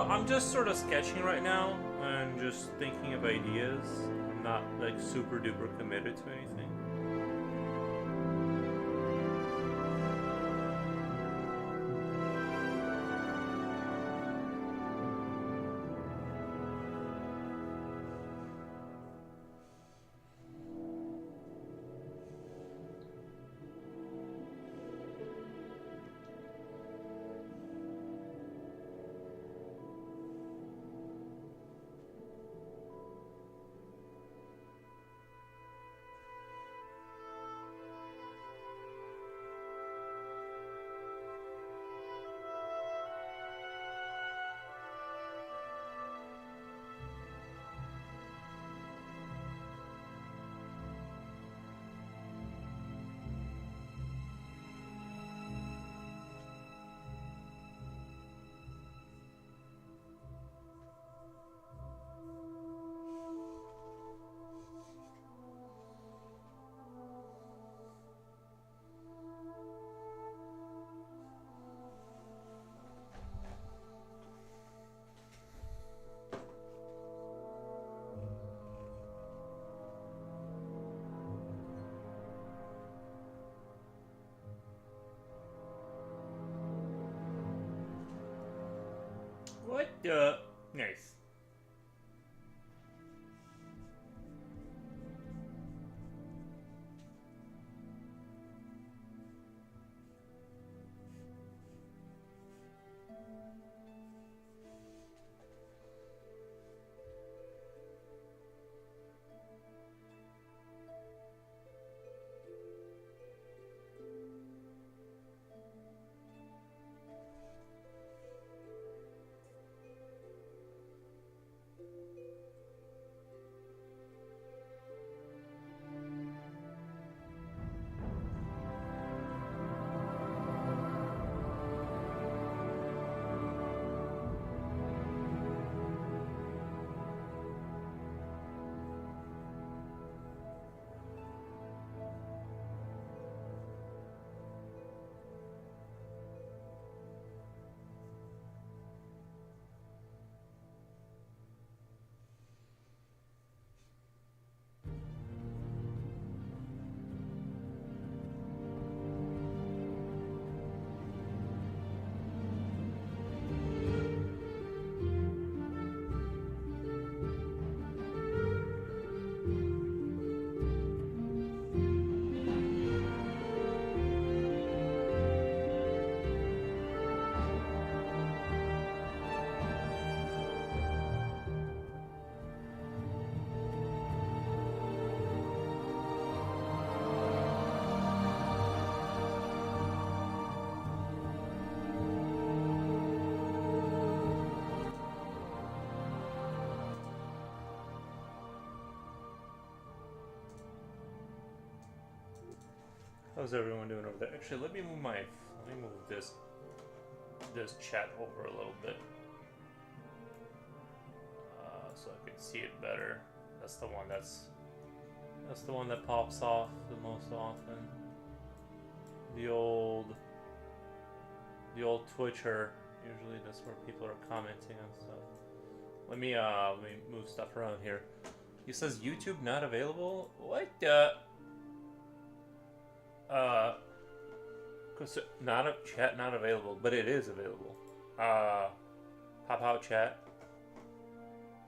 I'm just sort of sketching right now and just thinking of ideas. I'm not like super duper committed to anything. What the? Nice. How's everyone doing over there? Actually, let me move this chat over a little bit, so I can see it better. That's the one that pops off the most often. The old Twitcher. Usually that's where people are commenting on stuff. Let me move stuff around here. He says YouTube not available. What the? Not a chat not available, but it is available. Pop out chat.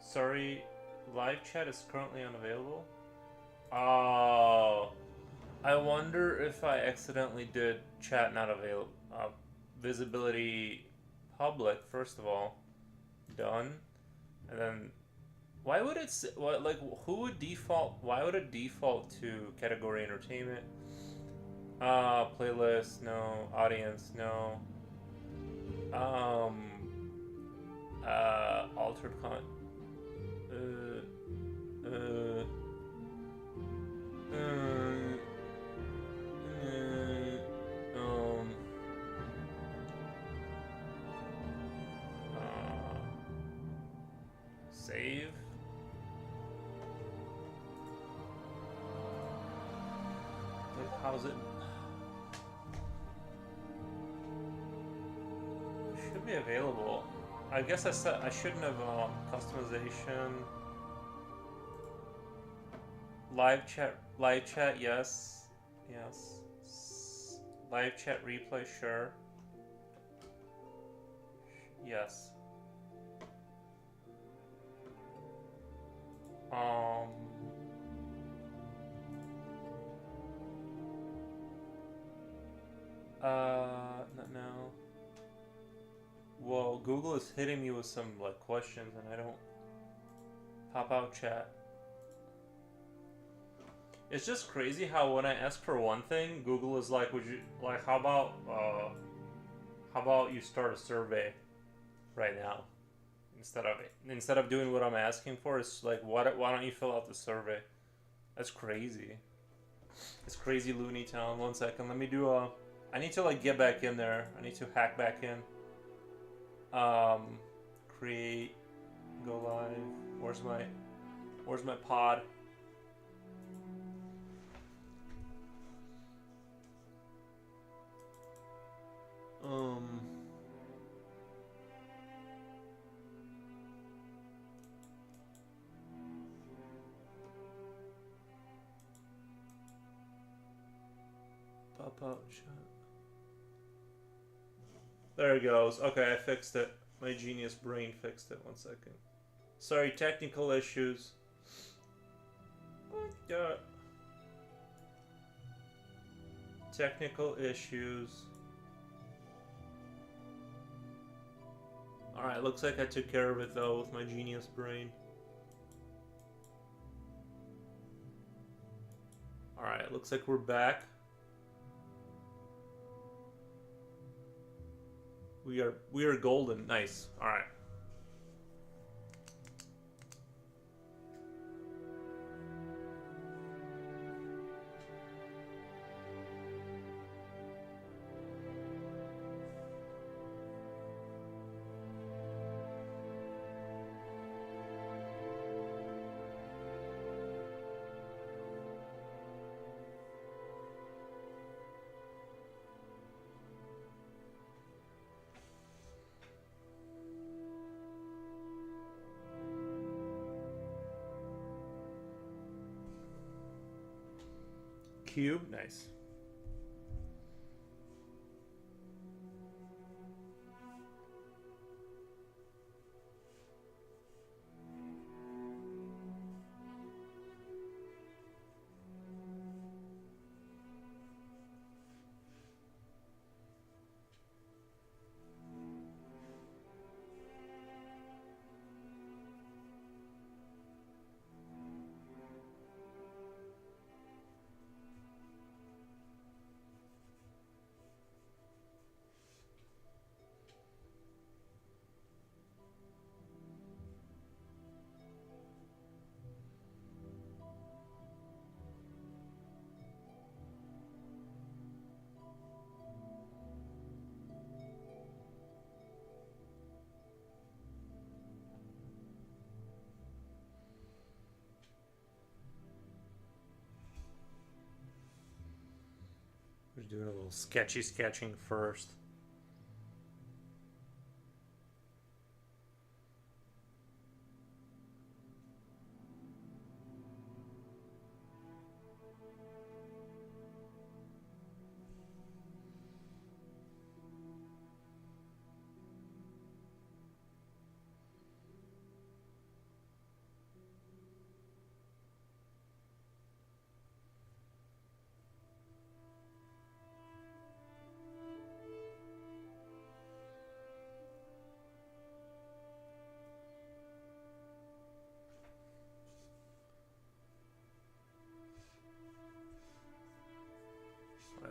Sorry, live chat is currently unavailable. Oh, I wonder if I accidentally did chat not available. Visibility public first of all, done, and then why would it what like who would default? Why would it default to category entertainment? Playlist, no. Audience, no. Altered content. Save. Like, how's it? Should be available. I guess I shouldn't have customization. Live chat, yes, yes. Live chat replay, sure, yes. Um, not now. Well, Google is hitting me with some like questions, and I don't pop out chat. It's just crazy how when I ask for one thing, Google is like, "Would you like? How about you start a survey right now instead of doing what I'm asking for? It's like, why don't you fill out the survey? That's crazy. It's crazy, Looney Town. 1 second, let me do a. I need to like get back in there. I need to hack back in. Create, go live. Where's my pod? Pop out chat. There it goes. Okay, I fixed it. My genius brain fixed it. 1 second. Sorry, technical issues. Technical issues. Alright, looks like I took care of it though with my genius brain. Alright, looks like we're back. We are golden. Nice. Alright. Cube, nice. We're doing a little sketching first.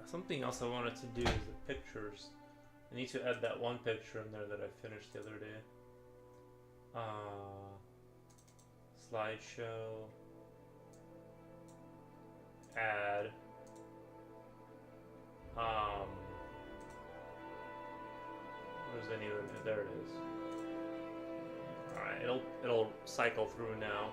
Something else I wanted to do is the pictures. I need to add that one picture in there that I finished the other day. Slideshow. Add. Where's any of it? There it is. Alright, it'll cycle through now.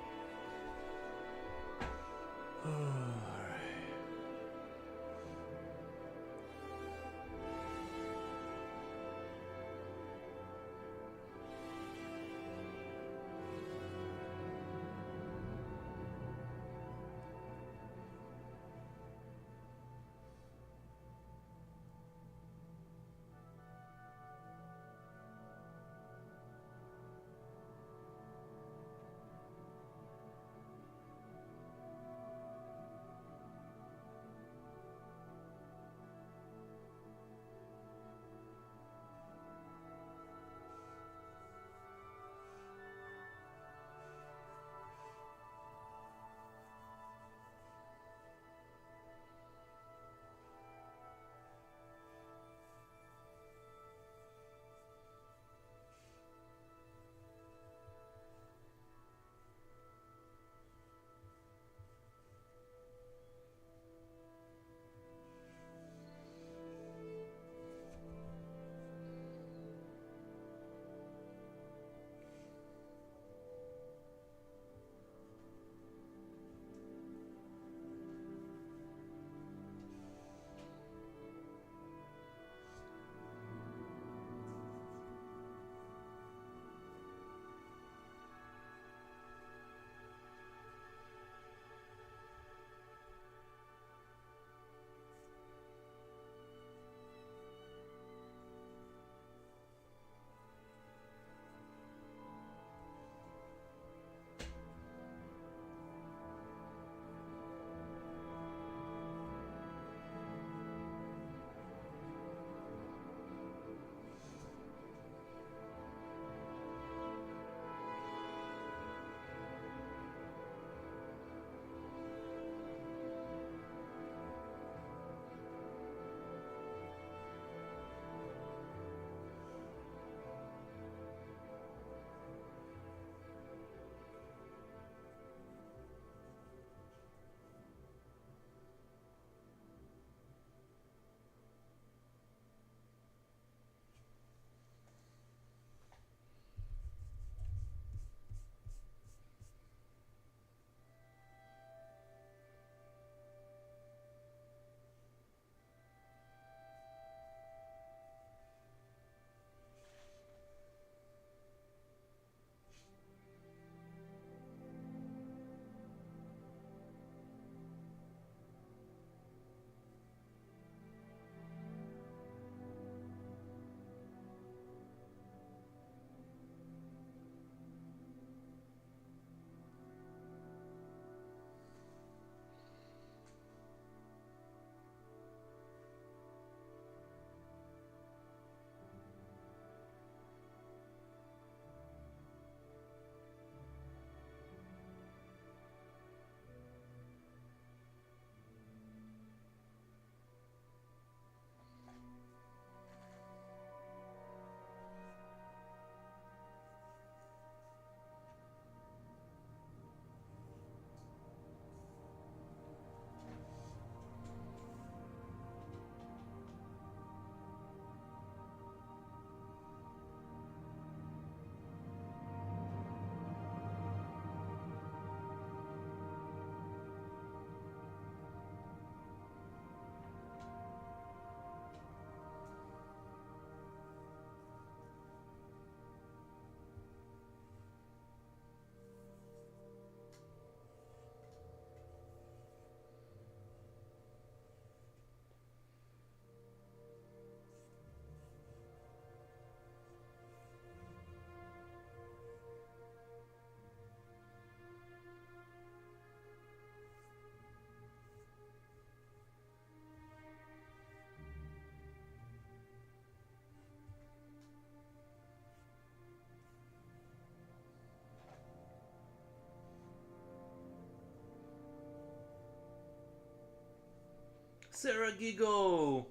Sarah Gigo!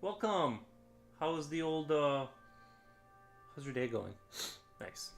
Welcome! How's the old, how's your day going? Nice.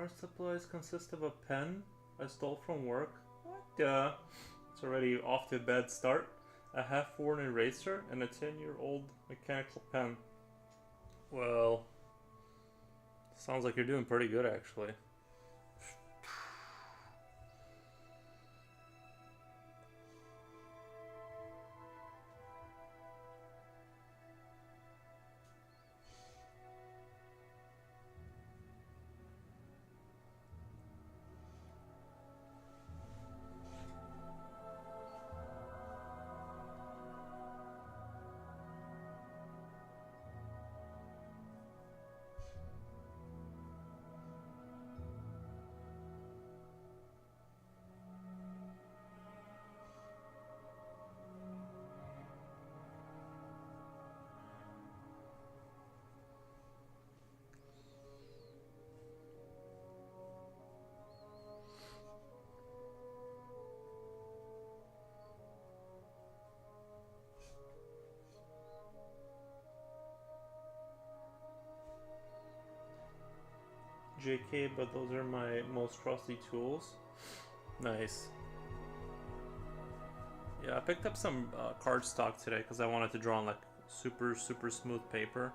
Art supplies consist of a pen I stole from work. What? It's already off to a bad start. A half-worn eraser and a 10-year-old mechanical pen. Well, sounds like you're doing pretty good, actually. JK, but those are my most trusty tools. Nice. Yeah, I picked up some cardstock today because I wanted to draw on like super smooth paper.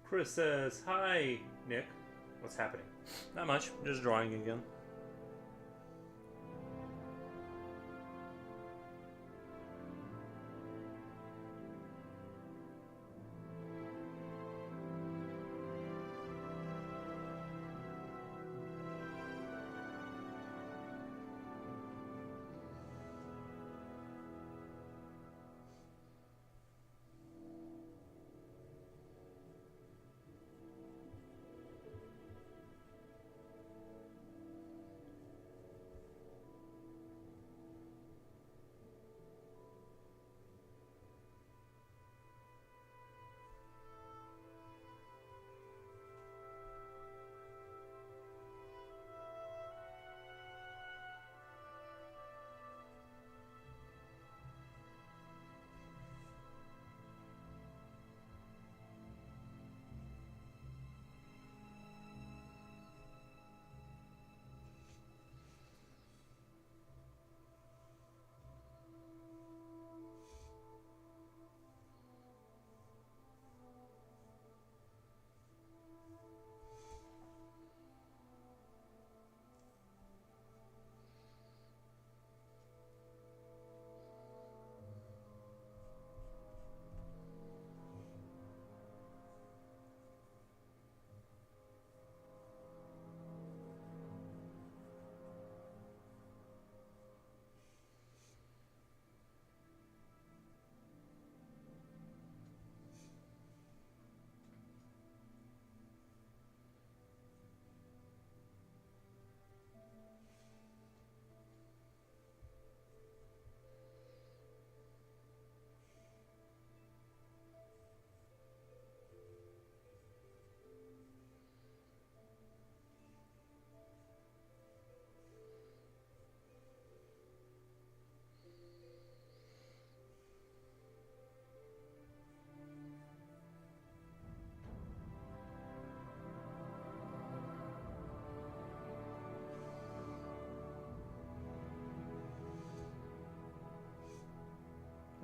Chris says, "Hi, Nick. What's happening?" Not much. Just drawing again.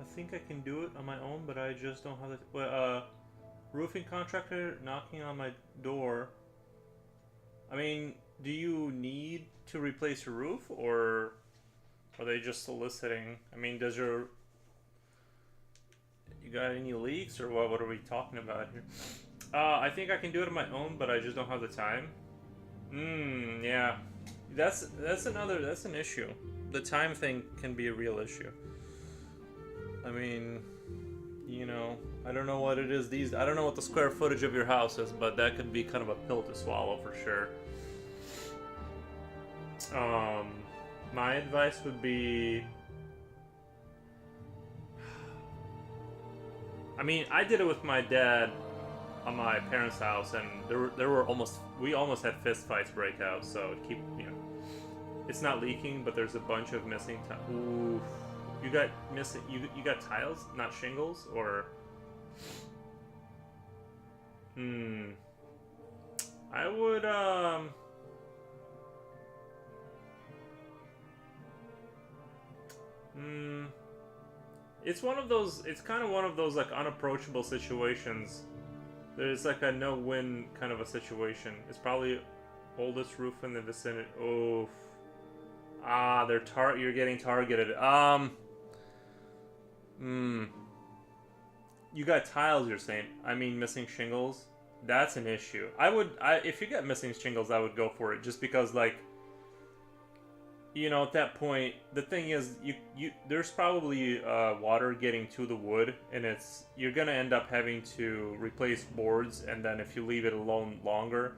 I think I can do it on my own, but I just don't have the. Well, Roofing contractor knocking on my door. I mean, do you need to replace your roof, or are they just soliciting? I mean, does your you got any leaks, or what? What are we talking about here? I think I can do it on my own, but I just don't have the time. Yeah. That's an issue. The time thing can be a real issue. I mean, you know, I don't know what it is I don't know what the square footage of your house is, but that could be kind of a pill to swallow for sure. My advice would be, I mean, I did it with my dad on my parents' house, and there were we almost had fist fights break out. So it's not leaking, but there's a bunch of missing. Ooh, you got missing. You got tiles, not shingles, or I would it's one of those. It's kind of one of those like unapproachable situations. There's like a no-win kind of a situation. It's probably oldest roof in the vicinity. Oh, you're getting targeted. You got tiles. You're saying? I mean, missing shingles. That's an issue. If you get missing shingles, I would go for it, just because like. At that point, the thing is, there's probably water getting to the wood, and you're gonna end up having to replace boards, and then if you leave it alone longer,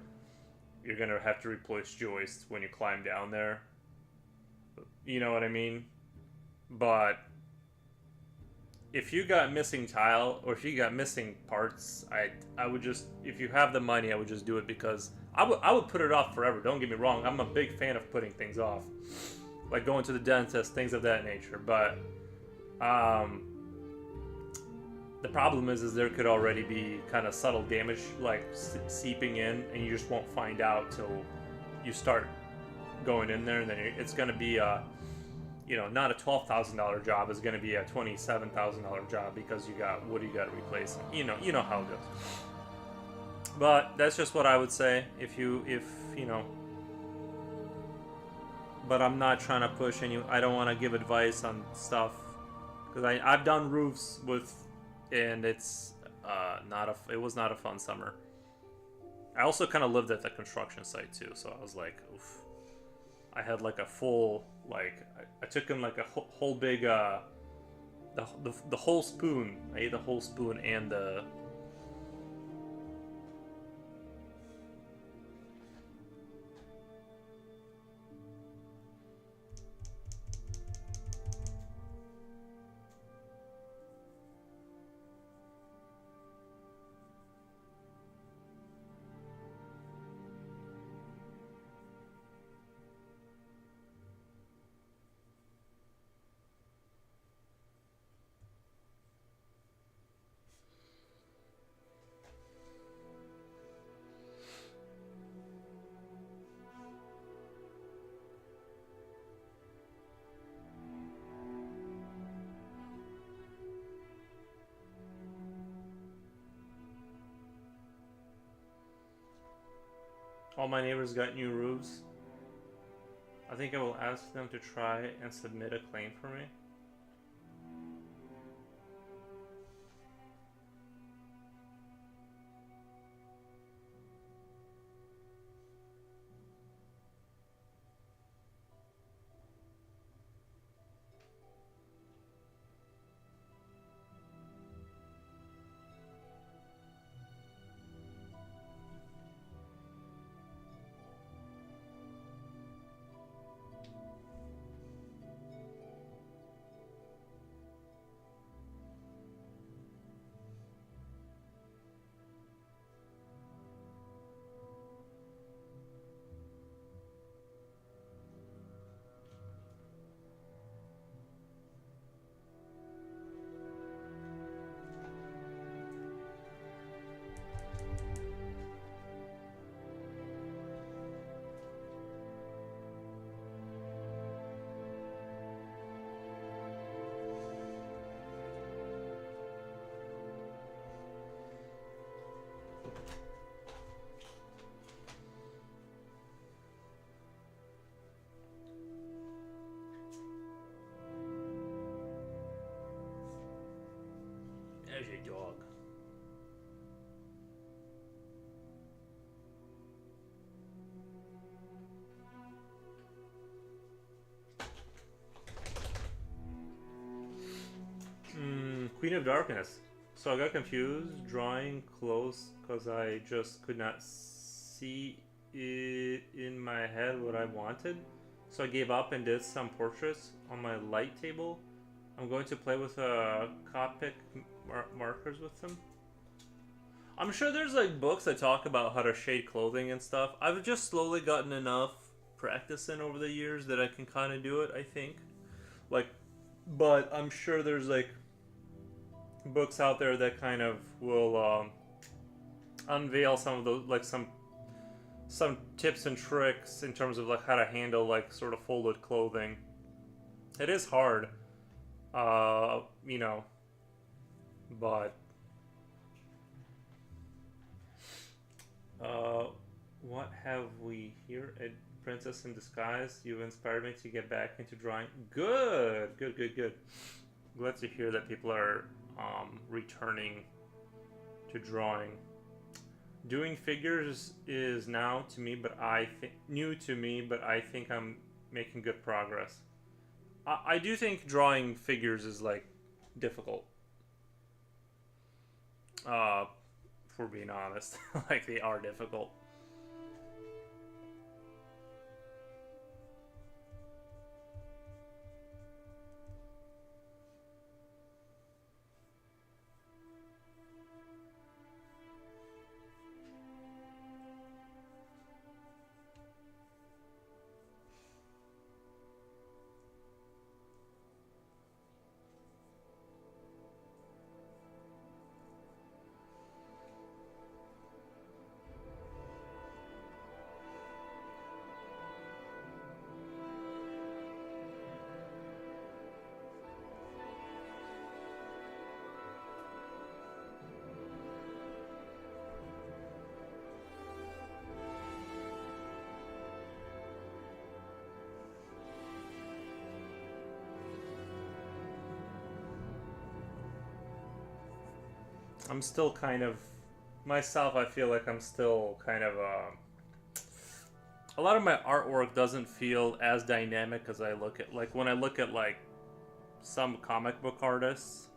you're gonna have to replace joists when you climb down there. You know what I mean? But if you got missing tile, or if you got missing parts, I would just, if you have the money, I would just do it, because I would put it off forever. Don't get me wrong. I'm a big fan of putting things off, like going to the dentist, things of that nature. But the problem is there could already be kind of subtle damage, like seeping in, and you just won't find out till you start going in there, and then it's going to be not a $12,000 job. Is going to be a $27,000 job, because you got wood you got to replace. You know how it goes. But that's just what I would say. But I'm not trying to push I don't want to give advice on stuff, because I've done roofs and it's it was not a fun summer. I also kind of lived at the construction site too, so I was like, oof. I had like a full, like, I took in like a whole big the whole spoon. I ate the whole spoon and the. All my neighbors got new roofs. I think I will ask them to try and submit a claim for me. There's your dog. Queen of Darkness. So I got confused drawing close because I just could not see it in my head what I wanted. So I gave up and did some portraits on my light table. I'm going to play with Copic markers with them. I'm sure there's like books that talk about how to shade clothing and stuff. I've just slowly gotten enough practice in over the years that I can kind of do it, I think. Like, but I'm sure there's like books out there that kind of will unveil some of those, like some tips and tricks in terms of like how to handle like sort of folded clothing. It is hard, you know, but what have we here at Princess in Disguise? You've inspired me to get back into drawing. Good, good, good, good. Glad to hear that people are returning to drawing. Doing figures is now to me, but new to me, but I think I'm making good progress. I do think drawing figures is like difficult. For being honest, like they are difficult. I'm still kind of myself. I feel like I'm still kind of a lot of my artwork doesn't feel as dynamic as I look at like when I look at like some comic book artists.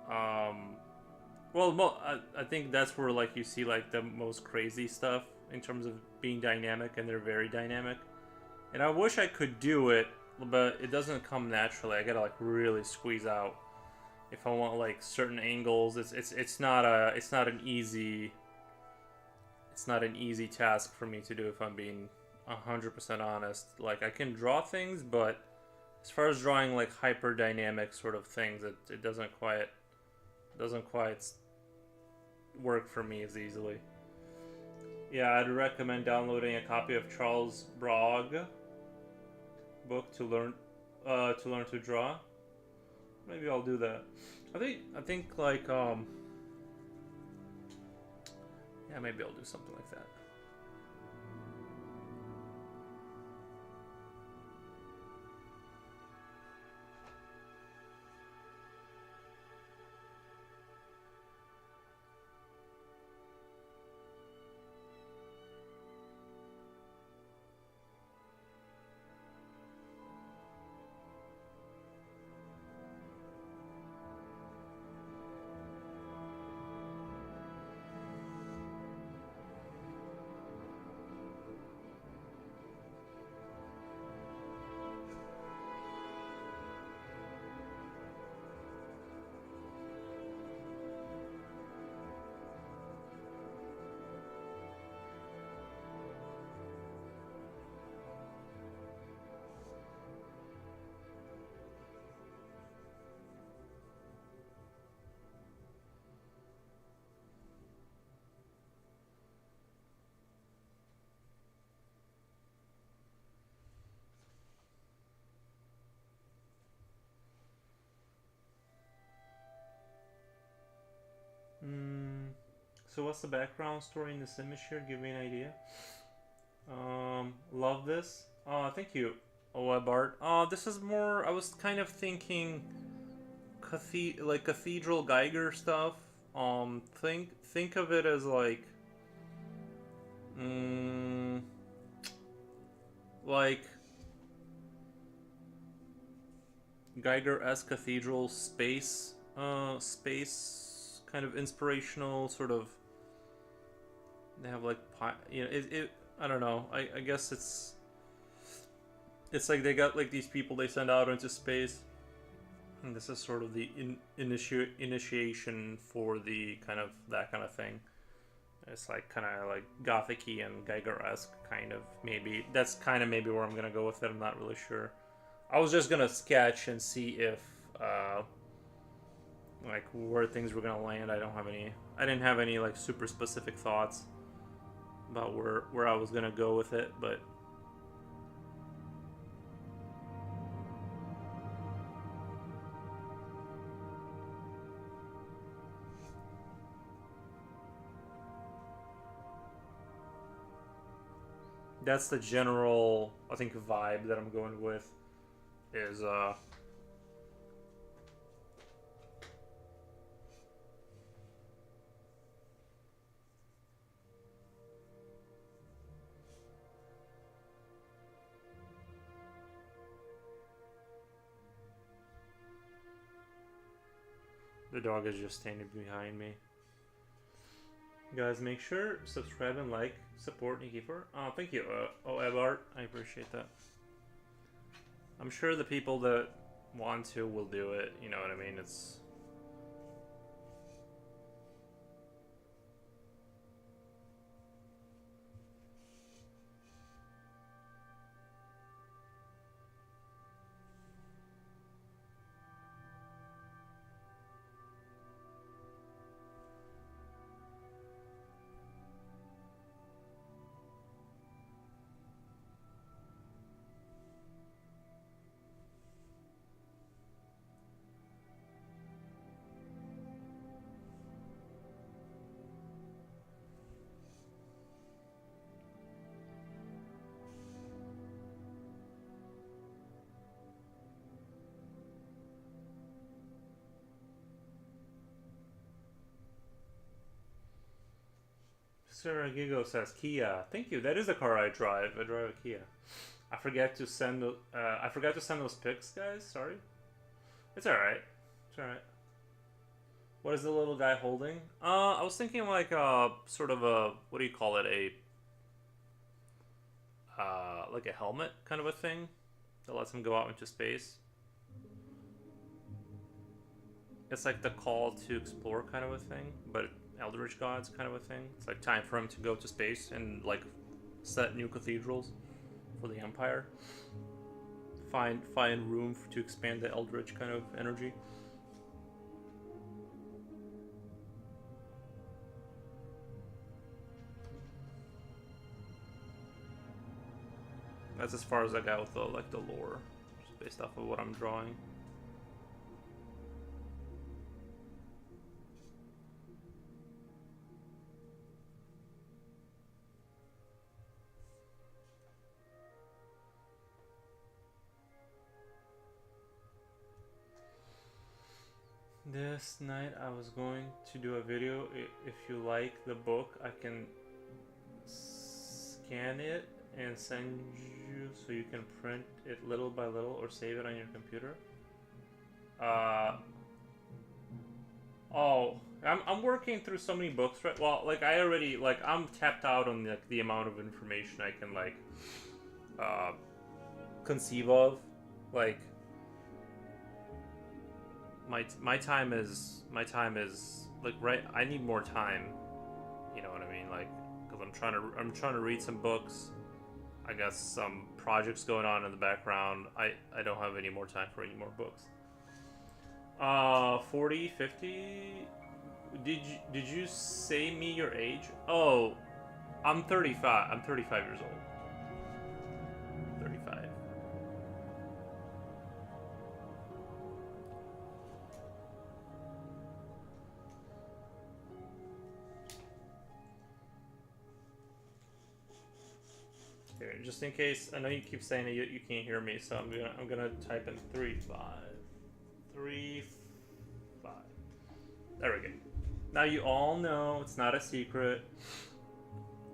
Well, I think that's where like you see like the most crazy stuff in terms of being dynamic, and they're very dynamic. And I wish I could do it, but it doesn't come naturally. I gotta like really squeeze out if I want like certain angles. It's not an easy task for me to do if I'm being 100% honest. Like I can draw things, but as far as drawing like hyper dynamic sort of things, it doesn't quite work for me as easily. Yeah, I'd recommend downloading a copy of Charles Brogg book to learn to draw. Maybe I'll do that. I think like yeah, maybe I'll do something like that. So what's the background story in this image here? Give me an idea. Love this. Thank you, Web Art. This is more. I was kind of thinking cathedral Geiger stuff. Think of it as like, mm, like Geiger-esque cathedral space kind of inspirational sort of. They have like, you know, it I don't know. I guess it's like they got like these people they send out into space, and this is sort of the initiation for the kind of that kind of thing. It's like kind of like Gothic-y and Geiger-esque kind of, maybe. That's kind of maybe where I'm gonna go with it. I'm not really sure. I was just gonna sketch and see if like where things were gonna land. I didn't have any like super specific thoughts about where I was gonna go with it, but that's the general, I think, vibe that I'm going with. Is the dog is just standing behind me. Guys, make sure subscribe and like, support Nikifor. Oh, thank you, Ebart. I appreciate that. I'm sure the people that want to will do it. You know what I mean? It's. Sarah Gigo says Kia. Thank you. That is a car I drive. I drive a Kia. I forgot to send those pics, guys. Sorry. It's all right. It's all right. What is the little guy holding? I was thinking like sort of a, what do you call it? Like a helmet kind of a thing that lets him go out into space. It's like the call to explore kind of a thing, but Eldritch Gods kind of a thing. It's like time for him to go to space and like set new cathedrals for the Empire. Find room to expand the Eldritch kind of energy. That's as far as I got with the lore, just based off of what I'm drawing. This night I was going to do a video. If you like the book, I can scan it and send you so you can print it little by little or save it on your computer. Oh, I'm working through so many books, right? Well, like I already, like I'm tapped out on like the amount of information I can like conceive of. Like my time is like, right, I need more time, you know what I mean, like, because I'm trying to read some books. I got some projects going on in the background. I don't have any more time for any more books. 40, 50. Did you say me your age? Oh, I'm 35. I'm 35 years old. 35. Here, just in case, I know you keep saying that you can't hear me, so I'm gonna type in 35. There we go. Now you all know it's not a secret.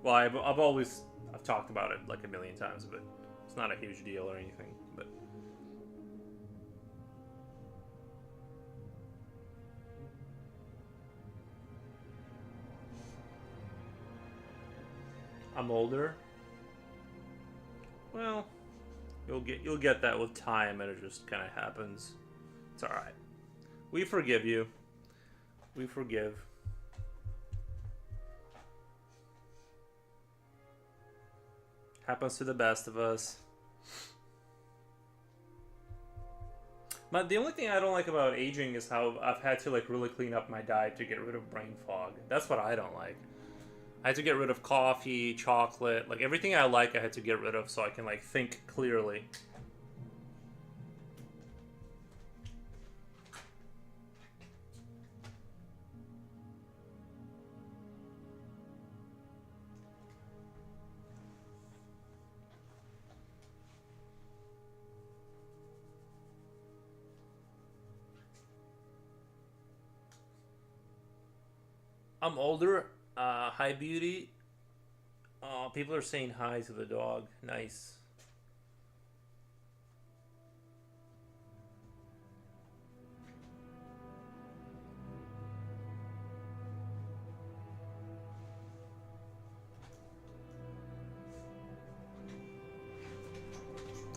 Well, I've talked about it like a million times, but it's not a huge deal or anything. But I'm older. Well, you'll get that with time, and it just kind of happens. It's all right. We forgive you. We forgive. Happens to the best of us. But the only thing I don't like about aging is how I've had to like really clean up my diet to get rid of brain fog. That's what I don't like. I had to get rid of coffee, chocolate, like everything I like I had to get rid of so I can like think clearly. I'm older. Hi, beauty. People are saying hi to the dog. Nice.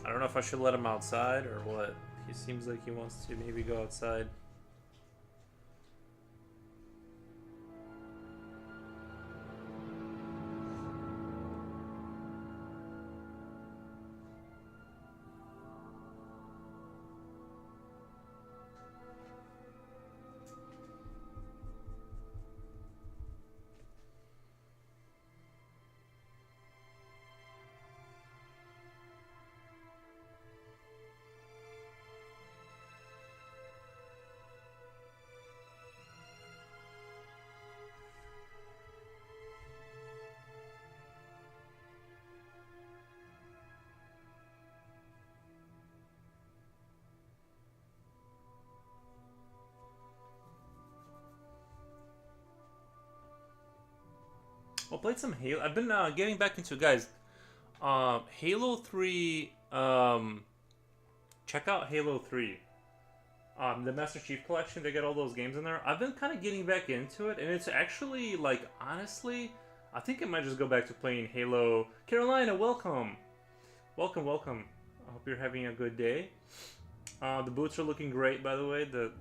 I don't know if I should let him outside or what. He seems like he wants to maybe go outside. Well, played some Halo. I've been getting back into guys. Halo 3. Check out Halo 3. The Master Chief Collection. They get all those games in there. I've been kind of getting back into it, and it's actually like honestly, I think I might just go back to playing Halo. Carolina, welcome, welcome, welcome. I hope you're having a good day. The boots are looking great, by the way. The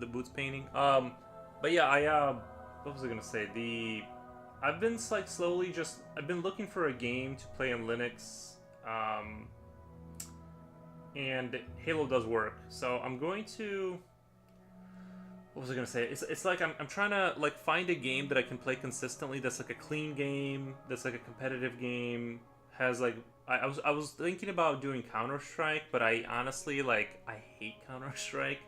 boots painting. But yeah, what was I gonna say? I've been like slowly just I've been looking for a game to play on Linux, and Halo does work. So I'm going to. What was I gonna say? It's like I'm trying to like find a game that I can play consistently. That's like a clean game. That's like a competitive game. Has like I was thinking about doing Counter-Strike, but I honestly like I hate Counter-Strike.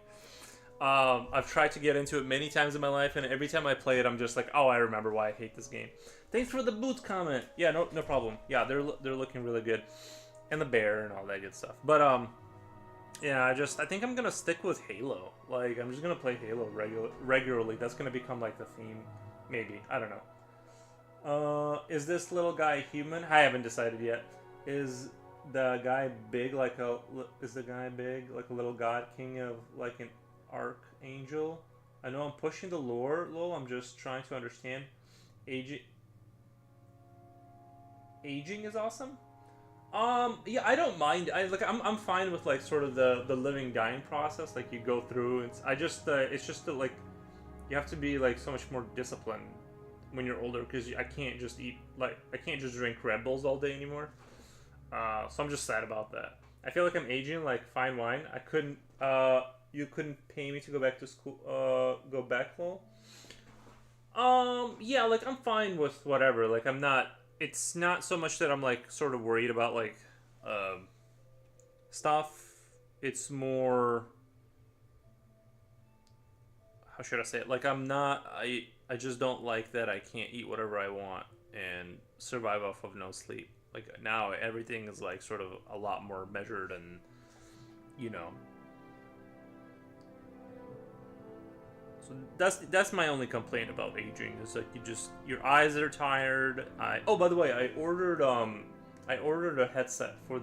I've tried to get into it many times in my life, and every time I play it, I'm just like, oh, I remember why I hate this game. Thanks for the boots comment. Yeah, no problem. Yeah, they're looking really good, and the bear and all that good stuff. But yeah, I think I'm gonna stick with Halo. Like, I'm just gonna play Halo regularly. That's gonna become like the theme, maybe. I don't know. Is this little guy human? I haven't decided yet. Is the guy big like a? Is the guy big like a little god king of like an archangel? I know I'm pushing the lore, lol. I'm just trying to understand. Aging is awesome. Yeah, I don't mind. I'm fine with like sort of the living dying process. Like you go through, and it's just that like you have to be like so much more disciplined when you're older because I can't just eat like I can't just drink Red Bulls all day anymore. So I'm just sad about that. I feel like I'm aging like fine wine. I couldn't. You couldn't pay me to go back to school. Go back, lol. Yeah, like I'm fine with whatever. Like I'm not. It's not so much that I'm like sort of worried about like stuff. It's more. How should I say it? Like I'm not. I just don't like that I can't eat whatever I want and survive off of no sleep. Like now everything is like sort of a lot more measured and you know. So So that's my only complaint about aging. Is like your eyes are tired. Oh, by the way, I ordered a headset for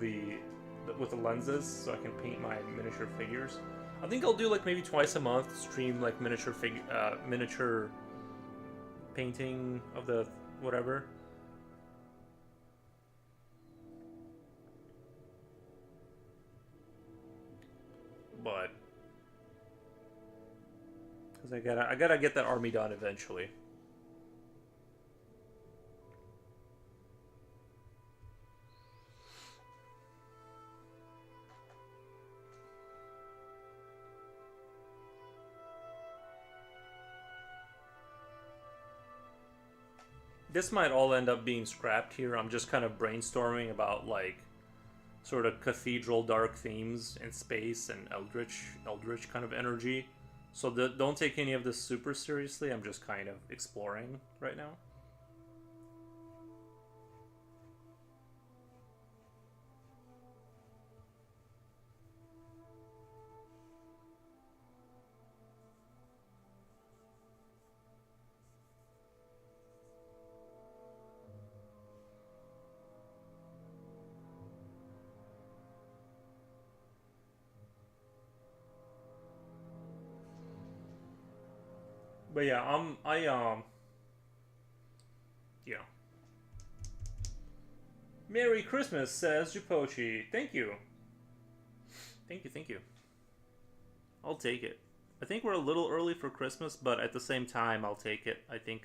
with the lenses so I can paint my miniature figures. I think I'll do like maybe twice a month stream like miniature painting of the whatever. But because I gotta get that army done eventually. This might all end up being scrapped here. I'm just kind of brainstorming about like sort of cathedral dark themes in space and eldritch kind of energy. So don't take any of this super seriously. I'm just kind of exploring right now. But yeah, yeah. Merry Christmas, says Jupochi. Thank you. Thank you, thank you. I'll take it. I think we're a little early for Christmas, but at the same time, I'll take it. I think.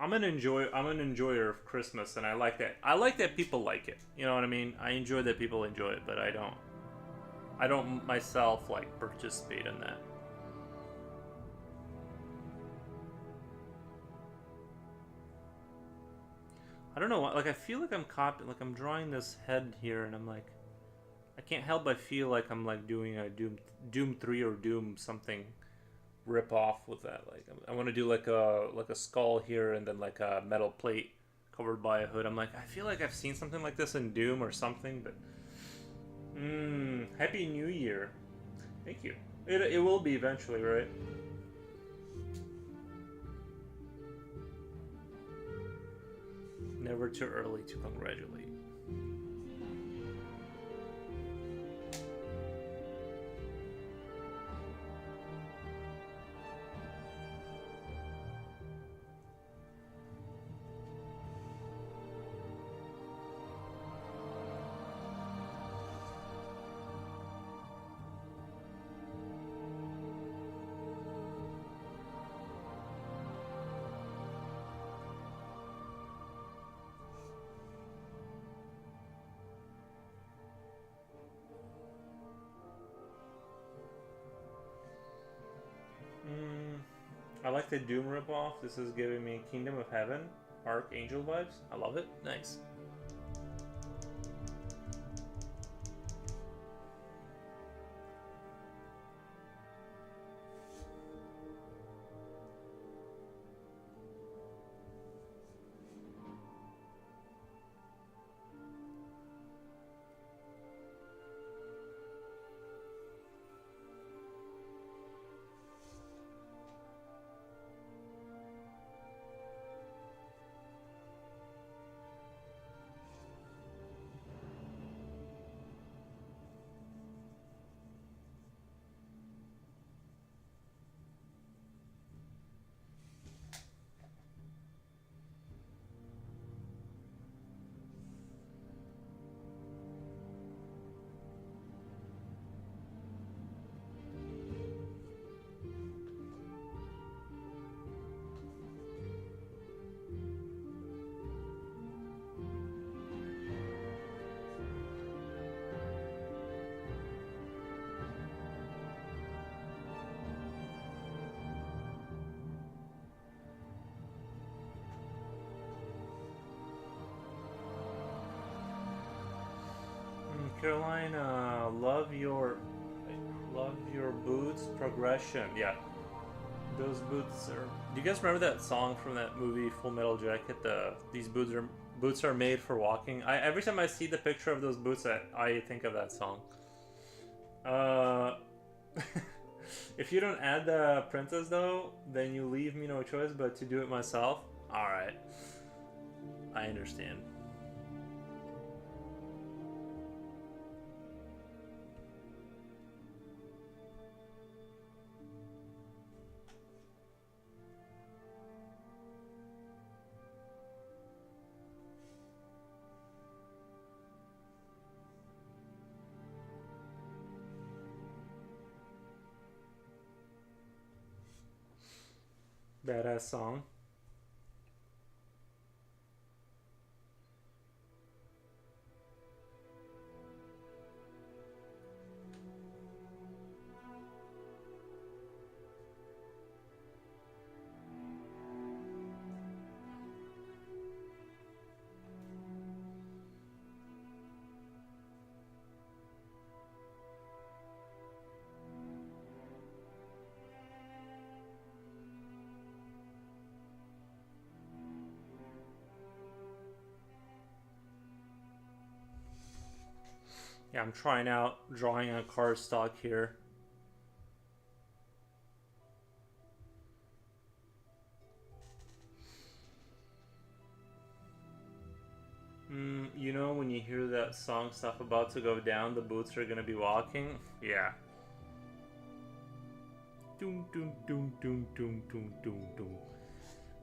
I'm an enjoyer of Christmas, and I like that. I like that people like it. You know what I mean? I enjoy that people enjoy it, but I don't myself like participate in that. I don't know. Like I feel like I'm drawing this head here, and I'm like, I can't help but feel like I'm like doing a Doom 3 or Doom something rip off with that. Like I want to do like a skull here and then like a metal plate covered by a hood. I'm like, I feel like I've seen something like this in Doom or something, but Happy New Year. Thank you. It will be eventually, right? Never too early to congratulate. I like the Doom ripoff. This is giving me Kingdom of Heaven, Archangel vibes. I love it. Nice. Carolina, love your... Love your boots progression. Yeah, those boots are. Do you guys remember that song from that movie Full Metal Jacket? These boots are made for walking. I every time I see the picture of those boots, I think of that song. Uh, if you don't add the princess though, then you leave me no choice but to do it myself. All right, I understand. Badass song. Yeah, I'm trying out drawing a cardstock here. You know when you hear that song stuff about to go down, the boots are gonna be walking? Yeah. Doom doom doom doom doom doom doom doom.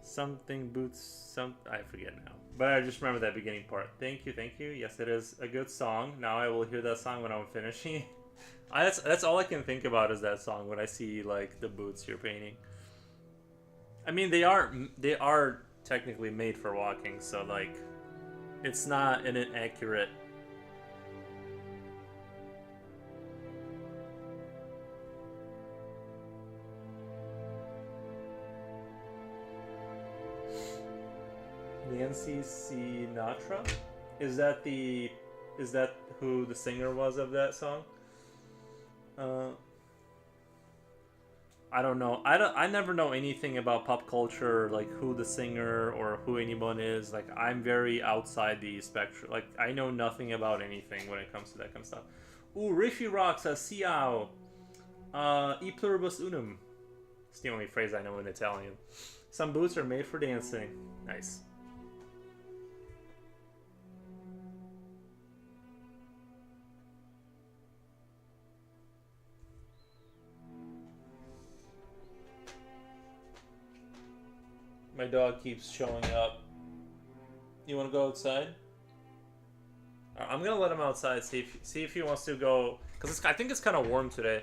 Something boots some I forget now. But I just remember that beginning part. Thank you, thank you. Yes, it is a good song. Now I will hear that song when I'm finishing. That's all I can think about is that song when I see like the boots you're painting. I mean they are technically made for walking, so like it's not an inaccurate. Nancy Sinatra? Is that the is that who the singer was of that song? Uh, I don't know. I never know anything about pop culture, like who the singer or who anyone is. Like I'm very outside the spectrum. Like I know nothing about anything when it comes to that kind of stuff. Ooh, Riffy rocks a Ciao. E pluribus unum. It's the only phrase I know in Italian. Some boots are made for dancing. Nice. My dog keeps showing up. You want to go outside? I'm gonna let him outside. See if he wants to go. Cause I think it's kind of warm today.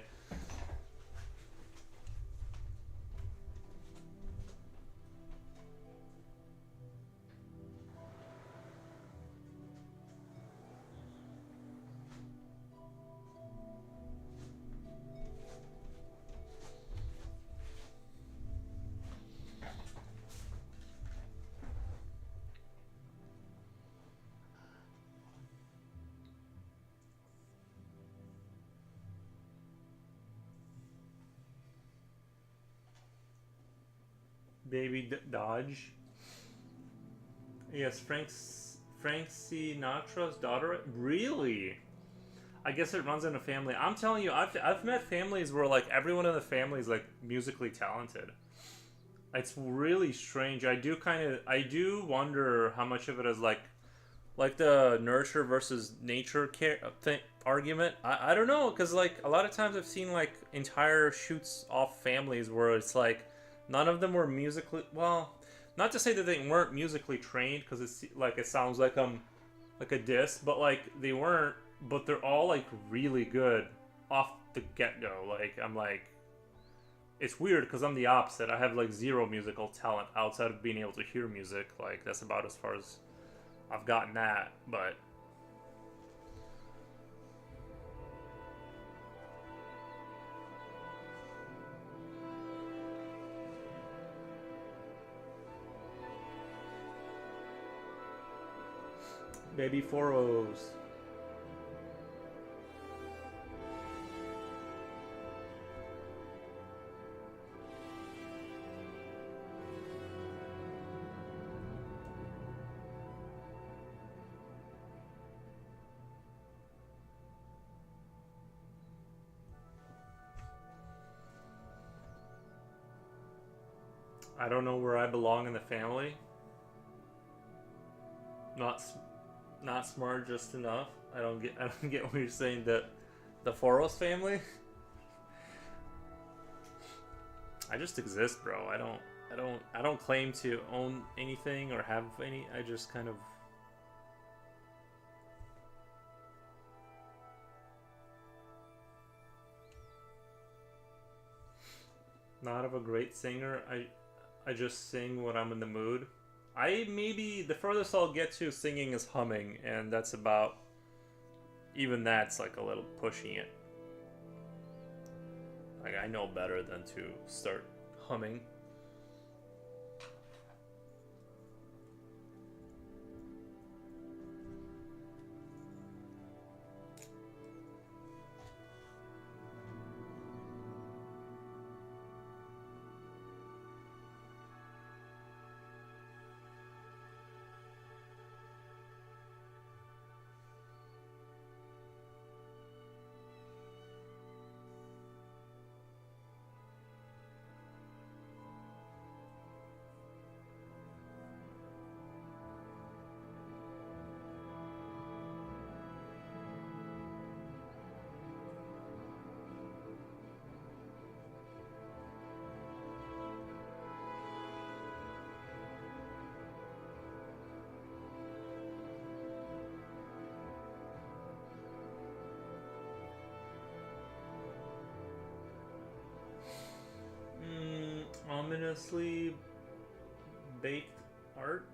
Baby Dodge. Yes, Frank Sinatra's daughter. Really? I guess it runs in a family. I'm telling you, I've met families where like everyone in the family is like musically talented. It's really strange. I do wonder how much of it is like the nurture versus nature argument. I don't know because like a lot of times I've seen like entire shoots off families where it's like none of them were musically well. Not to say that they weren't musically trained because it's like it sounds like a diss, but like they weren't. But they're all like really good off the get go. Like I'm like it's weird because I'm the opposite. I have like zero musical talent outside of being able to hear music. Like that's about as far as I've gotten that, but maybe four O's. I don't know where I belong in the family. Not not smart just enough. I don't get what you're saying. That the Foros family. I just exist, bro. I don't claim to own anything or have any. I just kind of. Not of a great singer. I just sing when I'm in the mood. I maybe the furthest I'll get to singing is humming, and that's about. Even that's like a little pushing it. Like I know better than to start humming. Ominously baked art.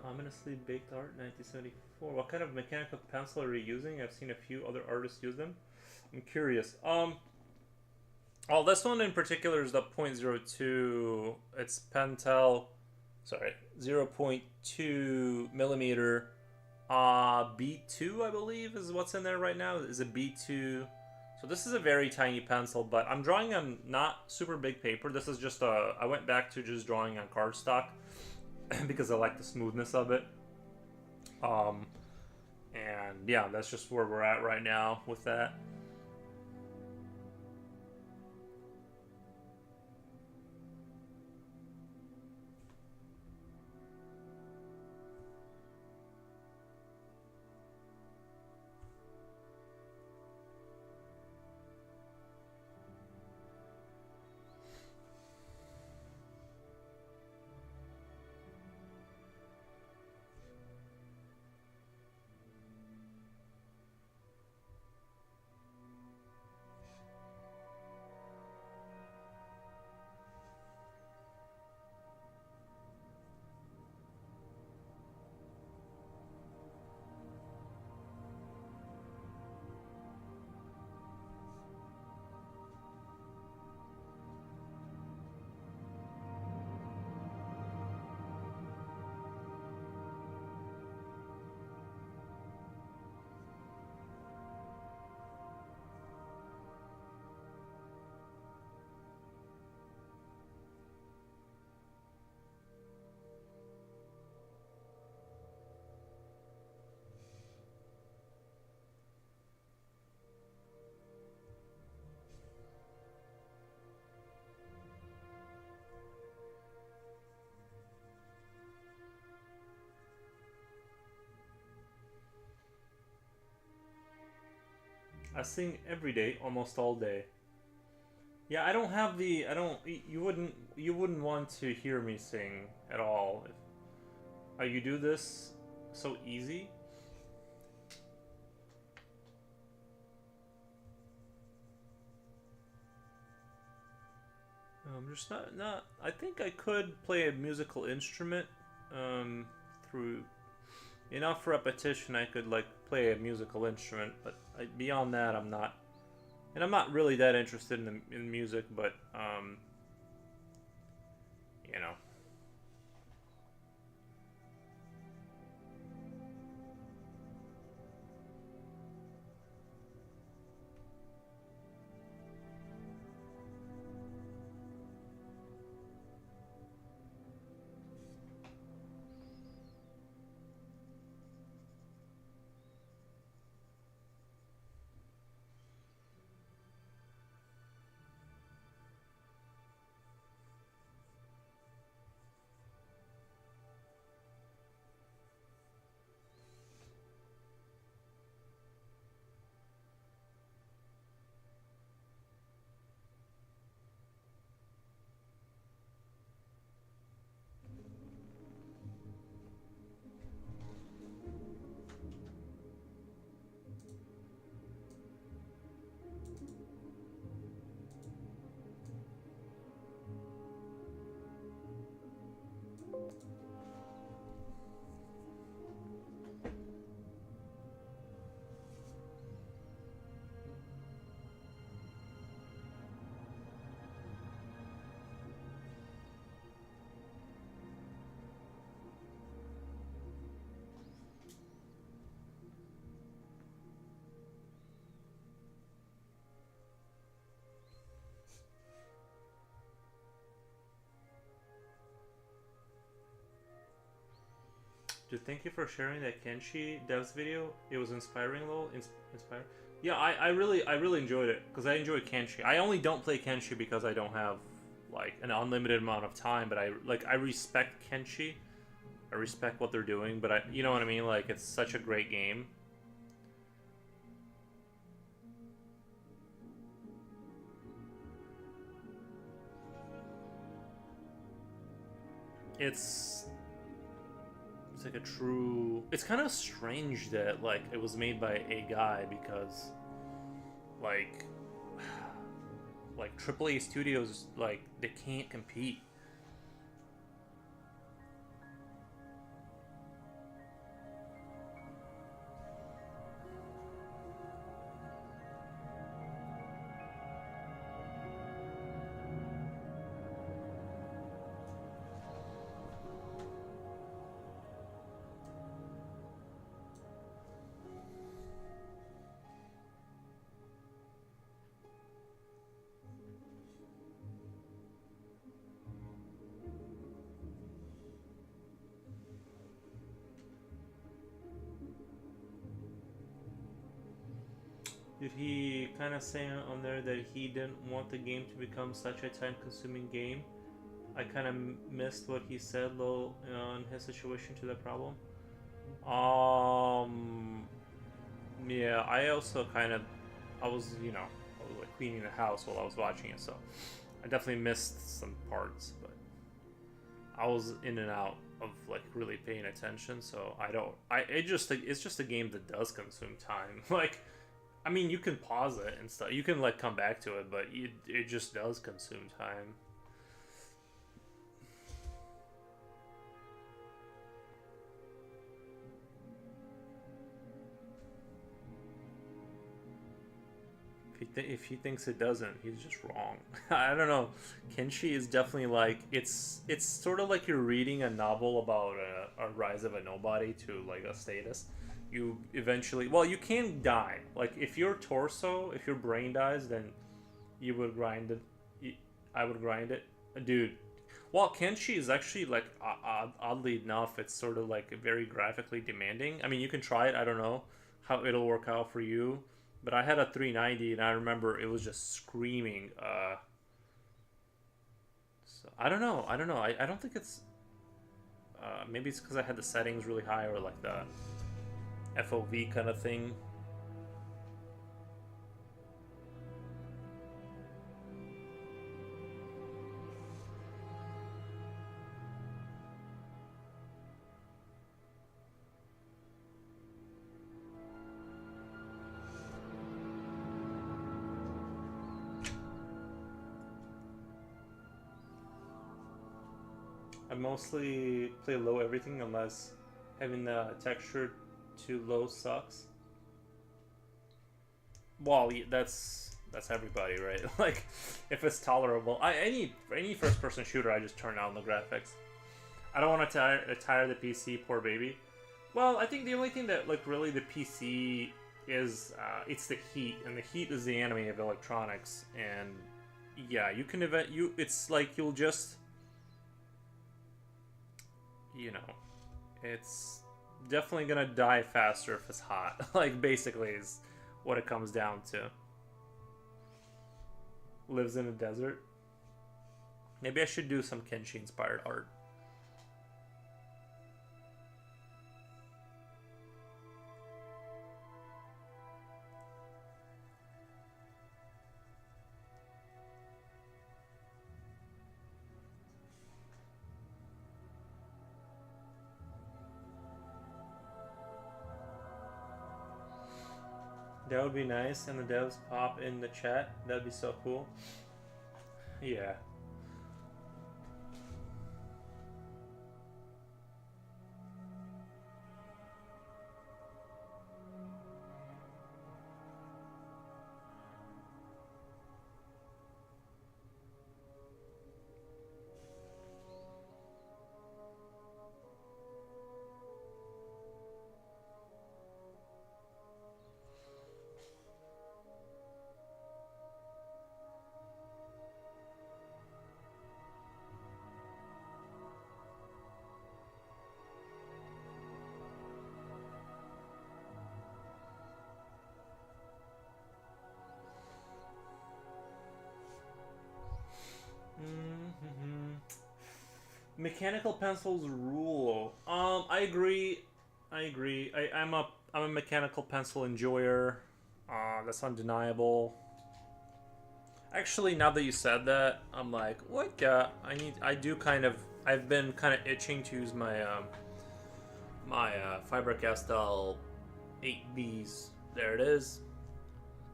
Ominously baked art, 1974. What kind of mechanical pencil are you using? I've seen a few other artists use them. I'm curious. Well, this one in particular is the .02. It's Pentel. Sorry, 0.2 millimeter. B2, I believe, is what's in there right now. Is a B2. So this is a very tiny pencil, but I'm drawing on not super big paper. This is just I went back to just drawing on cardstock because I like the smoothness of it. And yeah, that's just where we're at right now with that. I sing every day, almost all day. Yeah, I don't have the. I don't. You wouldn't want to hear me sing at all. You do this so easy. I'm just not. I think I could play a musical instrument. Through enough repetition, I could like play a musical instrument. But beyond that, I'm not. And I'm not really that interested in music. But you know. Dude, thank you for sharing that Kenshi devs video. It was inspiring, lol. Inspire. Yeah, I really enjoyed it because I enjoy Kenshi. I only don't play Kenshi because I don't have like an unlimited amount of time. But I respect Kenshi. I respect what they're doing. But you know what I mean. Like it's such a great game. It's like a true. It's kind of strange that like it was made by a guy because like like AAA studios like they can't compete. Did he kind of say on there that he didn't want the game to become such a time-consuming game? I kind of missed what he said, though, on his situation to that problem. Um, yeah, I also kind of, I was, I was like cleaning the house while I was watching it, so I definitely missed some parts, but I was in and out of like really paying attention, so it's just a game that does consume time. Like, I mean, you can pause it and stuff, you can like come back to it, but it just does consume time. If he thinks it doesn't, he's just wrong. I don't know. Kenshi is definitely like it's sort of like you're reading a novel about a rise of a nobody to like a status. You eventually, well, you can die. Like if your torso, if your brain dies, then you would grind it. I would grind it, dude. Well, Kenshi is actually like oddly enough, it's sort of like very graphically demanding. I mean, you can try it. I don't know how it'll work out for you, but I had a 390 and I remember it was just screaming. So I don't know. I don't know. I don't think it's. Maybe it's because I had the settings really high or like the FOV kind of thing. I mostly play low everything unless having the texture too low sucks. Well, that's everybody, right? Like, if it's tolerable, any first person shooter, I just turn down the graphics. I don't want to tire the PC, poor baby. Well, I think the only thing that like really the PC is it's the heat, and the heat is the enemy of electronics. And yeah, you can event you. It's like you'll just you know, it's definitely gonna die faster if it's hot. Like basically is what it comes down to. Lives in a desert. Maybe I should do some Kenshi inspired art. That would be nice, and the devs pop in the chat. That'd be so cool. Yeah. Mechanical pencils rule. I agree. I agree. I'm a mechanical pencil enjoyer. That's undeniable. Actually, now that you said that, I'm like, what? Yeah, I do kind of. I've been kind of itching to use my Faber-Castell 8Bs. There it is.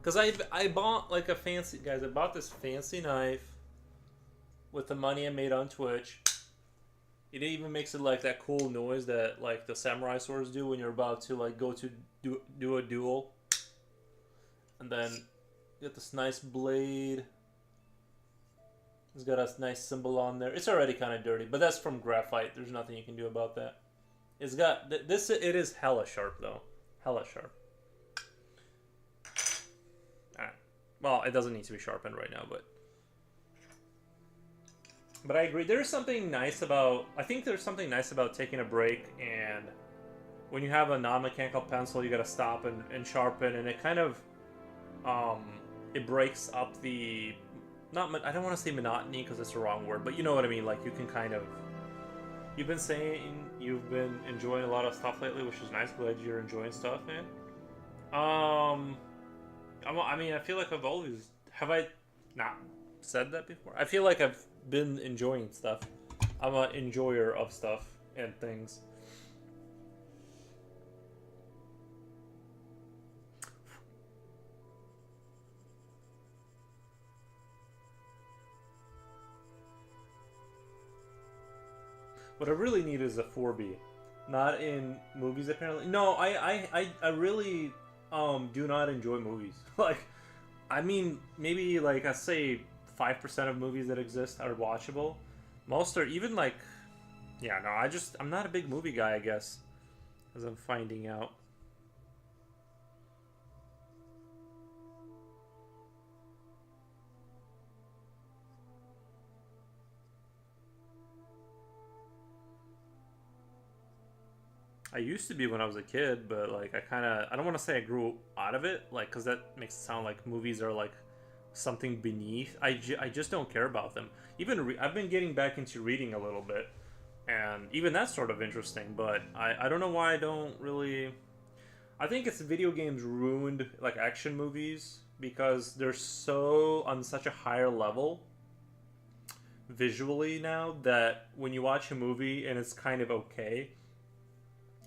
Cause I bought like a fancy guys. I bought this fancy knife with the money I made on Twitch. It even makes it like that cool noise that like the samurai swords do when you're about to like go to do a duel. And then you get this nice blade. It's got a nice symbol on there. It's already kind of dirty, but that's from graphite. There's nothing you can do about that. It's got this. It is hella sharp though. Hella sharp. Alright. Well, it doesn't need to be sharpened right now, but I agree. There's something nice about. I think there's something nice about taking a break, and when you have a non-mechanical pencil, you got to stop and sharpen, and it kind of it breaks up the I don't want to say monotony because it's the wrong word, but you know what I mean. Like you can kind of. You've been saying you've been enjoying a lot of stuff lately, which is nice. Glad you're enjoying stuff, man. I mean, I feel like I've always have I not said that before. I feel like I've been enjoying stuff. I'm an enjoyer of stuff and things. What I really need is a 4B. Not in movies, apparently. No, I really do not enjoy movies. Like, I mean, maybe like I say 5% of movies that exist are watchable. Most are even like, yeah, no, I'm not a big movie guy, I guess, as I'm finding out. I used to be when I was a kid, but like I don't want to say I grew out of it, like because that makes it sound like movies are like something beneath. I just don't care about them. I've been getting back into reading a little bit, and even that's sort of interesting. But I don't know why I don't really. I think it's video games ruined like action movies because they're so on such a higher level visually now that when you watch a movie and it's kind of okay,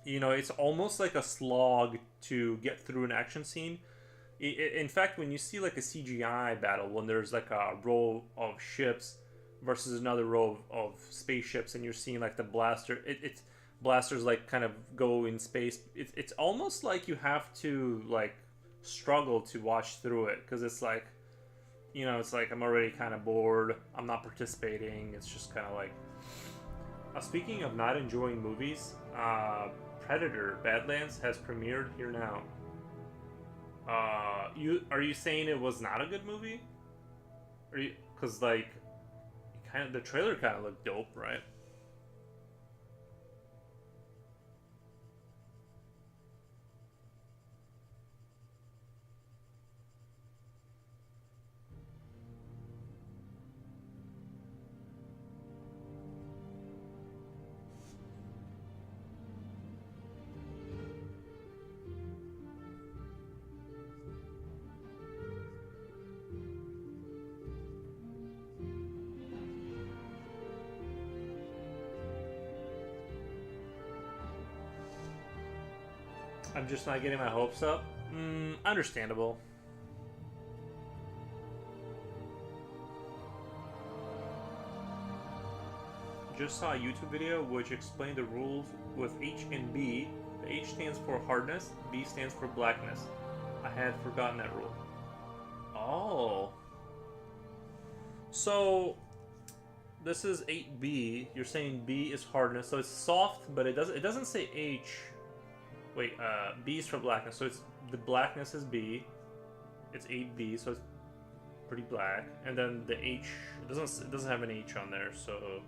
it's almost like a slog to get through an action scene. In fact, when you see like a CGI battle, when there's like a row of ships versus another row of spaceships, and you're seeing like the it's blasters like kind of go in space. It's almost like you have to like struggle to watch through it because it's like, it's like I'm already kind of bored. I'm not participating. It's just kind of like. Speaking of not enjoying movies, Predator Badlands has premiered here now. Are you saying it was not a good movie? Because like, the trailer kind of looked dope, right? I'm just not getting my hopes up. Understandable. Just saw a YouTube video which explained the rules with H and B. The H stands for hardness, B stands for blackness. I had forgotten that rule. Oh. So this is 8B. You're saying B is hardness, so it's soft, but it doesn't say H. Wait, B is for blackness, so it's the blackness is B. It's 8B, so it's pretty black, and then the H it doesn't have an H on there, so.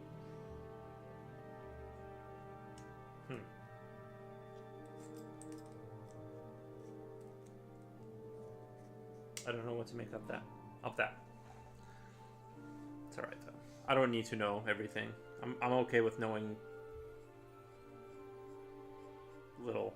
I don't know what to make of that. It's alright though. I don't need to know everything. I'm okay with knowing little.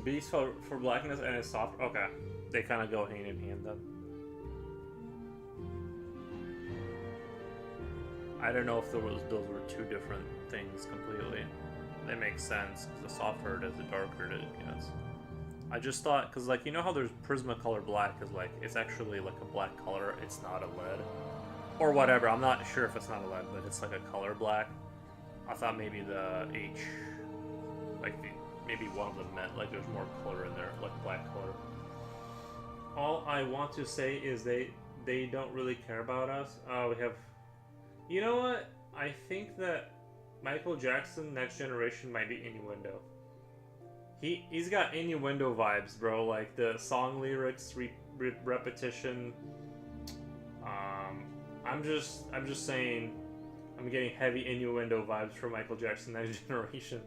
Beast for blackness and it's soft. Okay, they kind of go hand in hand then. I don't know if those were two different things completely. They make sense because the softer it is, the darker it gets. I just thought because like you know how there's Prismacolor black is like it's actually like a black color. It's not a lead or whatever. I'm not sure if it's not a lead, but it's like a color black. I thought maybe the H, like maybe one of them meant like there's more color in there, like black color. All I want to say is they don't really care about us. We have, you know what? I think that Michael Jackson Next Generation might be Innuendo. He's got Innuendo vibes, bro. Like the song lyrics, repetition. I'm just saying, I'm getting heavy Innuendo vibes from Michael Jackson Next Generation.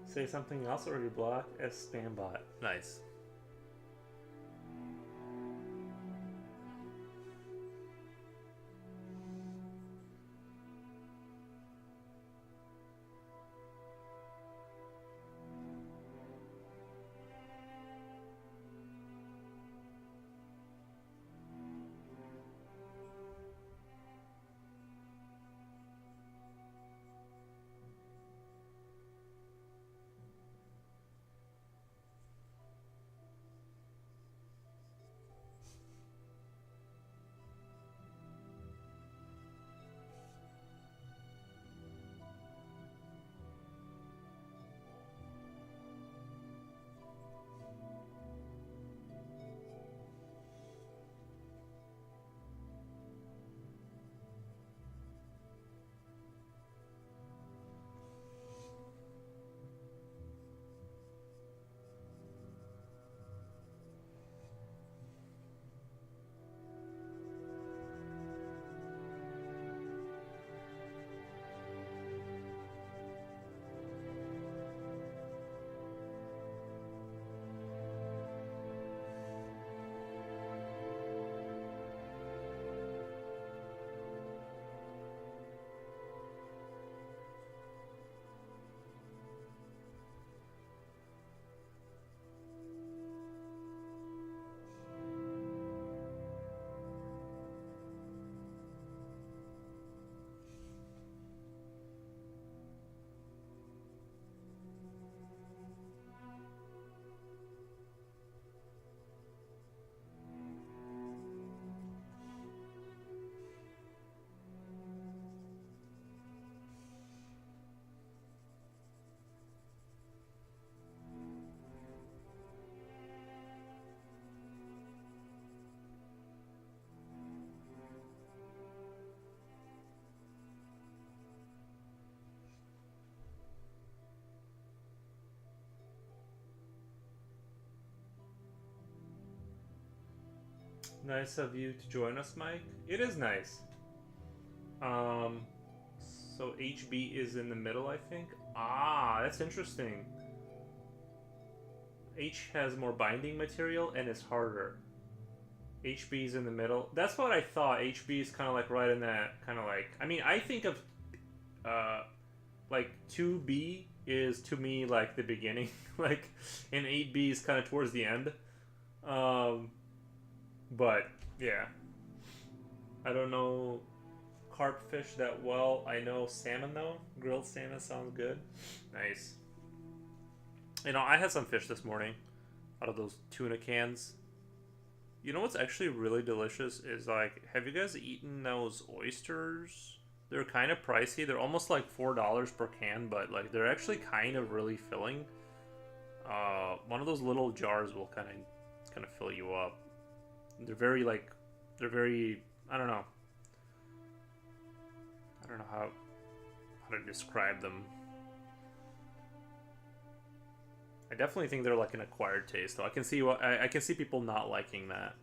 Say something else or you block as spam bot. Nice. Nice of you to join us, Mike. It is nice. Um, so HB is in the middle, I think. Ah, that's interesting. H has more binding material and is harder. HB is in the middle. That's what I thought. HB is kind of like right in that kind of like. I mean, I think of like 2B is to me like the beginning, like, and 8B is kind of towards the end. But yeah, I don't know carp fish that well. I know salmon though. Grilled salmon sounds good. Nice. You know, I had some fish this morning out of those tuna cans. You know what's actually really delicious is like, have you guys eaten those oysters? They're kind of pricey. They're almost like $4 per can, but like they're actually kind of really filling. One of those little jars will kind of fill you up. They're very like, they're very. I don't know. I don't know how to describe them. I definitely think they're like an acquired taste, though. I can see what I can see people not liking that.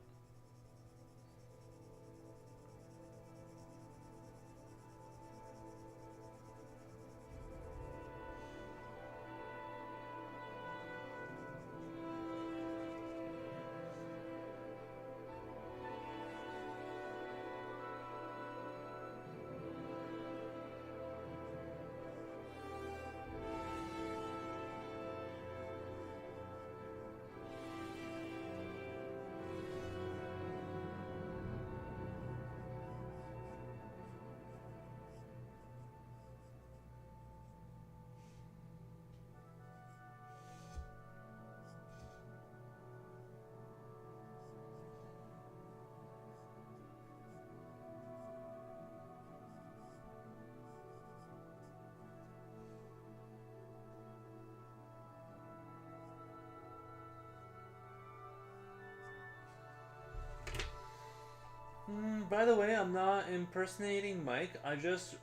By the way, I'm not impersonating Mike. I just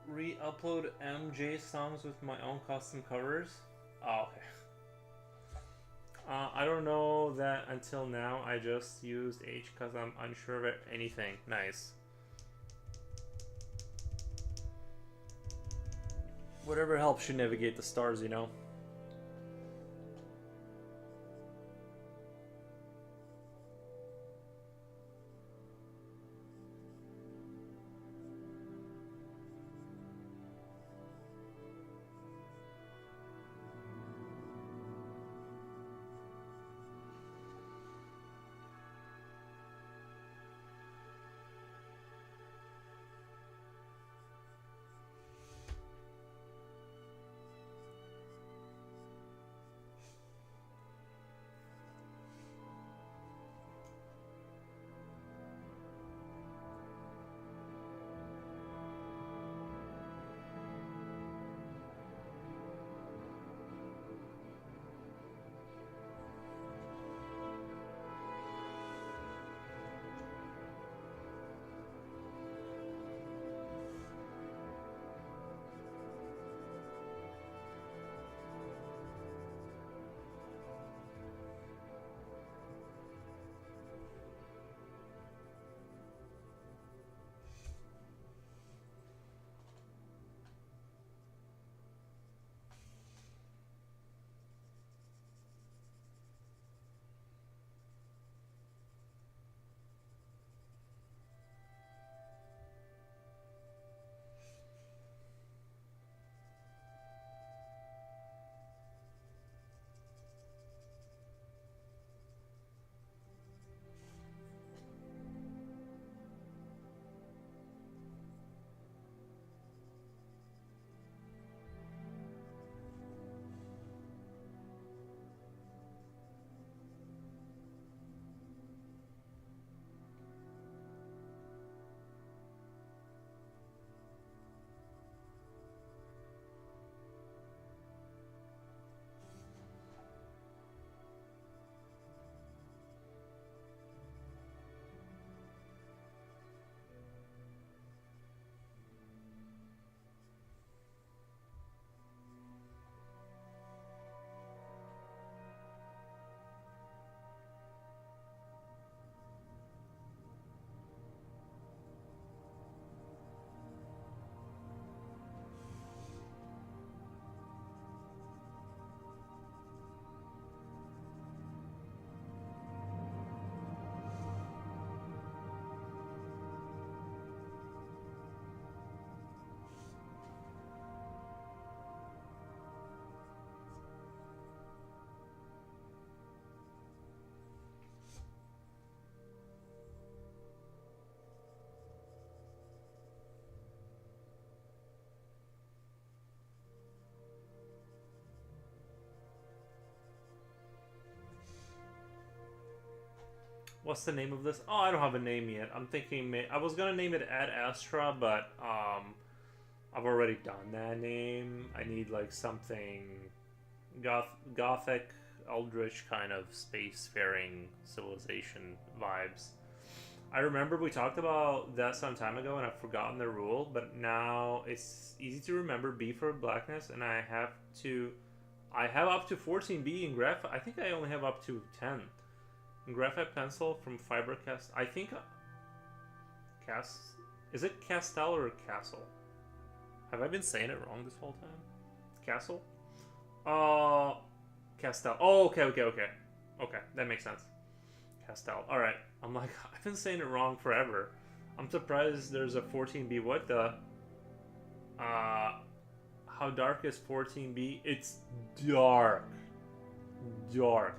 re-upload MJ songs with my own custom covers. Oh, okay. I don't know that until now. I just used H because I'm unsure of anything. Nice. Whatever helps you navigate the stars, you know. What's the name of this? Oh, I don't have a name yet. I'm thinking I was gonna name it Ad Astra, but I've already done that name. I need like something gothic, eldritch kind of spacefaring civilization vibes. I remember we talked about that some time ago, and I've forgotten the rule, but now it's easy to remember. B for blackness, and I have up to 14B in graphite. I think I only have up to 10. Graphite pencil from Fibercast. I think is it Castel or Castle? Have I been saying it wrong this whole time? Castle? Castel. Oh, okay. Okay, that makes sense. Castel. Alright. I'm like, I've been saying it wrong forever. I'm surprised there's a 14B. What the? How dark is 14B? It's dark. Dark.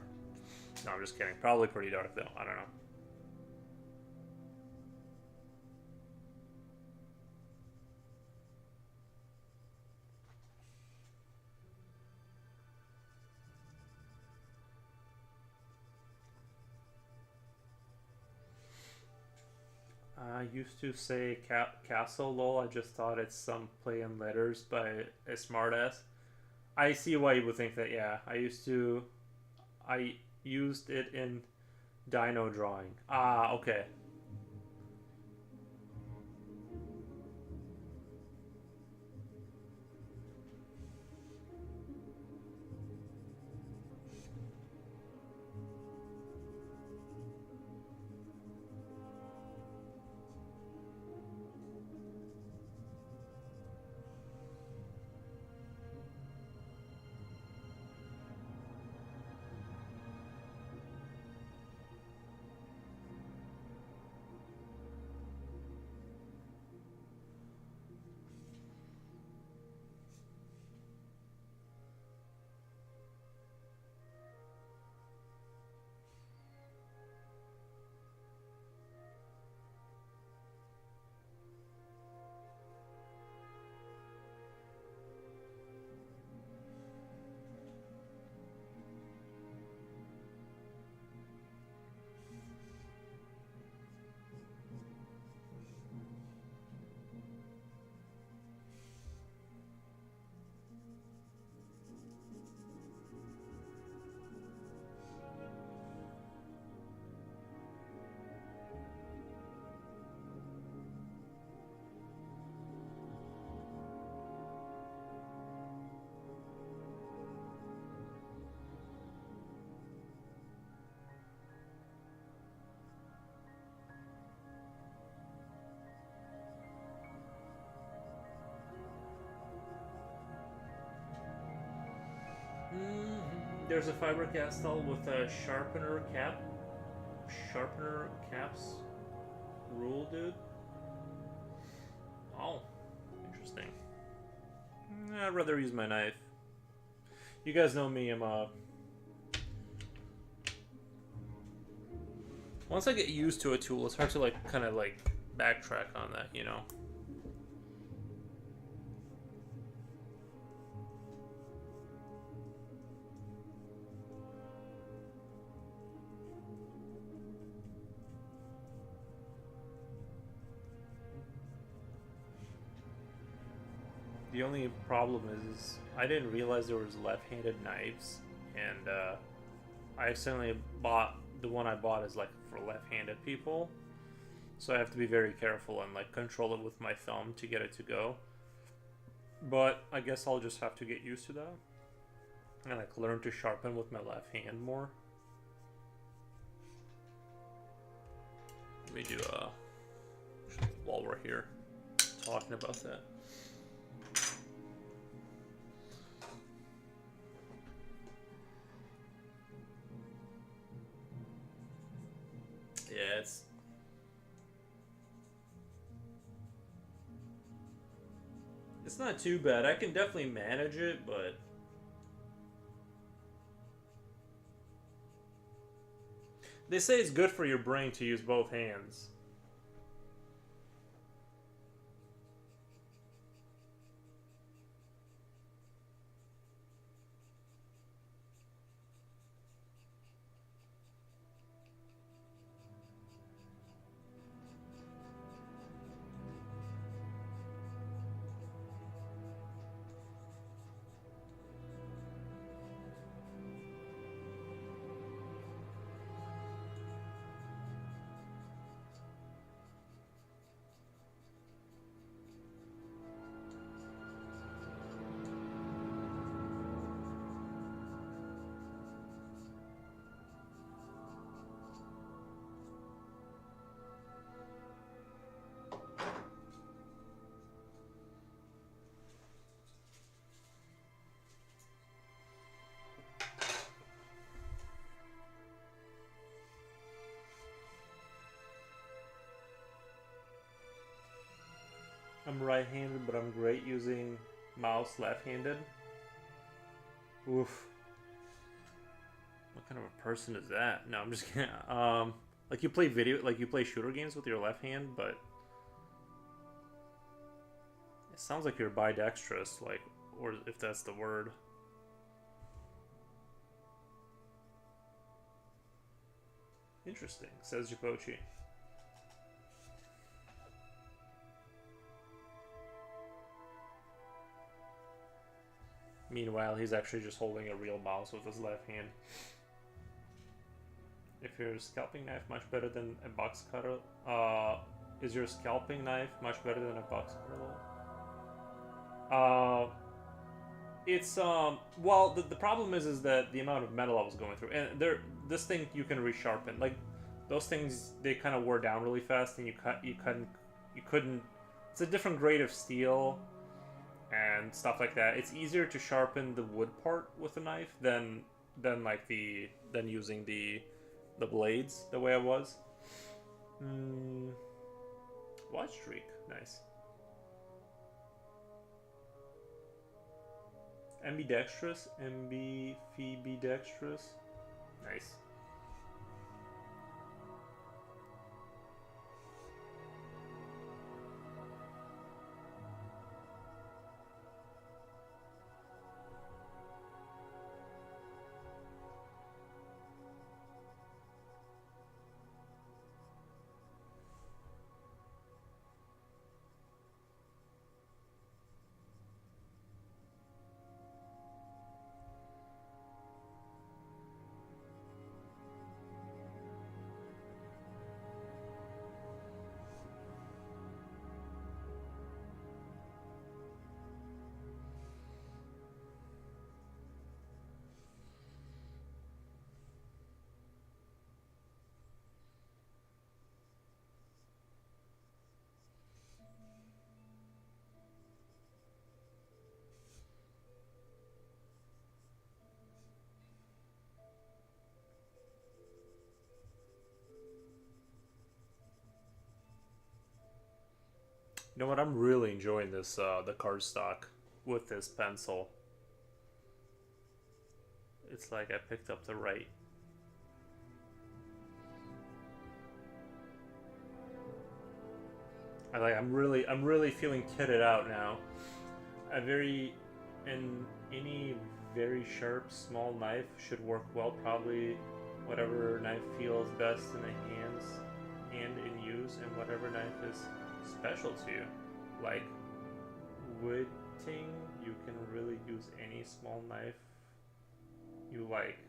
No, I'm just kidding. Probably pretty dark, though. I don't know. I used to say castle, lol. I just thought it's some play in letters by a smartass. I see why you would think that, yeah. I used it in dino drawing. Ah, okay. There's a Fibercastle with a sharpener cap. Sharpener caps rule, dude. Oh, interesting. I'd rather use my knife. You guys know me, I'm a... Once I get used to a tool, it's hard to like kind of like backtrack on that, you know? The only problem is I didn't realize there was left-handed knives, and I accidentally bought the one I bought is like for left-handed people, so I have to be very careful and like control it with my thumb to get it to go. But I guess I'll just have to get used to that and like learn to sharpen with my left hand more. Let me do while we're here talking about that. Yeah, it's not too bad. I can definitely manage it, but they say it's good for your brain to use both hands. I'm right-handed, but I'm great using mouse left-handed. Oof. What kind of a person is that? No, I'm just kidding. Like you play shooter games with your left hand, but it sounds like you're bidextrous, like, or if that's the word. Interesting, says Japochi. Meanwhile, he's actually just holding a real mouse with his left hand. If your scalping knife much better than a box cutter, is your scalping knife much better than a box cutter? It's well, the problem is that the amount of metal I was going through, and this thing you can resharpen. Like those things, they kind of wore down really fast, and you couldn't. It's a different grade of steel and stuff like that. It's easier to sharpen the wood part with a knife than like than using the blades the way I was. Watch streak, nice. Ambidextrous, ambidextrous, nice. You know what? I'm really enjoying this the cardstock with this pencil. It's like I picked up the right. I'm really feeling kitted out now. Any very sharp small knife should work well. Probably whatever knife feels best in the hand in use, and whatever knife is special to you. Like whitting, you can really use any small knife you like.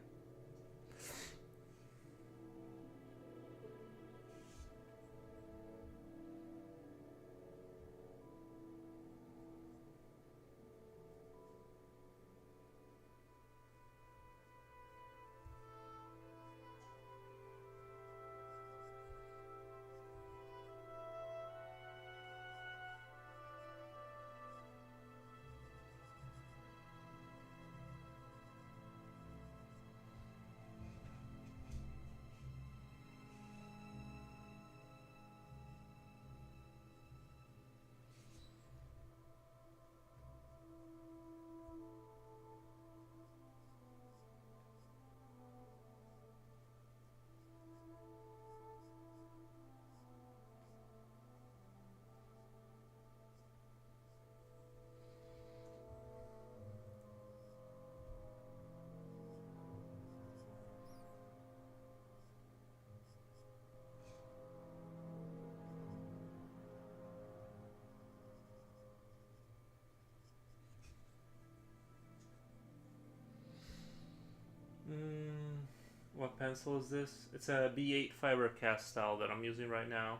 What pencil is this? It's a B8 fiber cast style that I'm using right now.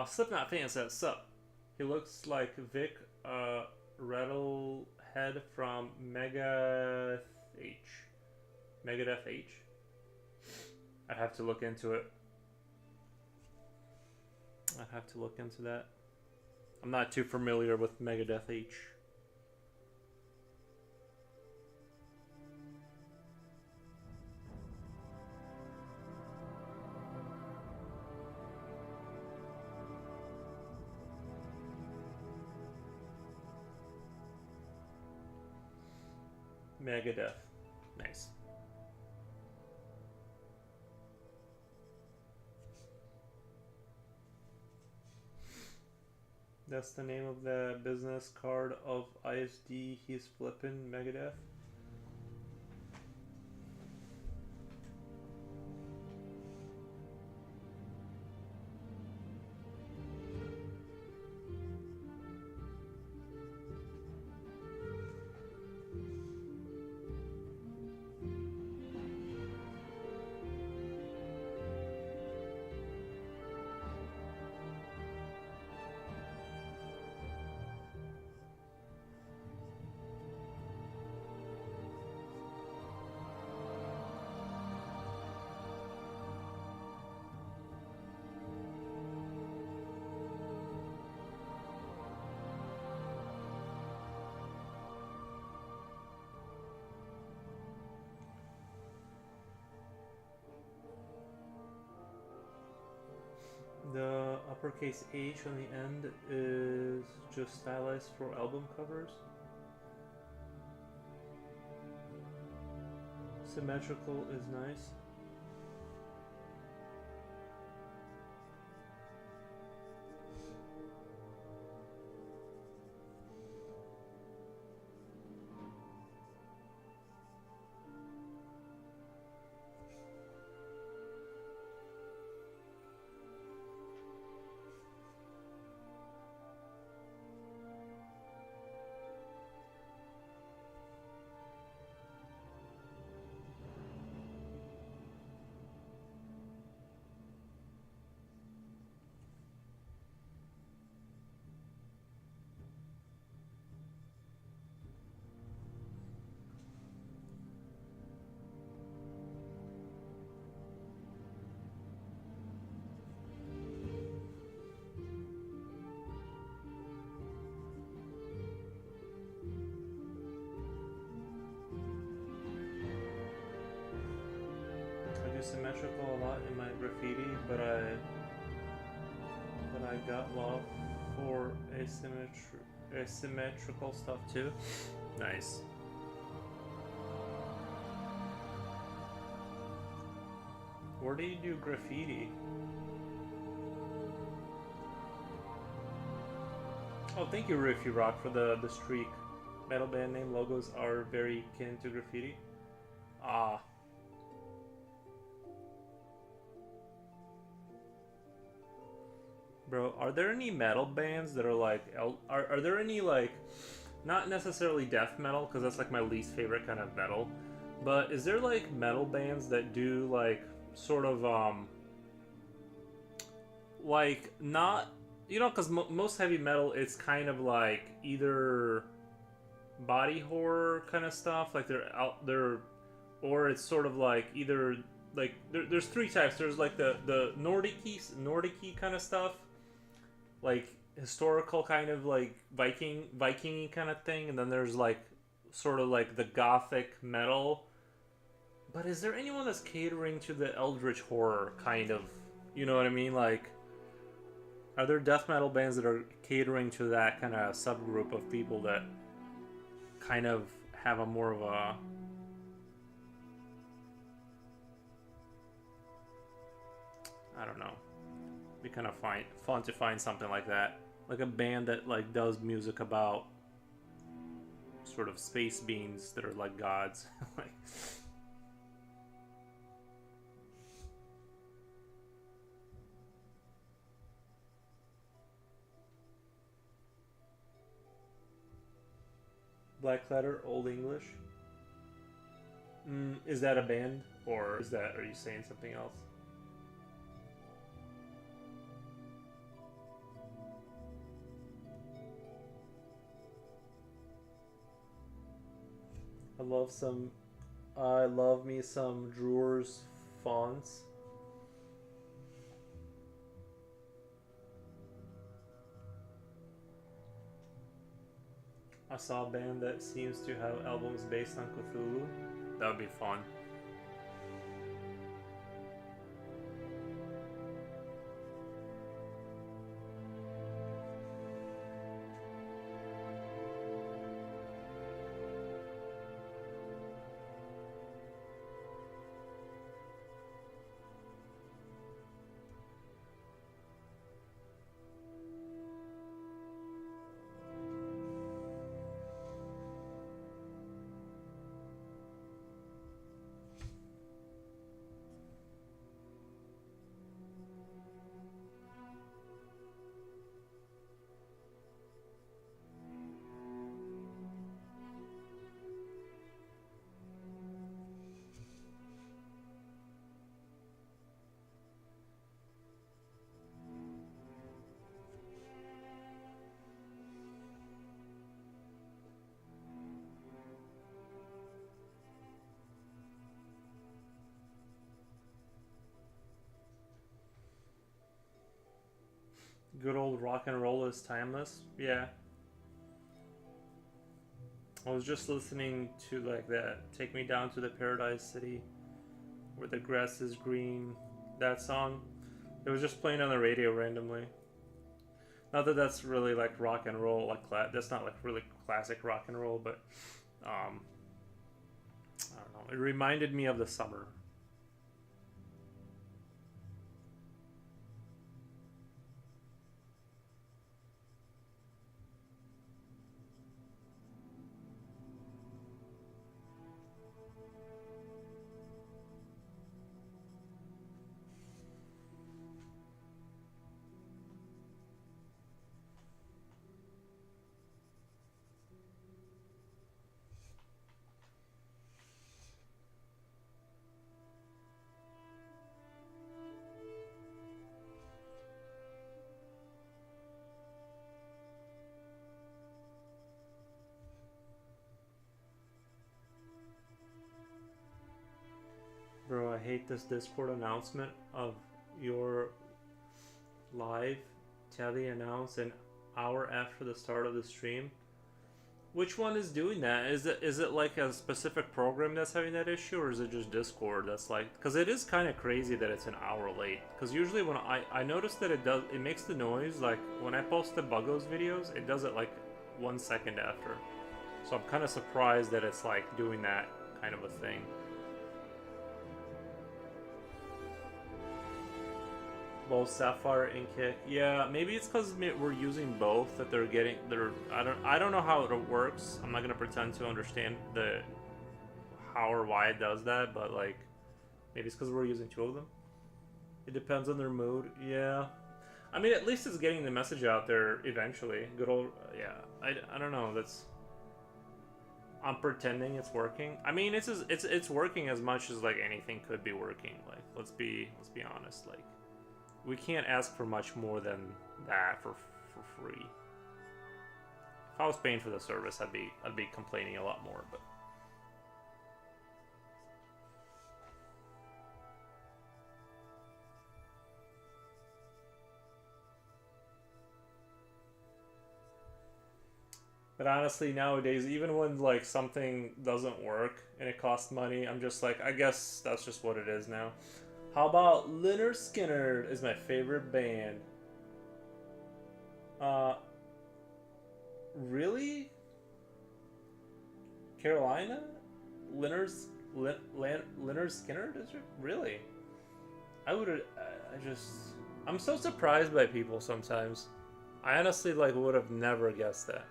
Slipknot fan says, sup. He looks like Vic Rattlehead from Megadeth H. I'd have to look into it. I'd have to look into that. I'm not too familiar with Megadeth H. Megadeth. Nice. That's the name of the business card of ISD. He's flipping Megadeth. The uppercase H on the end is just stylized for album covers. Symmetrical is nice. I do symmetrical a lot in my graffiti, but I got love for asymmetrical stuff too. Nice. Where do you do graffiti? Oh, thank you, Riffy Rock, for the streak. Metal band name logos are very kin to graffiti. Ah. Bro, are there any metal bands that are like... Are there any, like... Not necessarily death metal, because that's like my least favorite kind of metal. But is there like metal bands that do like... Sort of, like, not... You know, because most heavy metal, it's kind of like either body horror kind of stuff, like they're out there, or it's sort of like either like there's three types. There's like the Nordic kind of stuff, like historical kind of like Viking kind of thing, and then there's like sort of like the gothic metal. But is there anyone that's catering to the eldritch horror kind of? You know what I mean? Like, are there death metal bands that are catering to that kind of subgroup of people that kind of have a more of a... I don't know. It'd be kind of fun to find something like that. Like a band that like does music about sort of space beings that are like gods. Like... Blackletter, Old English. Is that a band, or are you saying something else? I love me some Drew's fonts. I saw a band that seems to have albums based on Cthulhu. That would be fun. Good old rock and roll is timeless. Yeah. I was just listening to like that Take Me Down to the Paradise City where the grass is green. That song. It was just playing on the radio randomly. Not that that's really like rock and roll, like that's not like really classic rock and roll, but um, I don't know. It reminded me of the summer. Bro, I hate this Discord announcement of your live Telly announced an hour after the start of the stream. Which one is doing that? Is it like a specific program that's having that issue, or is it just Discord that's like? Because it is kind of crazy that it's an hour late. Because usually when I notice that it makes the noise like when I post the Buggos videos, it does it like 1 second after. So I'm kind of surprised that it's like doing that kind of a thing. Both Sapphire and Kick. Yeah, maybe it's because we're using both that they're. I don't know how it works. I'm not gonna pretend to understand the how or why it does that, but like maybe it's because we're using two of them. It depends on their mood. Yeah, I mean at least it's getting the message out there eventually. Good old yeah. I don't know. That's I'm pretending it's working. I mean it's working as much as like anything could be working. Like let's be honest. Like. We can't ask for much more than that for free. If I was paying for the service, I'd be complaining a lot more. But honestly, nowadays, even when like something doesn't work and it costs money, I'm just like, I guess that's just what it is now. How about Lynyrd Skynyrd is my favorite band? Uh, really? Carolina? Lynyrd Skynyrd is it? Really? I would I just I'm so surprised by people sometimes. I honestly like would have never guessed that.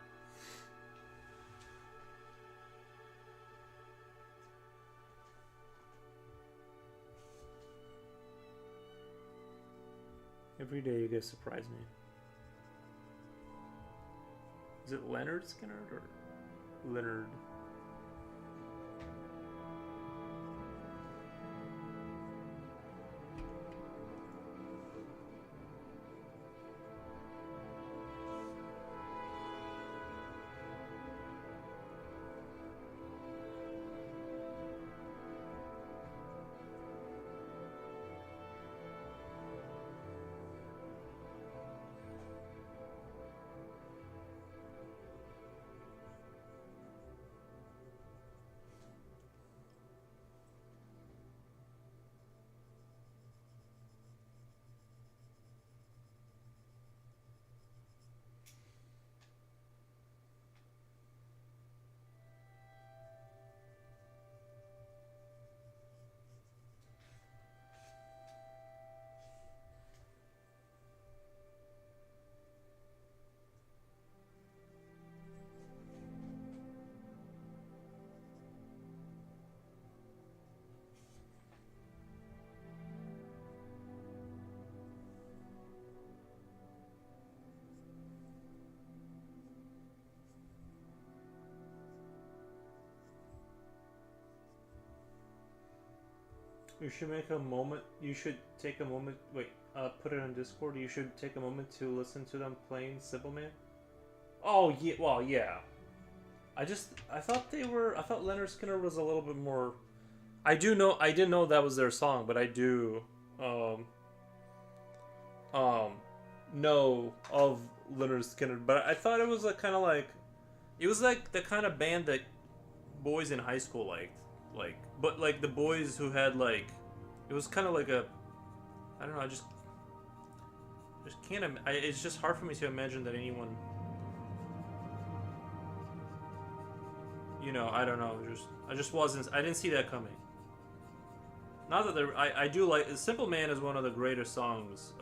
Every day you guys surprise me. Is it Leonard Skynyrd or Leonard? You should make a moment. You should take a moment. Wait, put it on Discord. You should take a moment to listen to them playing Simple Man. Oh yeah, well yeah. I thought they were. I thought Leonard Skinner was a little bit more. I do know. I didn't know that was their song, but I do. Um. know of Leonard Skinner, but I thought it was like kind of like it was like the kind of band that boys in high school liked, but like the boys who had like it was kind of like a I don't know. I just can't. It's just hard for me to imagine that anyone. I don't know. I just wasn't. I didn't see that coming. Not that there. I do like "Simple Man" is one of the greatest songs.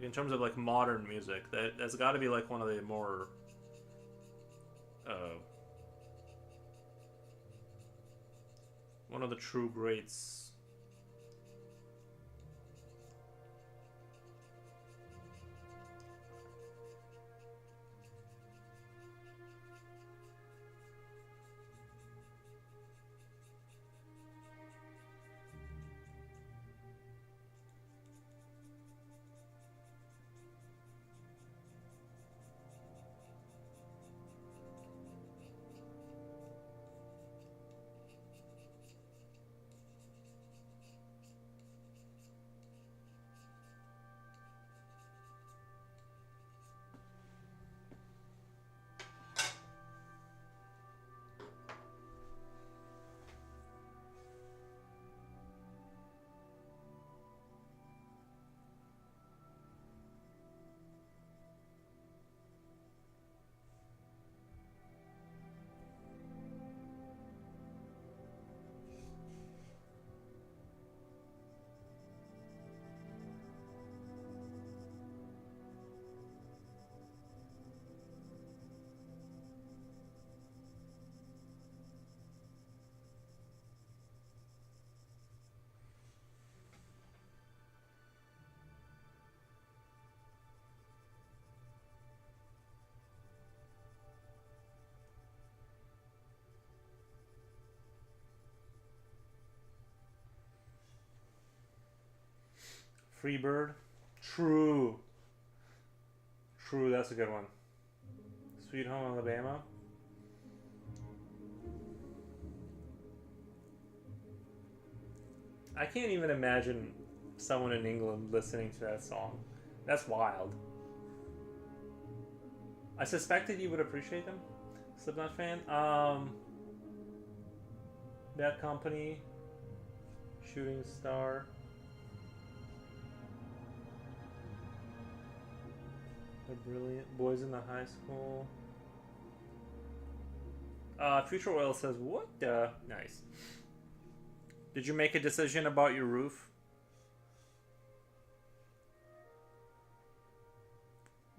In terms of like modern music, that's got to be like one of the more. Uh, One of the true greats. Freebird. True. True. That's a good one. Sweet Home Alabama. I can't even imagine someone in England listening to that song. That's wild. I suspected you would appreciate them. Slipknot fan. Bad Company. Shooting Star. They're brilliant. Boys in the High School. Future Oil says, what the? Nice. Did you make a decision about your roof?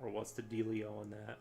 Or what's the dealio on that?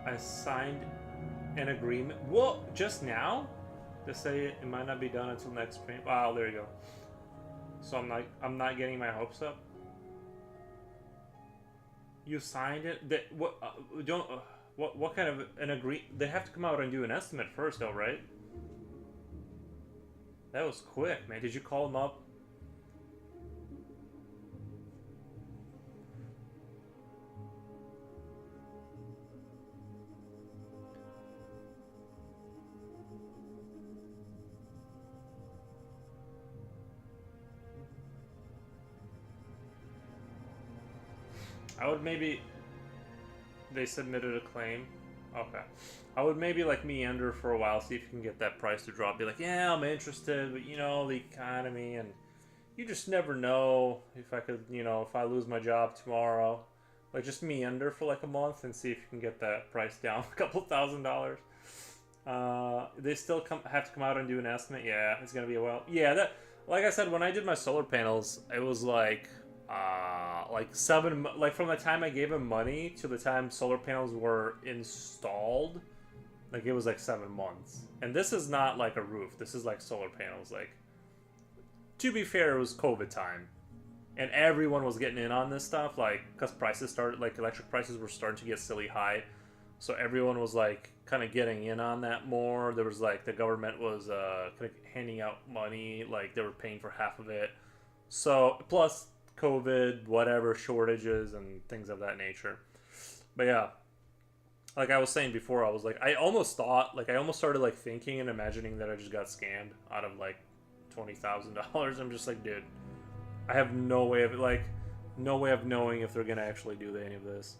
I signed an agreement. What? Just now? To say it might not be done until next spring. Wow, there you go. So I'm not getting my hopes up. You signed it. That what? Don't. What kind of an agree? They have to come out and do an estimate first, though, right? That was quick, man. Did you call them up? I would maybe. They submitted a claim. Okay. I would maybe like meander for a while, see if you can get that price to drop. Be like, yeah, I'm interested, but the economy, and you just never know if I could, if I lose my job tomorrow. Like just meander for like a month and see if you can get that price down a couple $1,000s. They still have to come out and do an estimate. Yeah, it's gonna be a while. Yeah, that like I said, when I did my solar panels, it was like like from the time I gave him money to the time solar panels were installed, like it was like 7 months. And this is not like a roof. This is like solar panels. Like to be fair, it was COVID time, and everyone was getting in on this stuff, like because prices started, like electric prices were starting to get silly high, so everyone was like kind of getting in on that more. There was like the government was kind of handing out money, like they were paying for half of it. So plus COVID, whatever shortages and things of that nature. But yeah, like I was saying before, I was like, I almost thought, like I almost started like thinking and imagining that I just got scammed out of like $20,000. I'm just like, dude, I have no way of like, no way of knowing if they're gonna actually do any of this.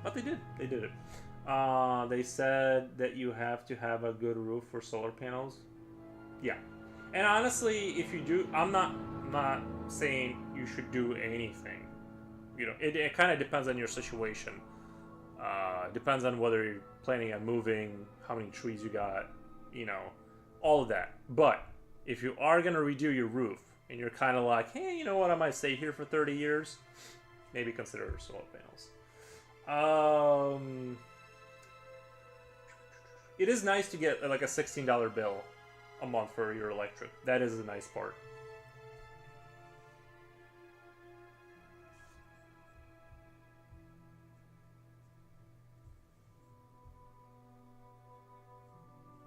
But they did. They did it. They said that you have to have a good roof for solar panels. Yeah, and honestly, if you do, I'm not saying you should do anything. You know, it kind of depends on your situation. Depends on whether you're planning on moving, how many trees you got, you know, all of that. But if you are gonna redo your roof and you're kind of like, hey, you know what, I might stay here for 30 years, maybe consider solar panels. It is nice to get like a $16 bill a month for your electric. That is a nice part.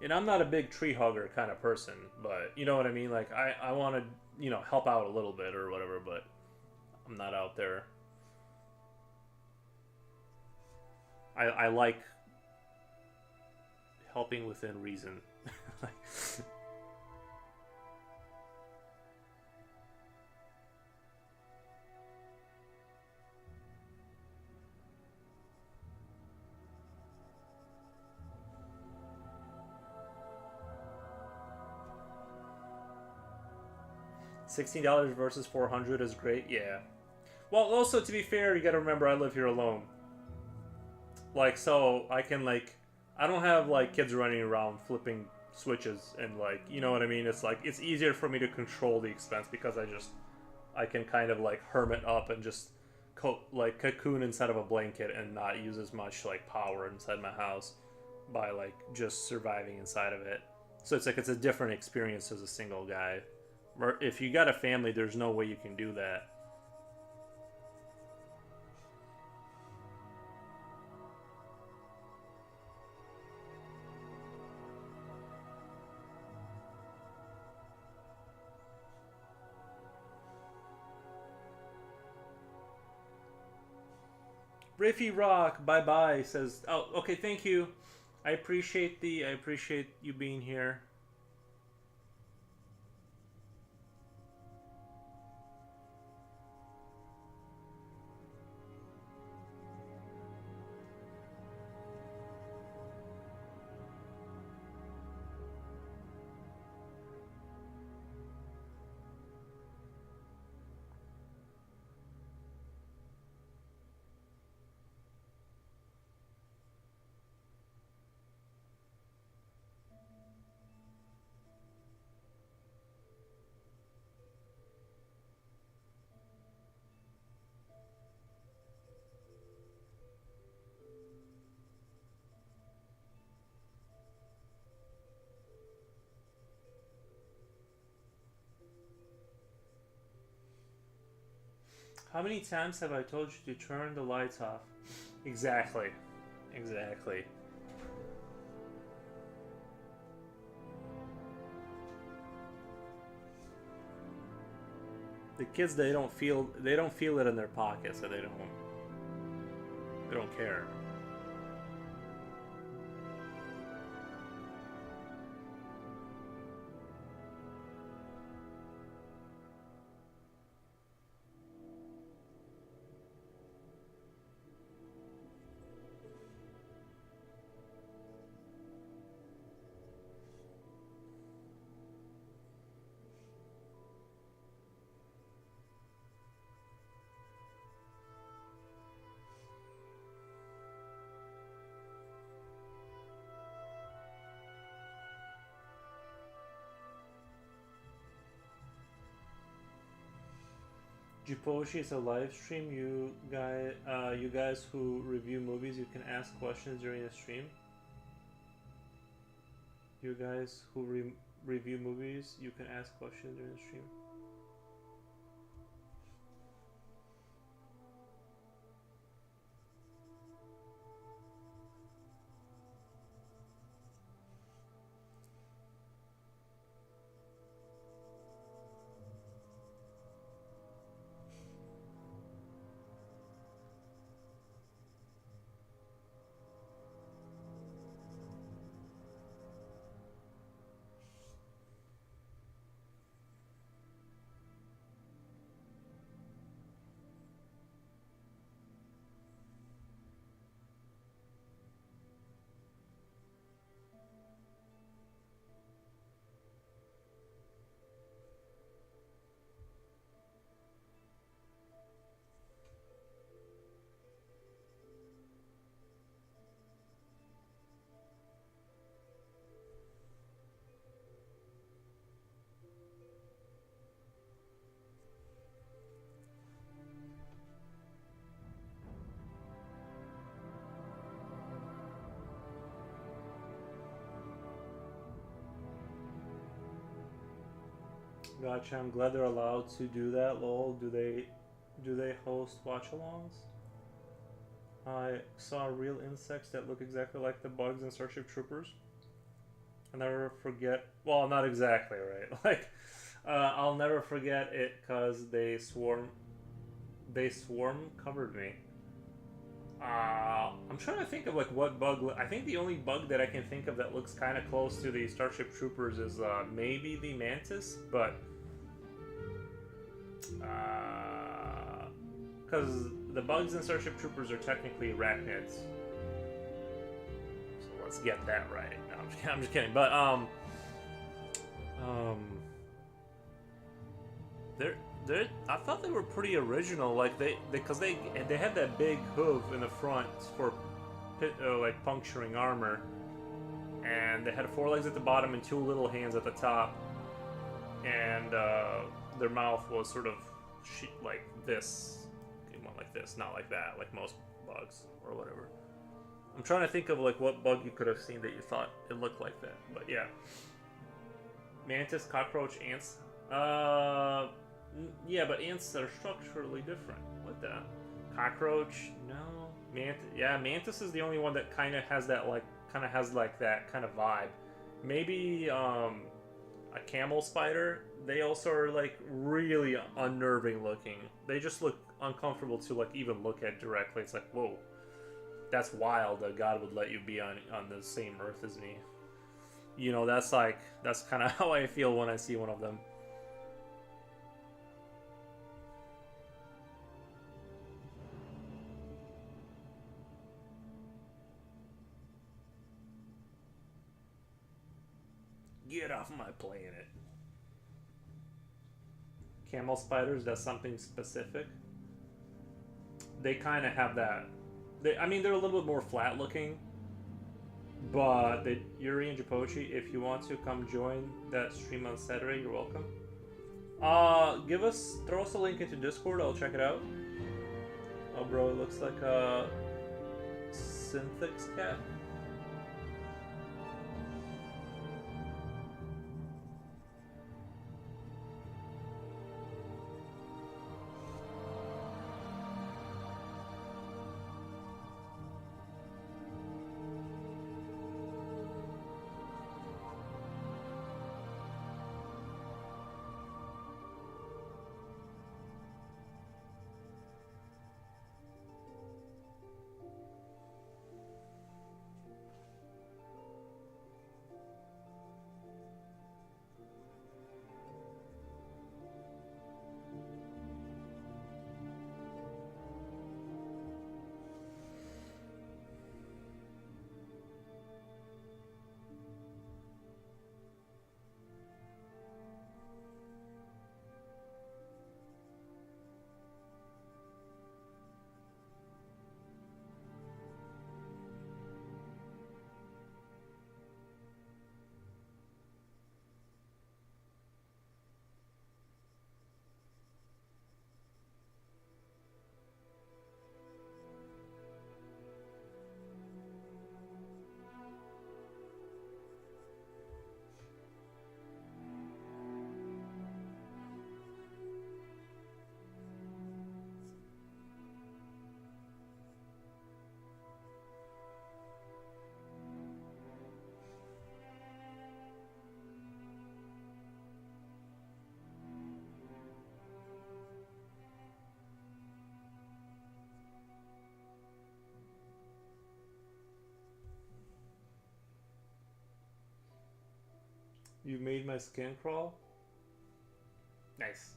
And I'm not a big tree hugger kind of person, but you know what I mean? Like I want to, you know, help out a little bit or whatever, but I'm not out there. I like helping within reason. $16 versus 400 is great. Yeah. Well, also to be fair, you got to remember I live here alone. Like so I can like I don't have like kids running around flipping switches and like, you know what I mean? It's like it's easier for me to control the expense because I can kind of like hermit up and just like cocoon inside of a blanket and not use as much like power inside my house by like just surviving inside of it. So it's like it's a different experience as a single guy. Or if you got a family, there's no way you can do that. Riffy Rock, bye bye, says, oh, okay, thank you. I appreciate you being here. How many times have I told you to turn the lights off? Exactly. Exactly. The kids they don't feel it in their pockets, so they don't care. Jiposhi is a live stream. You guys who review movies, you can ask questions during the stream. You guys who review movies, you can ask questions during the stream. Gotcha. I'm glad they're allowed to do that. Lol. Do they host watch-alongs? I saw real insects that look exactly like the bugs in Starship Troopers. I'll never forget. Well, not exactly, right? Like, I'll never forget it because they swarm. They swarm covered me. I'm trying to think of like what bug. I think the only bug that I can think of that looks kind of close to the Starship Troopers is maybe the mantis, but because the bugs in Starship Troopers are technically arachnids. So let's get that right. No, I'm just kidding. But they're I thought they were pretty original. Like because they had that big hoof in the front for like puncturing armor, and they had 4 legs at the bottom and 2 little hands at the top, and their mouth was sort of like this. It went like this, not like that, like most bugs or whatever. I'm trying to think of like what bug you could have seen that you thought it looked like that, but yeah. Mantis, cockroach, ants. Yeah, but ants are structurally different. What the? Cockroach? No. Mantis is the only one that kind of has that that kind of vibe. Maybe a camel spider. They also are like really unnerving looking. They just look uncomfortable to like even look at directly. It's like, whoa, that's wild that God would let you be on the same earth as me. You know, that's kind of how I feel when I see one of them. Get off my planet. Camel spiders, that's something specific. They kind of have that. I mean, they're a little bit more flat looking. But Yuri and Jipochi, if you want to come join that stream on Saturday, you're welcome. Throw us a link into Discord. I'll check it out. Oh, bro, it looks like a Synthix cat. You made my skin crawl? Nice.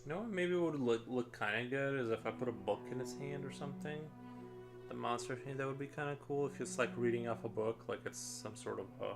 You know what maybe would look kind of good is if I put a book in his hand or something. The monster hand, that would be kind of cool if it's like reading off a book, like it's some sort of a.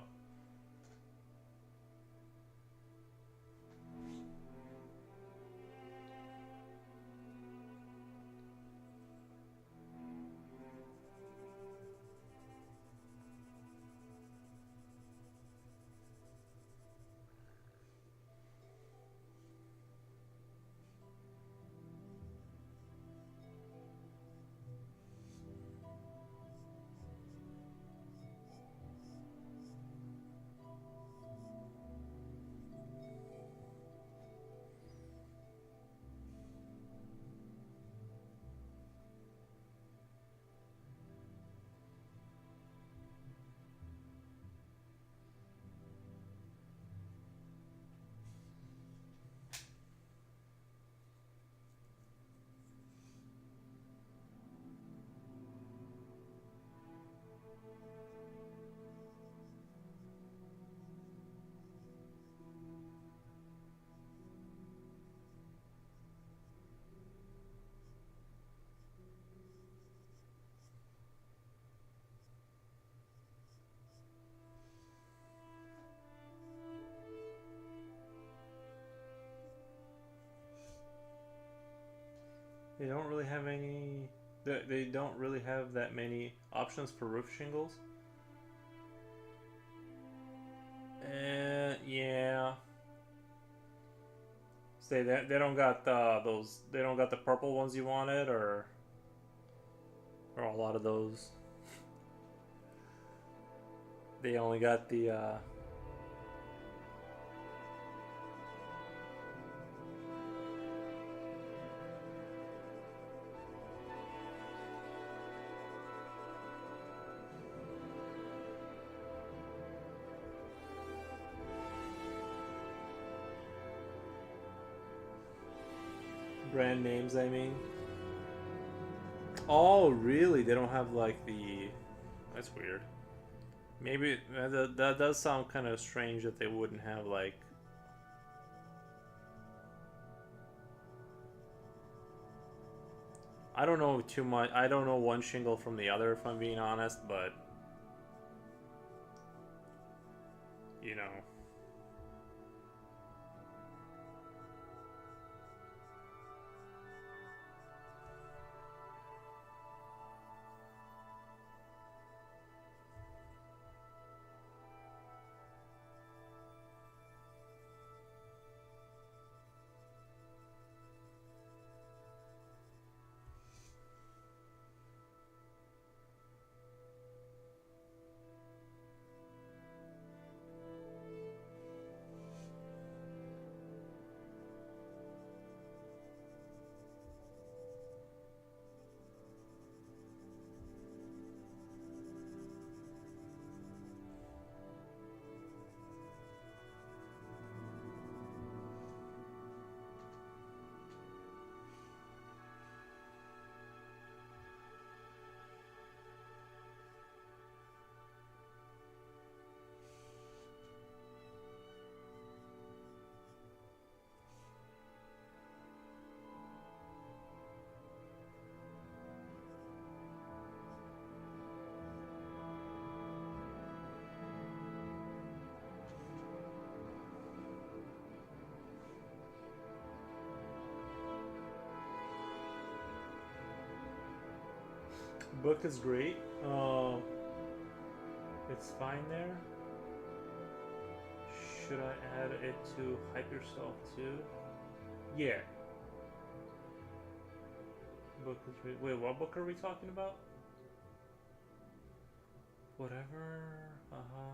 They don't really have any. They don't really have that many options for roof shingles. Yeah. Say that they don't got those. They don't got the purple ones you wanted, or a lot of those. They only got the. Brand names, I mean. Oh, really? They don't have like the. That's weird. Maybe that does sound kind of strange that they wouldn't have like. I don't know too much. I don't know one shingle from the other, if I'm being honest, but you know. book is great. It's fine there. Should I add it to Hype Yourself too? Yeah. Book is great. Wait, what book are we talking about? Whatever. Uh-huh.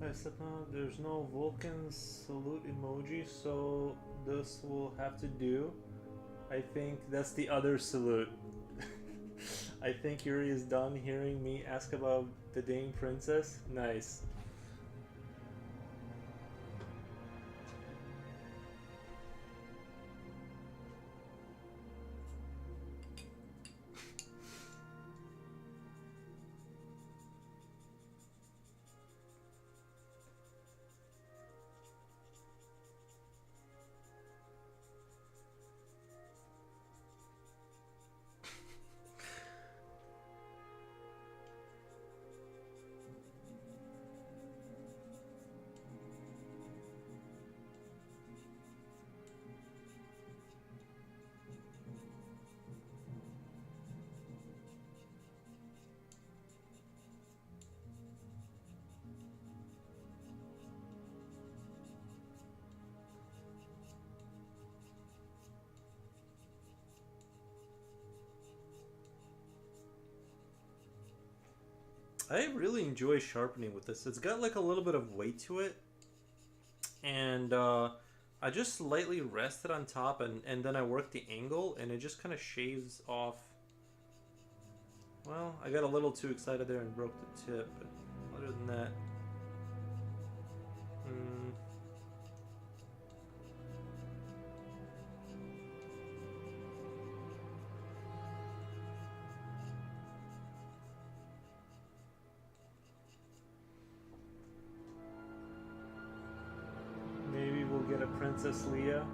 I said no, there's no Vulcan salute emoji, so this will have to do. I think that's the other salute. I think Yuri is done hearing me ask about the Dane princess. Nice. I really enjoy sharpening with this. It's got like a little bit of weight to it, and I just lightly rest it on top, and then I work the angle, and it just kind of shaves off. Well, I got a little too excited there and broke the tip, but other than that, maybe we'll get a Princess Leia.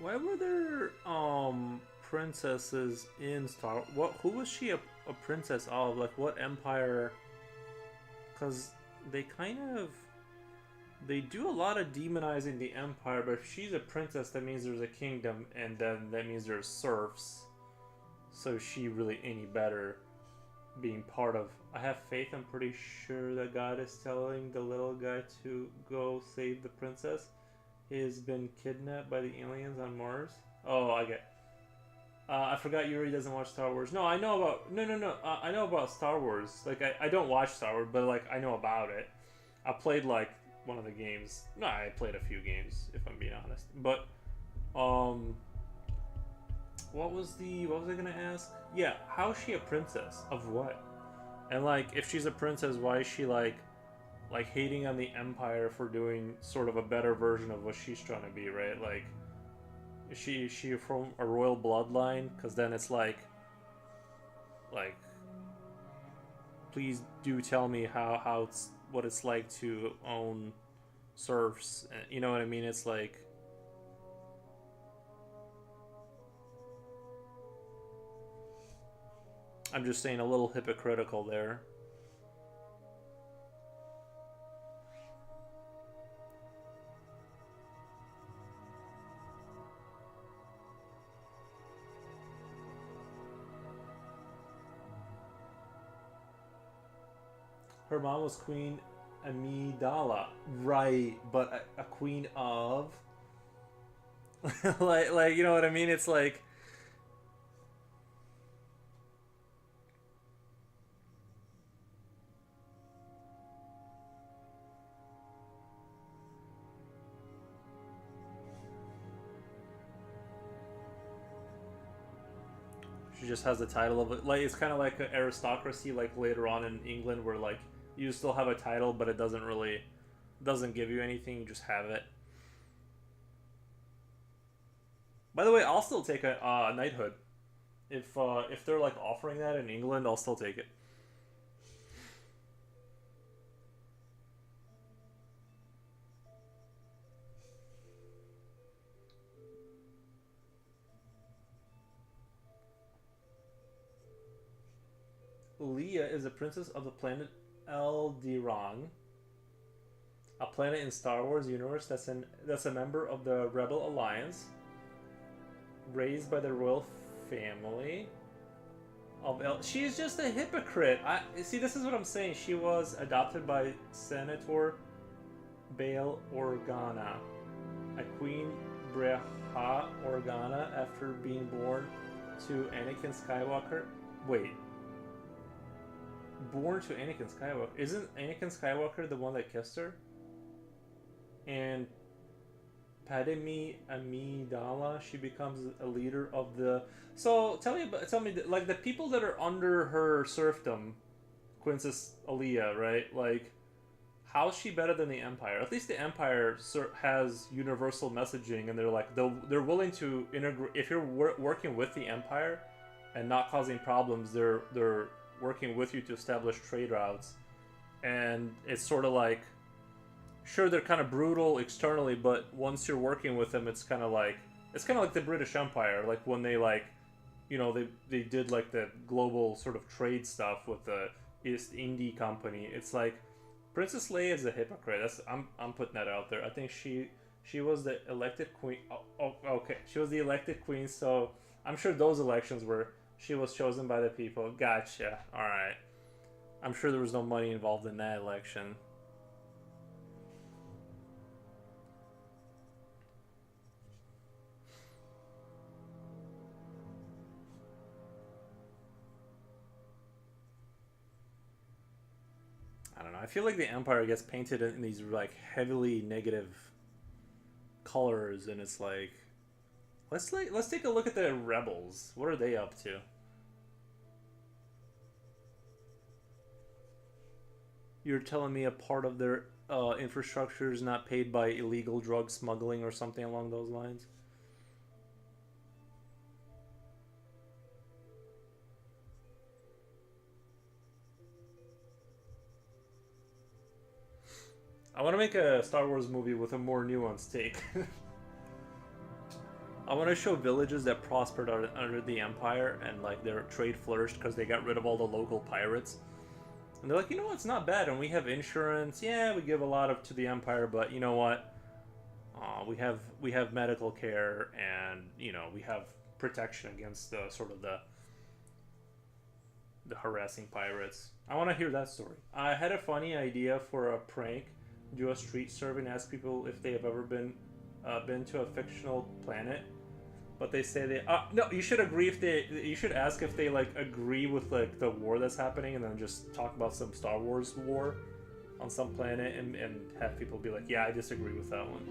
Why were there princesses in Star? What? Who was she a princess of? Like what empire? Because they kind of they do a lot of demonizing the empire. But if she's a princess, that means there's a kingdom, and then that means there's serfs. So is she really any better being part of? I have faith. I'm pretty sure that God is telling the little guy to go save the princess. He's been kidnapped by the aliens on Mars. Oh, I get. I forgot Yuri doesn't watch Star Wars. No, I know about. No. I know about Star Wars. Like, I don't watch Star Wars, but, like, I know about it. I played, like, one of the games. No, I played a few games, if I'm being honest. But, what was I gonna ask? Yeah, how is she a princess? Of what? And, like, if she's a princess, why is she, like hating on the empire for doing sort of a better version of what she's trying to be, right? Like, is she from a royal bloodline? Because then it's like, please do tell me how it's what it's like to own serfs. You know what I mean? It's like, I'm just saying a little hypocritical there. Her mom was Queen Amidala, right? But a queen of, like you know what I mean? It's like she just has the title of it. Like it's kind of like an aristocracy, like later on in England, where like you still have a title, but it doesn't give you anything. You just have it. By the way, I'll still take a knighthood if they're like offering that in England. I'll still take it. Leia is a princess of the planet Alderaan, a planet in Star Wars universe that's a member of the Rebel Alliance, raised by the royal family. She's just a hypocrite. I see. This is what I'm saying. She was adopted by Senator Bail Organa, a Queen Breha Organa, after being born to Anakin Skywalker. Wait, born to Anakin Skywalker? Isn't Anakin Skywalker the one that kissed her? And Padme Amidala, she becomes a leader of the. So tell me, like the people that are under her serfdom, Princess Leia, right? Like, how's she better than the Empire? At least the Empire has universal messaging, and they're willing to integrate. If you're working with the Empire and not causing problems, they're working with you to establish trade routes, and it's sort of like, sure, they're kind of brutal externally, but once you're working with them, it's kind of like the British Empire, like when they they did like the global sort of trade stuff with the East India Company. It's like Princess Leia is a hypocrite. I'm putting that out there. I think she was the elected queen. Okay, she was the elected queen, so I'm sure those elections were she was chosen by the people. Gotcha. All right. I'm sure there was no money involved in that election. I don't know. I feel like the Empire gets painted in these like heavily negative colors, and it's like let's take a look at the rebels. What are they up to? You're telling me a part of their infrastructure is not paid by illegal drug smuggling or something along those lines? I want to make a Star Wars movie with a more nuanced take. I want to show villages that prospered under the Empire and like their trade flourished because they got rid of all the local pirates. And they're like, you know what, it's not bad, and we have insurance. Yeah, we give a lot of to the Empire, but you know what? We have medical care, and we have protection against the sort of the harassing pirates. I want to hear that story. I had a funny idea for a prank. Do a street survey and ask people if they have ever been to a fictional planet. But they say they no. You should agree if they. You should ask if they like agree with like the war that's happening, and then just talk about some Star Wars war on some planet, and have people be like, yeah, I disagree with that one.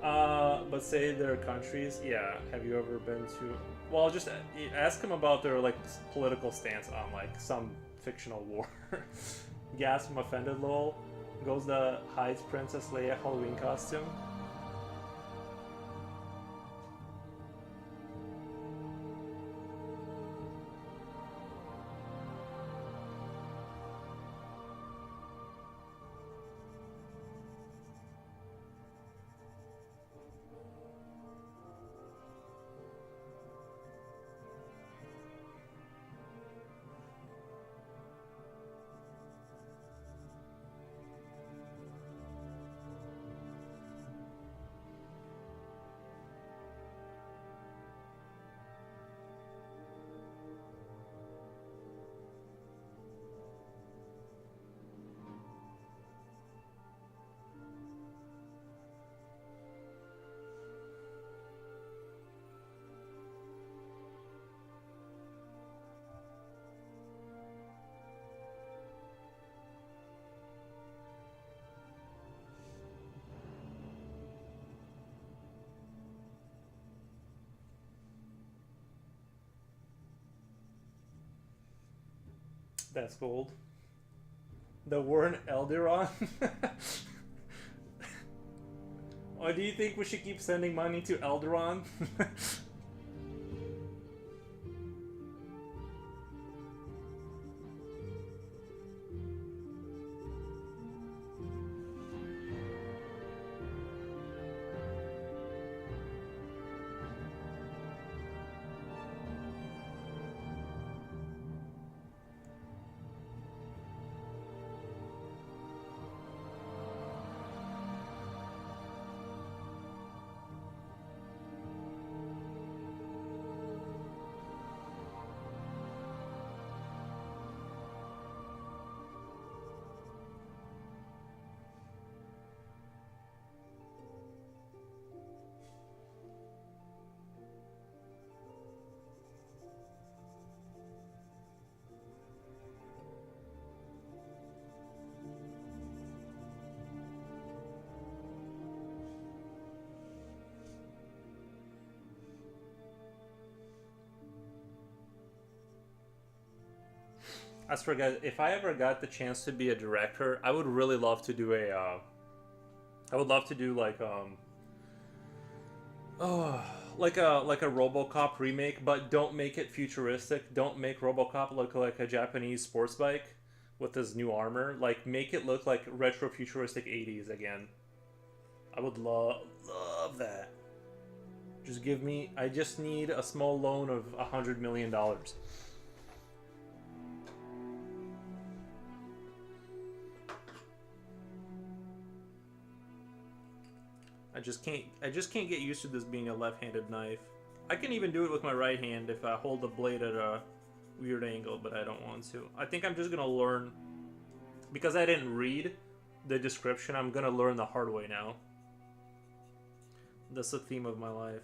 But say their countries. Yeah, have you ever been to? Well, just ask them about their like political stance on like some fictional war. Gas from offended lol. Goes the hides Princess Leia Halloween costume. That's gold. The war in Elderon? Or do you think we should keep sending money to Elderon? I forget if I ever got the chance to be a director, I would really love to do a. I would love to do like oh, like a RoboCop remake, but don't make it futuristic. Don't make RoboCop look like a Japanese sports bike with his new armor. Like make it look like retro futuristic 80s again. I would love that. Just give me. I just need a small loan of $100 million. I just can't get used to this being a left-handed knife. I can even do it with my right hand if I hold the blade at a weird angle, but I don't want to. I think I'm just gonna learn, because I didn't read the description, I'm gonna learn the hard way now. That's the theme of my life.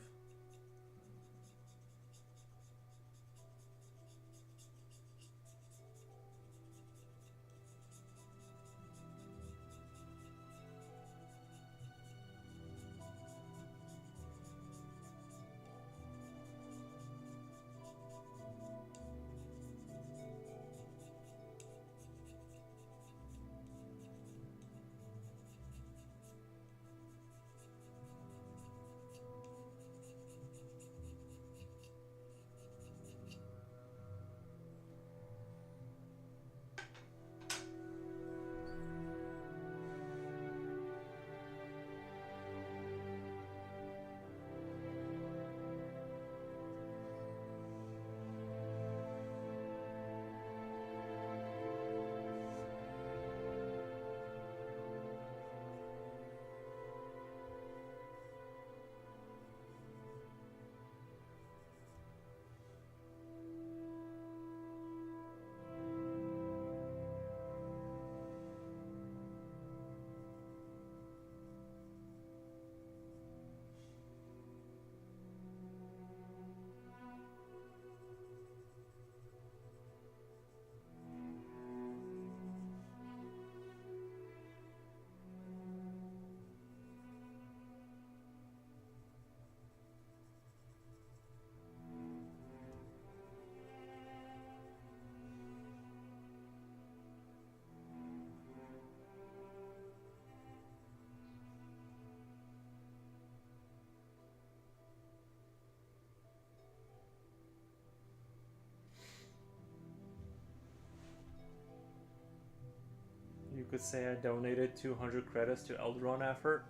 You could say I donated 200 credits to Eldron effort.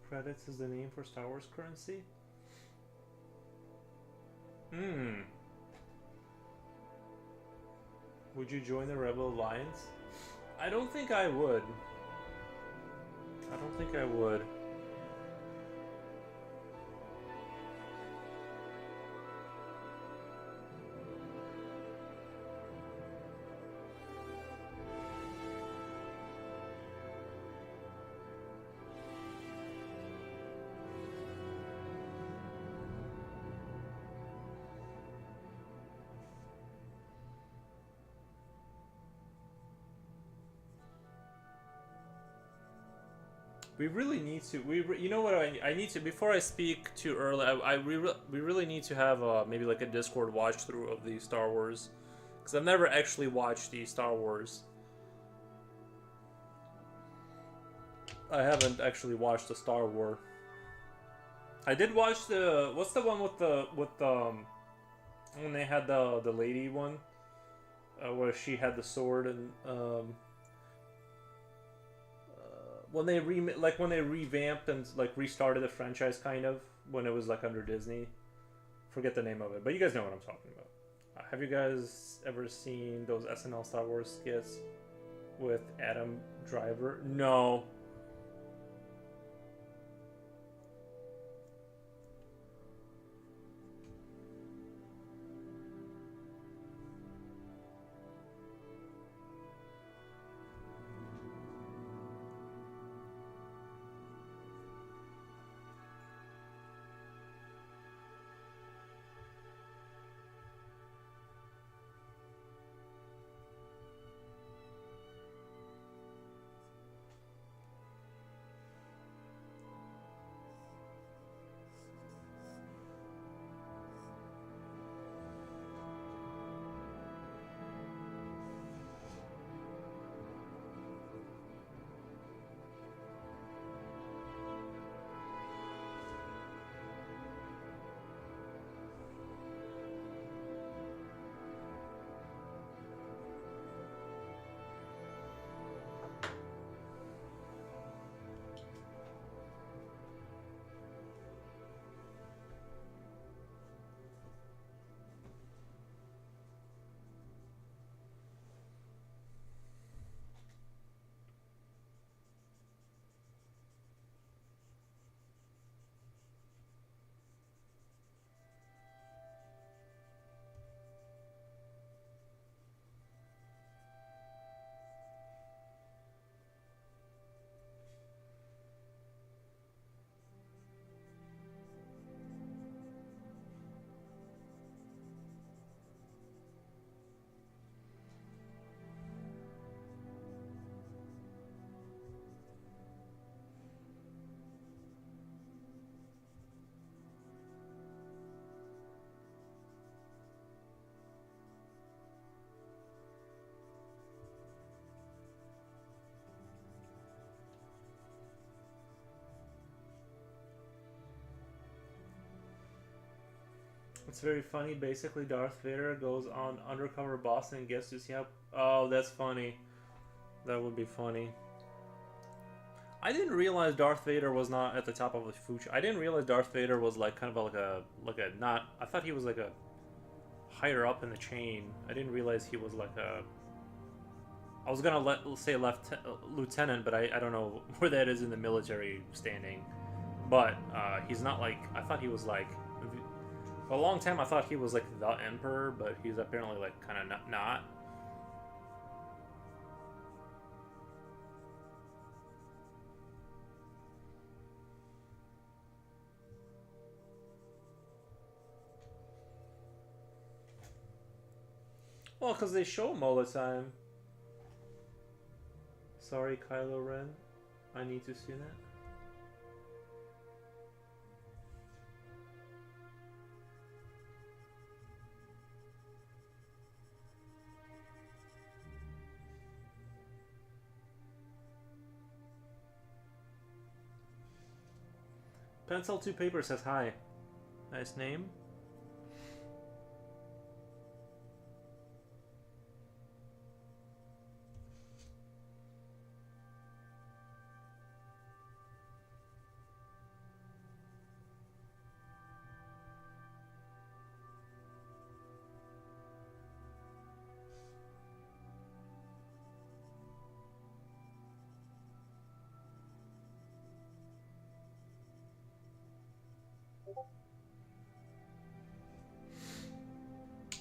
Credits is the name for Star Wars currency? Hmm. Would you join the Rebel Alliance? I don't think I would. I don't think I would. We really need to. You know what? I need to, before I speak too early. We really need to have maybe like a Discord watch through of the Star Wars, because I've never actually watched the Star Wars. I haven't actually watched the Star Wars. I did watch the what's the one with the when they had the lady one where she had the sword and when they when they revamped and like restarted the franchise kind of when it was like under Disney. Forget the name of it, but you guys know what I'm talking about. Have you guys ever seen those SNL Star Wars skits with Adam Driver? No. It's very funny. Basically, Darth Vader goes on undercover boss and gets to see how. Oh, that's funny. That would be funny. I didn't realize Darth Vader was not at the top of the food chain. I didn't realize Darth Vader was like kind of like a not. I thought he was like a higher up in the chain. I didn't realize he was like a. I was gonna say lieutenant, but I don't know where that is in the military standing. But he's not like I thought he was like. For a long time, I thought he was like the emperor, but he's apparently like kind of not. Well, because they show him all the time. Sorry, Kylo Ren. I need to see that. Pencil to Paper says hi. Nice name.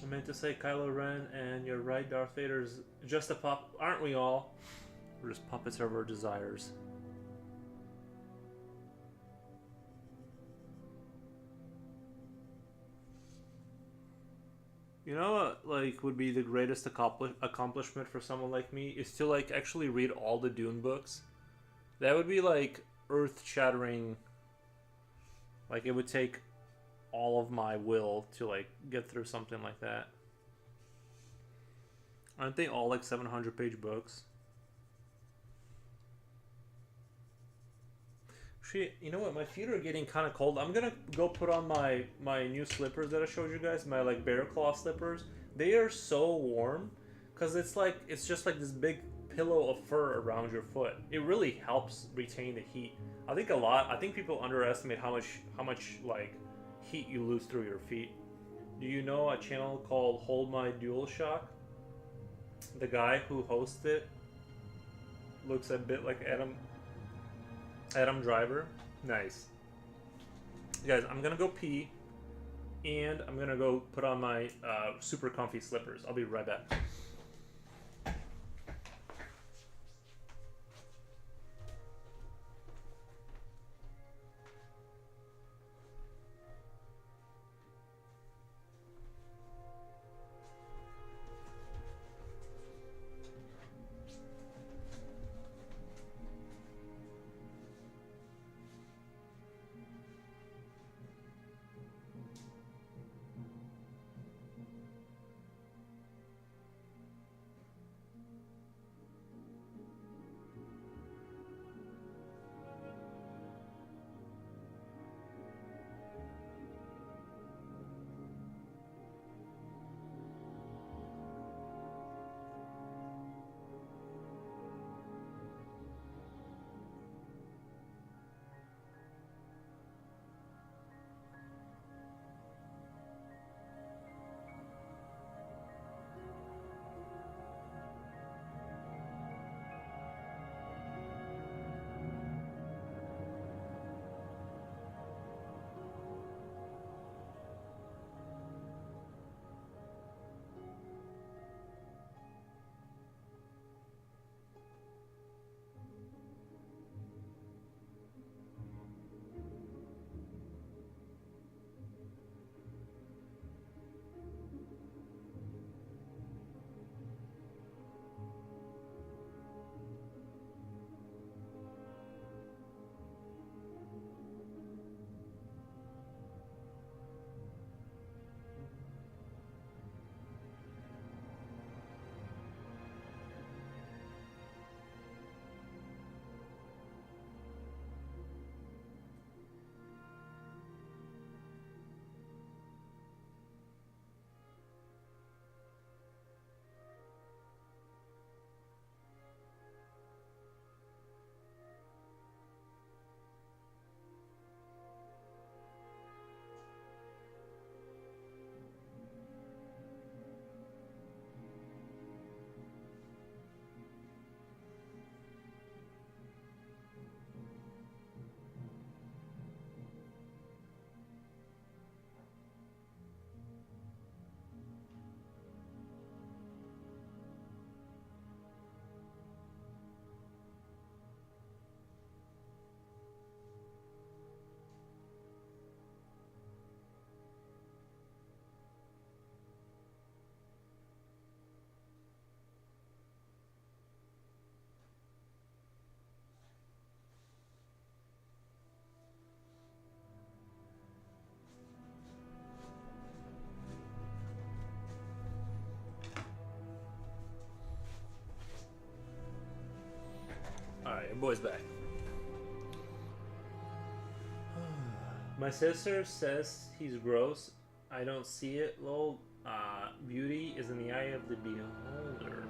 I meant to say Kylo Ren, and you're right, Darth Vader's just a pup. Aren't we all? We're just puppets of our desires. You know what, like, would be the greatest accomplishment for someone like me is to, like, actually read all the Dune books. That would be, like, earth-shattering. Like, it would take all of my will to, like, get through something like that. Aren't they all, like, 700-page books? Actually, you know what? My feet are getting kind of cold. I'm gonna go put on my new slippers that I showed you guys. My like bear claw slippers. They are so warm, cause it's just like this big pillow of fur around your foot. It really helps retain the heat. I think people underestimate how much like heat you lose through your feet. Do you know a channel called Hold My Dual Shock? The guy who hosts it looks a bit like Adam Driver. Nice. Guys, I'm gonna go pee, and I'm gonna go put on my super comfy slippers. I'll be right back. Alright, your boy's back. My sister says he's gross. I don't see it, lol. Beauty is in the eye of the beholder.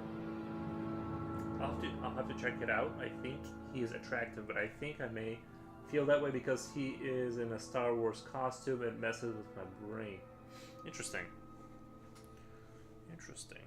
I'll have to check it out. I think he is attractive, but I think I may feel that way because he is in a Star Wars costume and messes with my brain. Interesting. Interesting.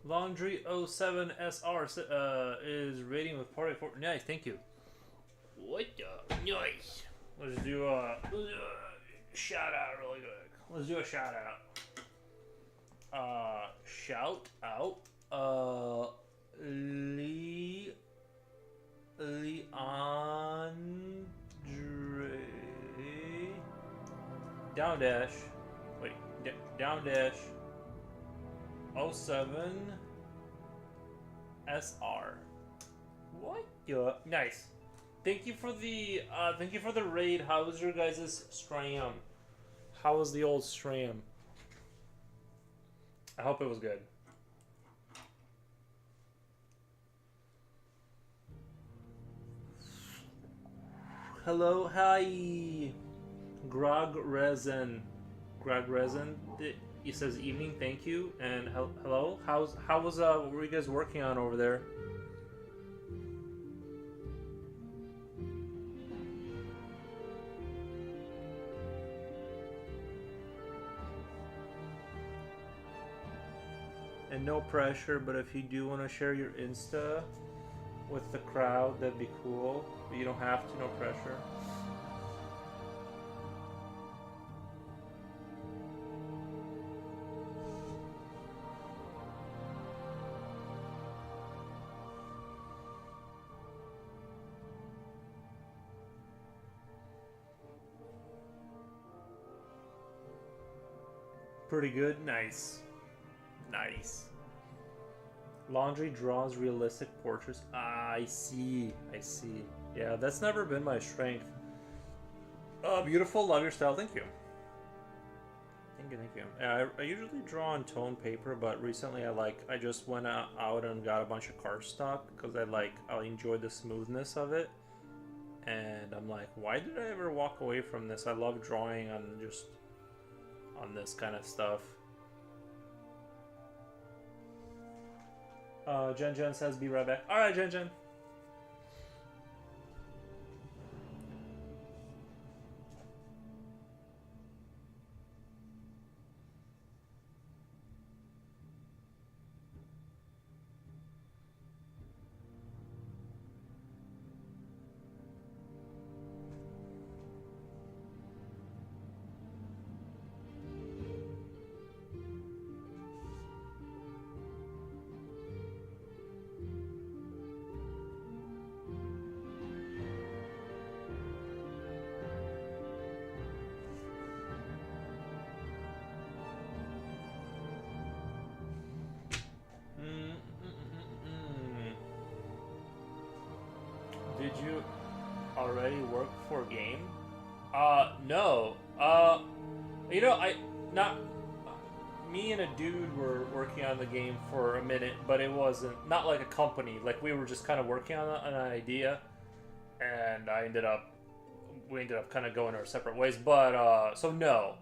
Laundry 07 SR is rating with party 4. Nice, thank you. What the? Nice. Let's do a shout out really quick. Let's do a shout out. Shout out. Leandre. Down dash. Wait. Down dash. 07 SR. What? Yeah. Nice. Thank you for the raid. How was your guys' stream? How was the old stream? I hope it was good. Hello, hi. Grog Resin. He says evening, thank you, and hello. How was what were you guys working on over there? And no pressure, but if you do want to share your Insta with the crowd, that'd be cool. But you don't have to, no pressure. Pretty good. Nice. Nice. Laundry draws realistic portraits. Ah, I see. I see. Yeah, that's never been my strength. Beautiful. Love your style. Thank you. Thank you. Thank you. Yeah, I usually draw on tone paper, but recently I just went out and got a bunch of cardstock because I enjoyed the smoothness of it. And I'm like, why did I ever walk away from this? I love drawing on this kind of stuff. Jen says be right back. Alright, Jen. Did you already work for a game? No. You know, me and a dude were working on the game for a minute, but it wasn't, not like a company. Like, we were just kind of working on an idea, and we ended up kind of going our separate ways. But, so no.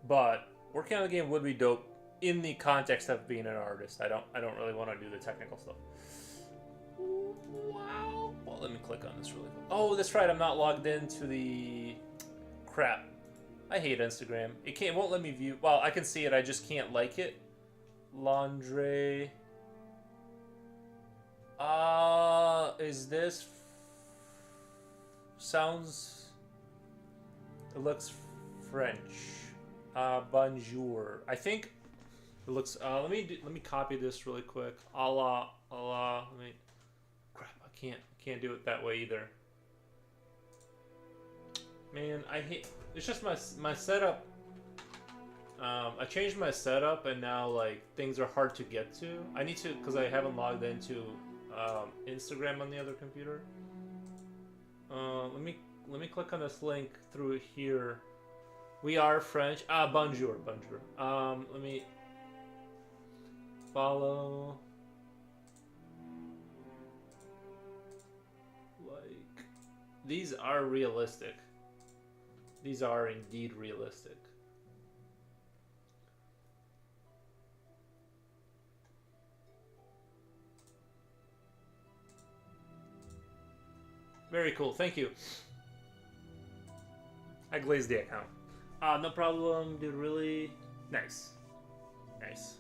But working on the game would be dope in the context of being an artist. I don't really want to do the technical stuff. Wow. Well, let me click on this really quick. Oh, that's right. I'm not logged into the... Crap. I hate Instagram. It won't let me view... Well, I can see it. I just can't like it. Laundry. Is this... Sounds... It looks French. Bonjour. I think it looks... let me copy this really quick. Allah. Let me... Crap, I can't do it that way either. Man, I hate... It's just my setup. I changed my setup and now, like, things are hard to get to. I need to, because I haven't logged into Instagram on the other computer. Let me click on this link through here. We are French. Bonjour. Let me follow. Like, these are realistic. These are indeed realistic. Very cool. Thank you. I glazed the account. No problem. Dude, really nice. Nice.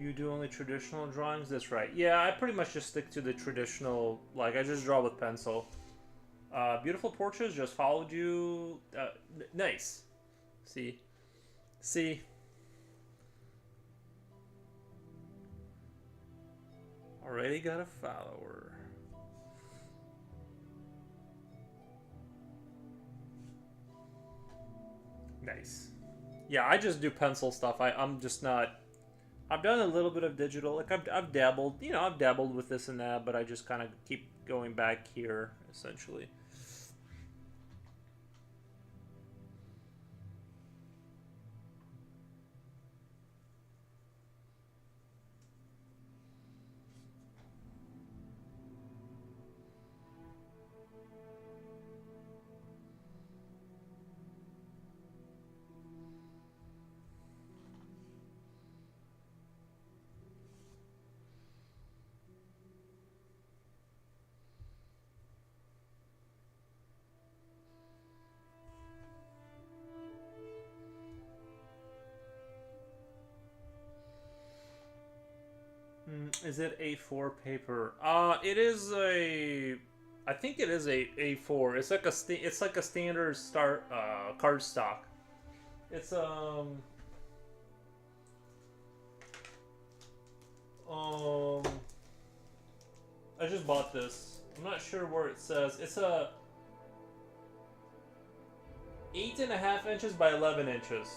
You do only traditional drawings? That's right. Yeah, I pretty much just stick to the traditional, like, I just draw with pencil. Beautiful portraits just followed you. Nice. See? See? Already got a follower. Nice. Yeah, I just do pencil stuff. I'm just not. I've done a little bit of digital. Like, I've dabbled, I've dabbled with this and that, but I just kind of keep going back here, essentially. Is it A4 paper? It is a. I think it is a A4. It's like it's like a standard start card stock. It's um I just bought this. I'm not sure where it says. It's a 8.5 inches by 11 inches.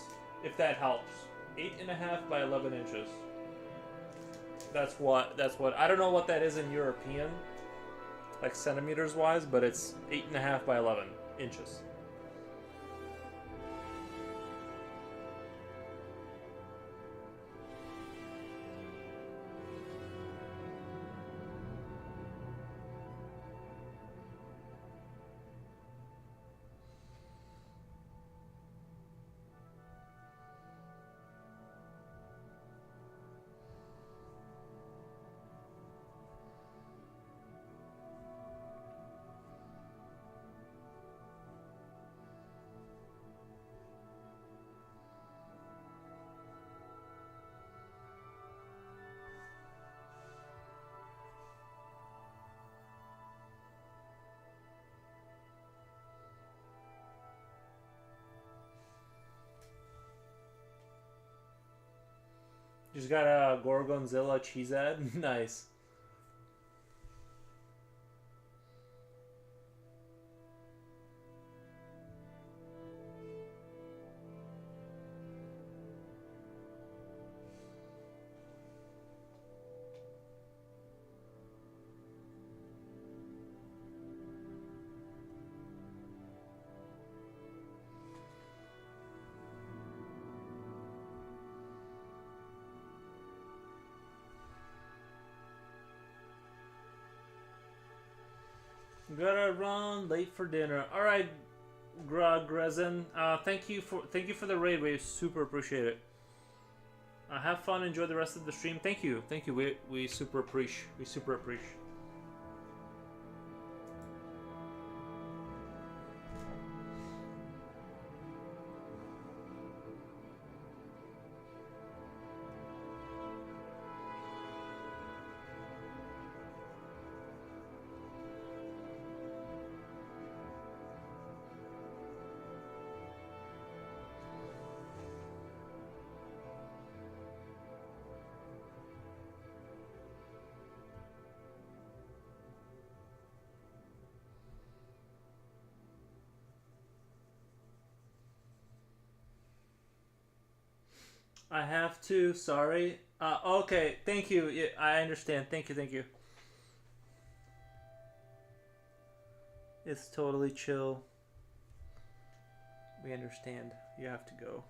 If that helps. 8.5 by 11 inches. That's what. I don't know what that is in European, like centimeters wise, but it's 8.5 by 11 inches. You just got a Gorgonzilla cheese ad. Nice. Gotta run late for dinner. All right, Grezen. Thank you for the raid. We super appreciate it. Have fun. Enjoy the rest of the stream. Thank you. Thank you. We super appreciate. We super appreciate. I have to. Sorry. Okay. Thank you. Yeah, I understand. Thank you. Thank you. It's totally chill. We understand. You have to go.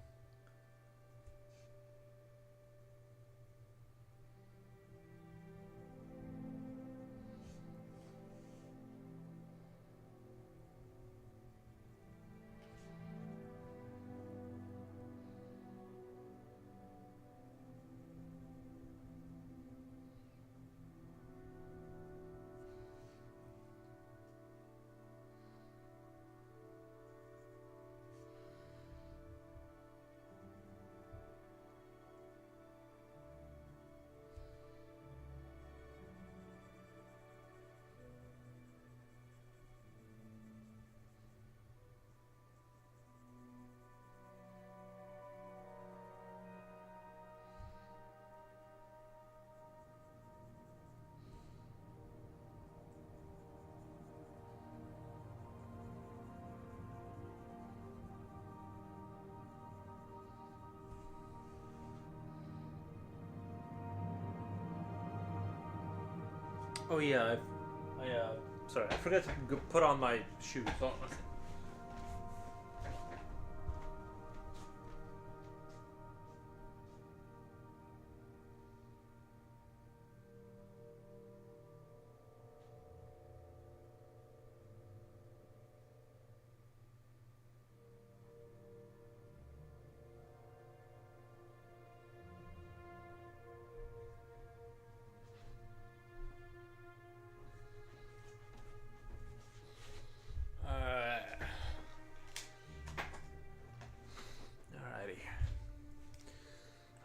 Oh yeah, sorry, I forgot to put on my shoes. Oh, alrighty.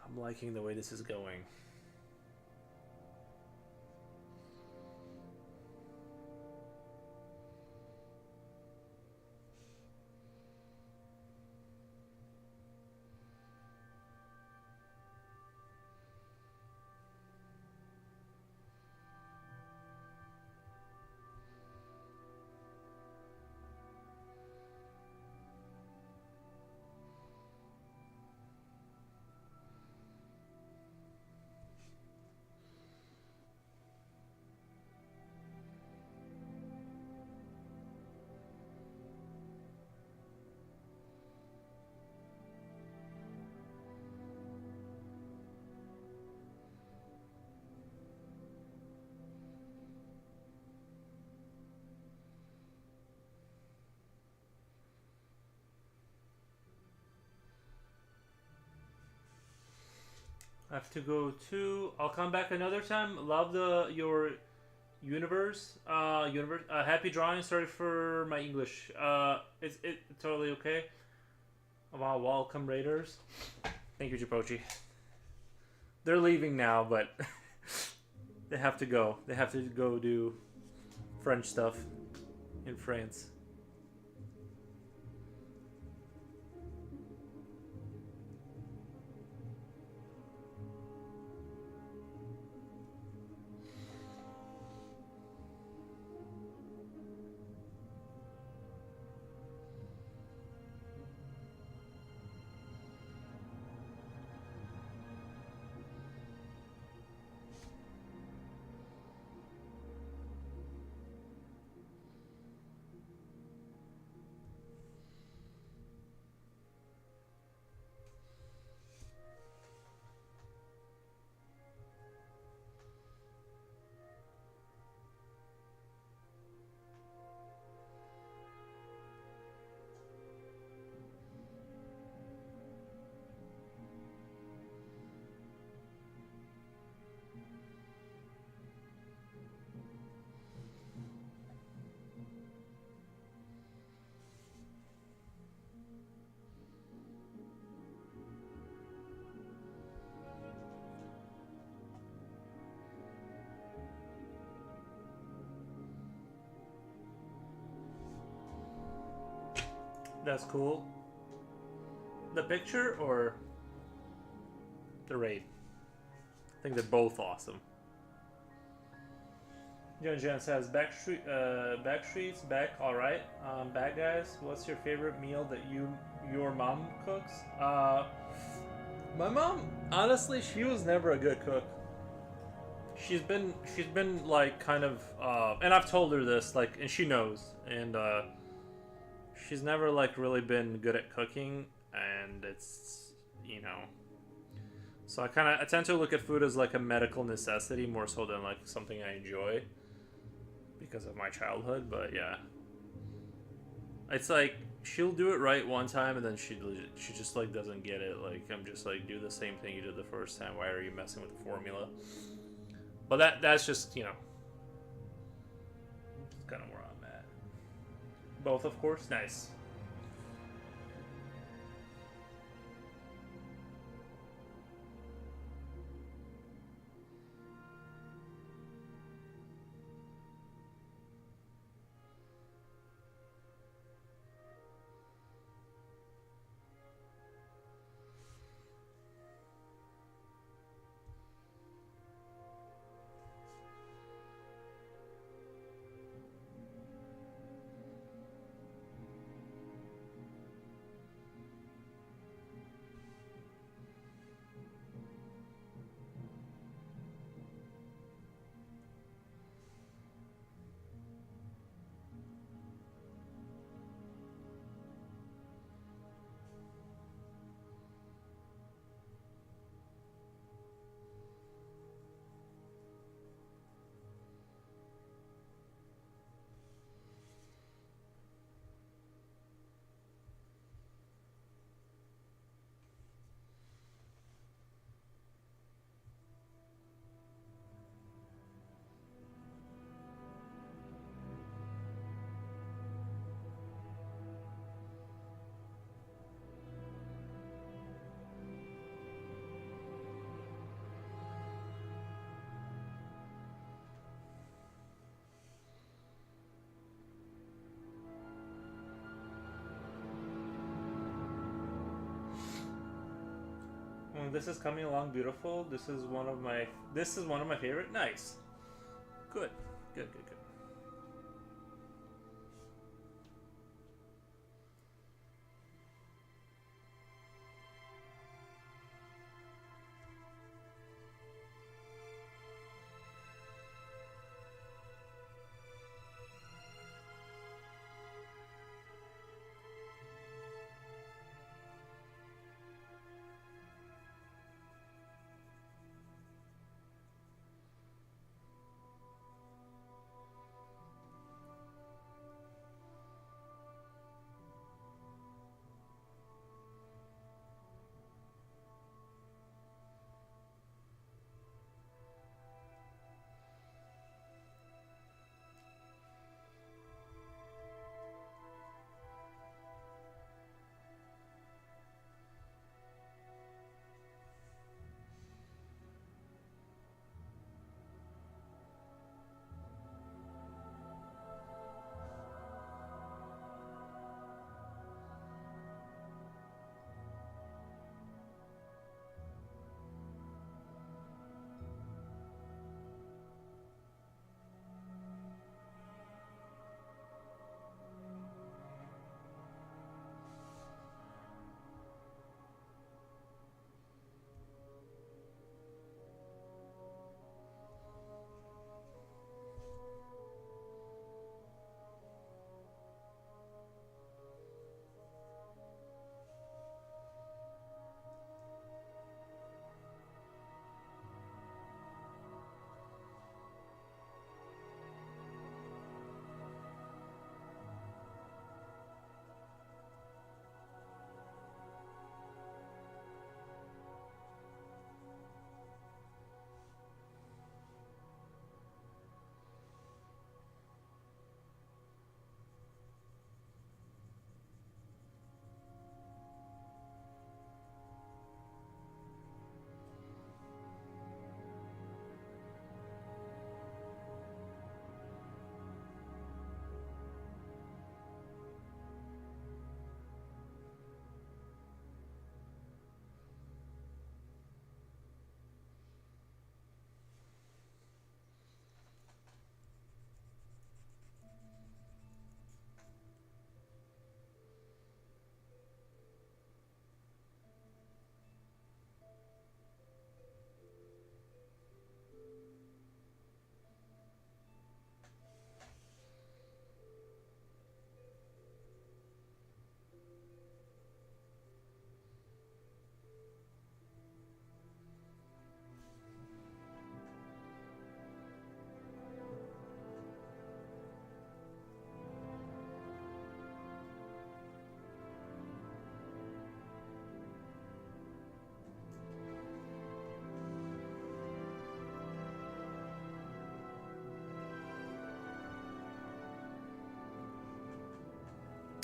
I'm liking the way this is going. I have to go to. I'll come back another time. Love your universe. Universe. Happy drawing. Sorry for my English. It's totally okay. Wow, welcome Raiders. Thank you, Jipochi. They're leaving now, but they have to go. They have to go do French stuff in France. That's cool. The picture or the raid? I think they're both awesome. Jen says Backstreet's back. All right, bad guys. What's your favorite meal that your mom cooks? My mom, honestly, she was never a good cook. She's been like kind of and I've told her this like and she knows and she's never like really been good at cooking and it's you know so I tend to look at food as like a medical necessity more so than like something I enjoy because of my childhood. But yeah, it's like she'll do it right one time and then she just like doesn't get it. Like I'm just like do the same thing you did the first time. Why are you messing with the formula? But that's just kind of where I'm at. Both, of course. Nice. This is coming along beautiful. This is one of my favorite. Nice. Good. Good, good, good.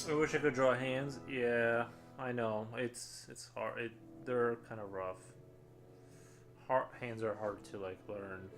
I wish I could draw hands. Yeah, I know. It's hard. They're kind of rough. Hands are hard to like learn.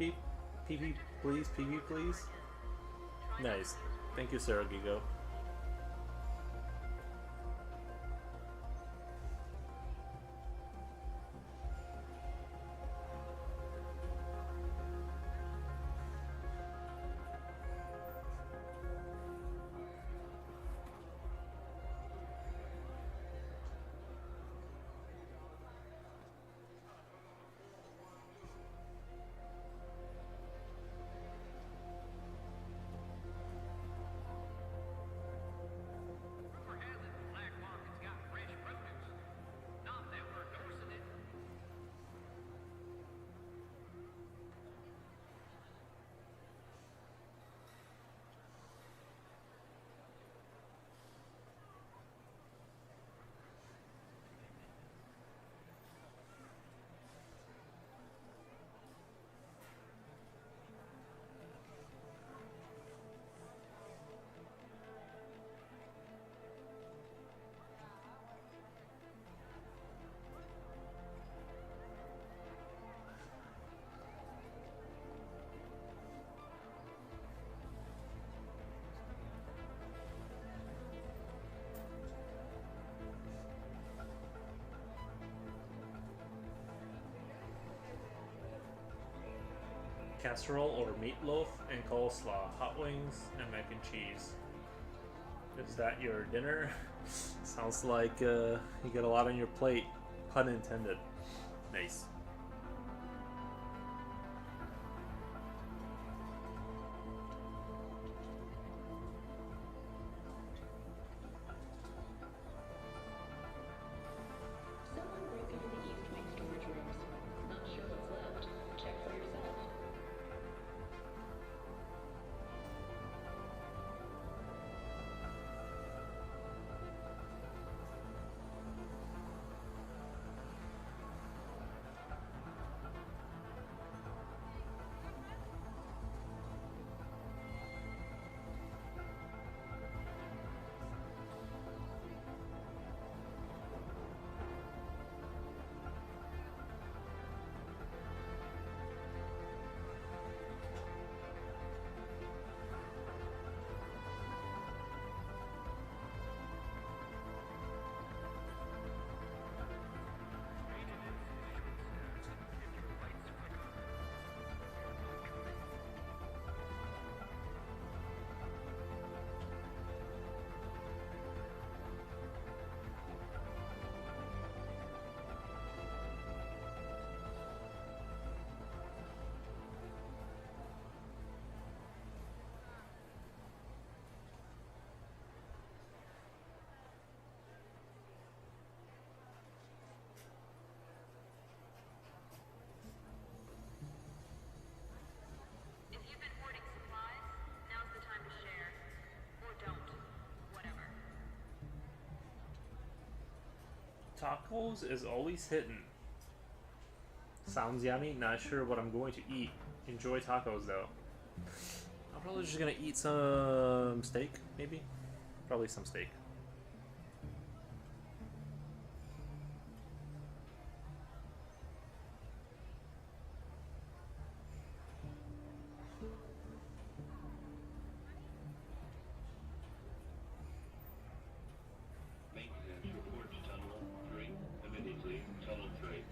PP, PP, please, PP, please. Nice. Thank you, Sarah Gigo. Casserole or meatloaf and coleslaw, hot wings and mac and cheese. Is that your dinner? Sounds like you got a lot on your plate. Pun intended. Nice. Someone broke into the East Wing storage rooms. Not sure what's left. Check for yourself. If you've been hoarding supplies, now's the time to share. Or don't. Whatever. Tacos is always hitting. Sounds yummy. Not sure what I'm going to eat. Enjoy tacos though. I'm probably just gonna eat some steak, maybe. Probably some steak. Maintenance report to Tunnel 3. Immediately, Tunnel 3.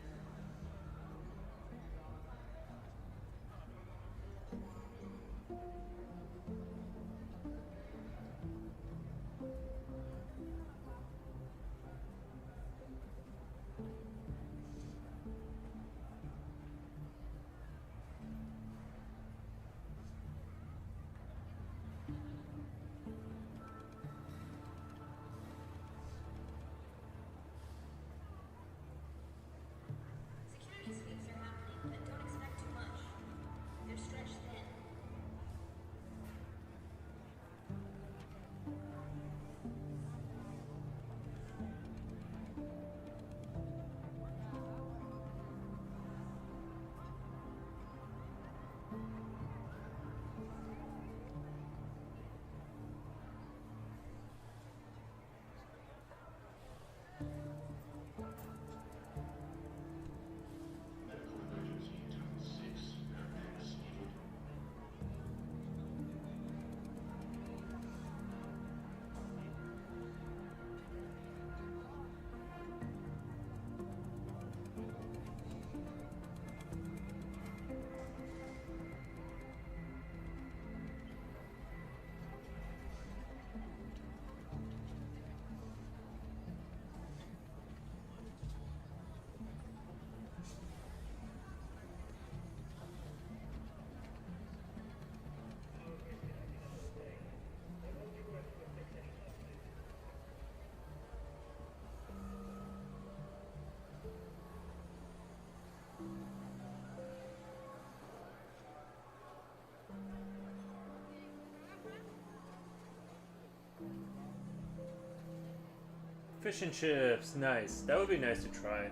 Fish and chips, nice. That would be nice to try.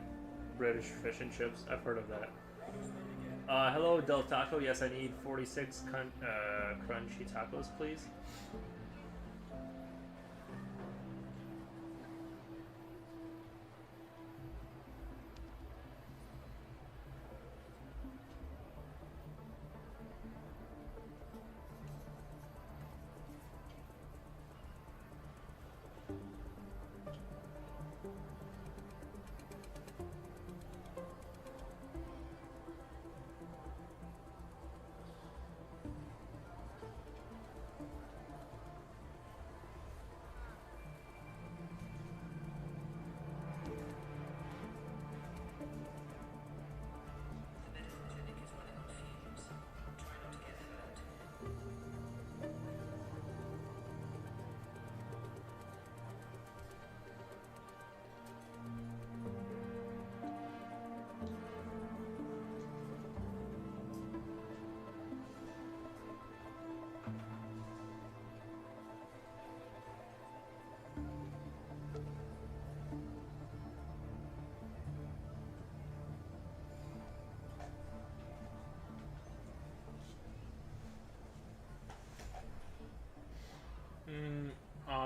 British fish and chips. I've heard of that. Hello, Del Taco. Yes, I need 46 crunchy tacos, please.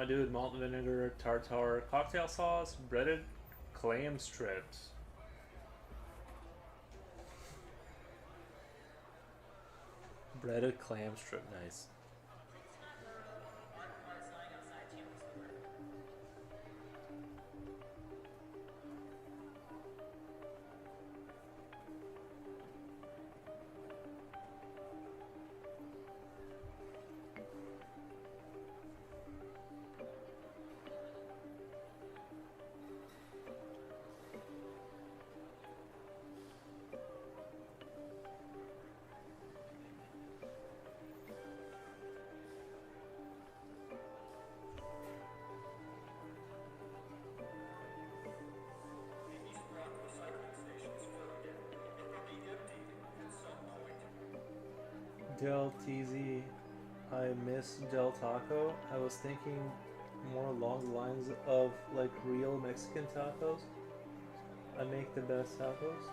Dude, malt vinegar, tartar, cocktail sauce, breaded clam strips. Breaded clam strip, nice. Del TZ, I miss Del Taco. I was thinking more along the lines of like real Mexican tacos. I make the best tacos.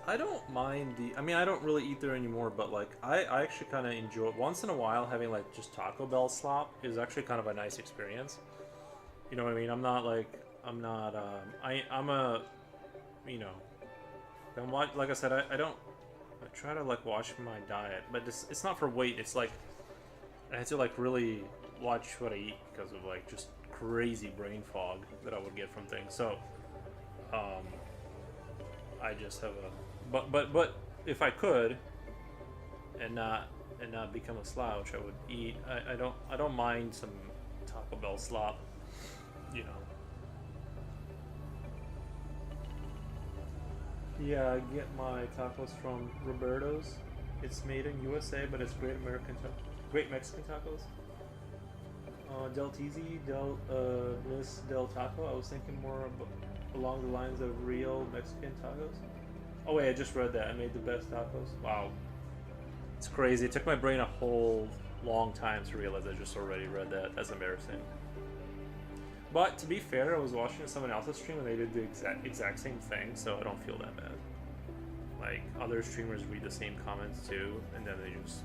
I don't mind the. I mean, I don't really eat there anymore, but like, I actually kind of enjoy once in a while having like just Taco Bell slop is actually kind of a nice experience. You know what I mean? I'm not like I'm a, you know, like I said, I don't. I try to like watch my diet, but it's not for weight. It's like I have to like really watch what I eat because of like just crazy brain fog that I would get from things. So, I just have a. But if I could, and not become a slouch, I would eat. I don't mind some Taco Bell slop, you know. Yeah, I get my tacos from Roberto's. It's made in USA, but it's Great Mexican Tacos. Del TZ, Miss Del Taco. I was thinking more along the lines of real Mexican tacos. Oh wait, I just read that. I made the best tacos. Wow, it's crazy. It took my brain a whole long time to realize I just already read that. That's embarrassing. But to be fair, I was watching someone else's stream and they did the exact same thing, so I don't feel that bad. Like, other streamers read the same comments too, and then they just...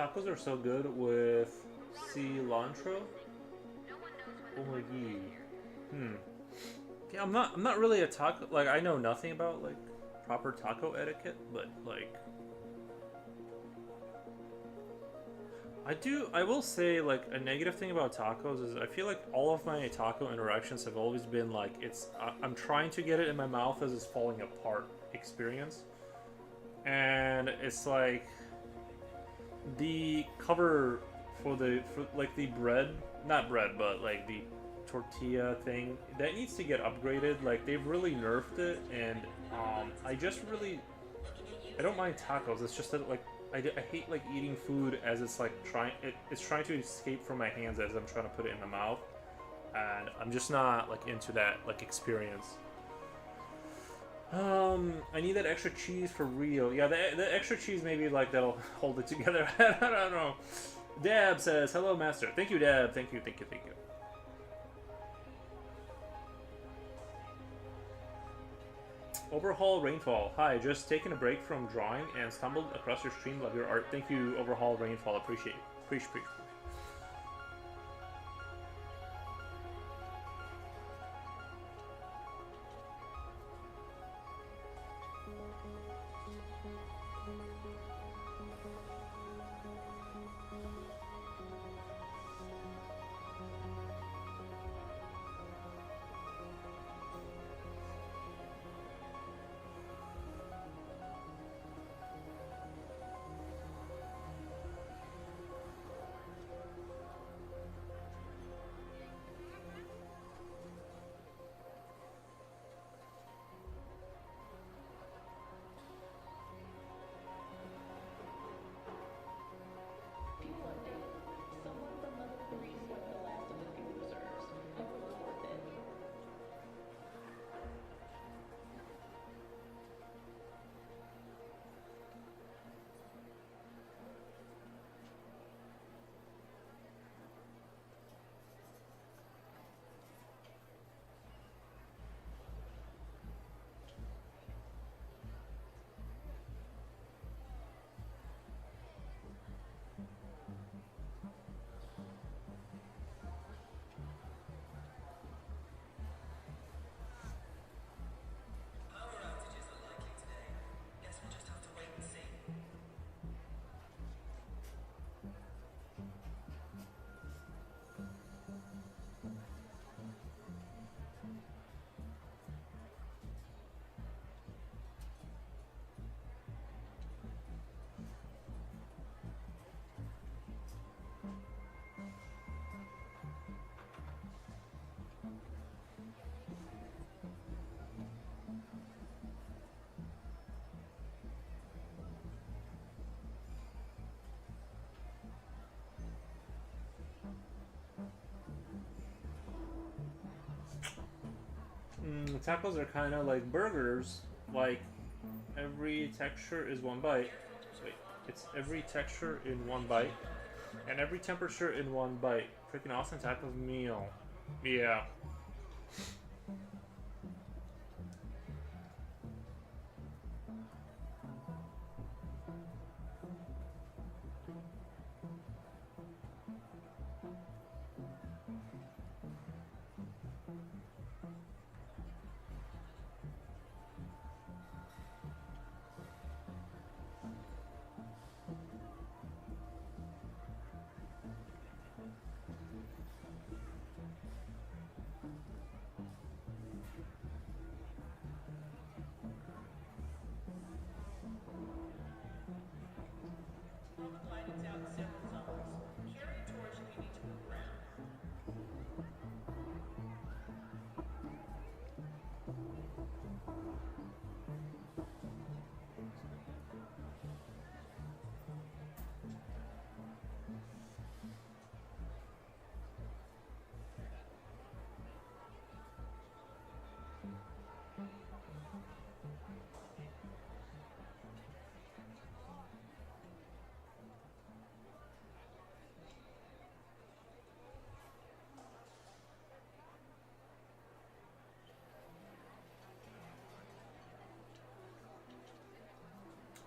tacos are so good with cilantro. No one knows when Oh the my party will god. get here. Hmm. Yeah, I'm not really a taco, like, I know nothing about, like, proper taco etiquette, but, like, I will say, like, a negative thing about tacos is I feel like all of my taco interactions have always been, like, I'm trying to get it in my mouth as it's falling apart experience. And it's like, the cover for like the bread, not bread, but like the tortilla thing, that needs to get upgraded. Like, they've really nerfed it, and I don't mind tacos. It's just that, like, I hate, like, eating food as it's like it's trying to escape from my hands as I'm trying to put it in the mouth, and I'm just not, like, into that, like, experience. I need that extra cheese for real. Yeah, the extra cheese, maybe, like, that'll hold it together. I don't know. Dab says, hello, master. Thank you, Dab. Thank you, thank you, thank you. Overhaul Rainfall. Hi, just taking a break from drawing and stumbled across your stream. Love your art. Thank you, Overhaul Rainfall. Appreciate it. Preach. Fuel update. Someone from level 3 swept the last of the fuel reserves. Hope it was worth it. Tacos are kind of like burgers. Like, every texture is one bite. Wait, it's every texture in one bite, and every temperature in one bite. Freaking awesome type of meal. Yeah.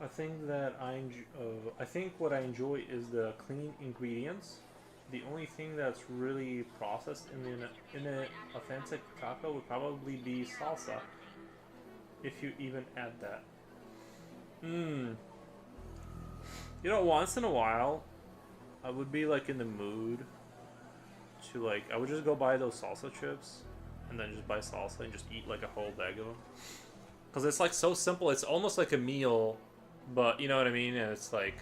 I think that I think what I enjoy is the clean ingredients. The only thing that's really processed in an authentic taco would probably be salsa, if you even add that. Mmm. You know, once in a while, I would be like in the mood to like I would just go buy those salsa chips, and then just buy salsa and just eat like a whole bag of them. Cause it's like so simple. It's almost like a meal, but you know what I mean. And it's like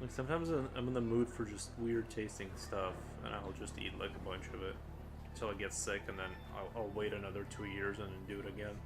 sometimes I'm in the mood for just weird tasting stuff, and I'll just eat like a bunch of it until I get sick, and then I'll wait another 2 years and then do it again.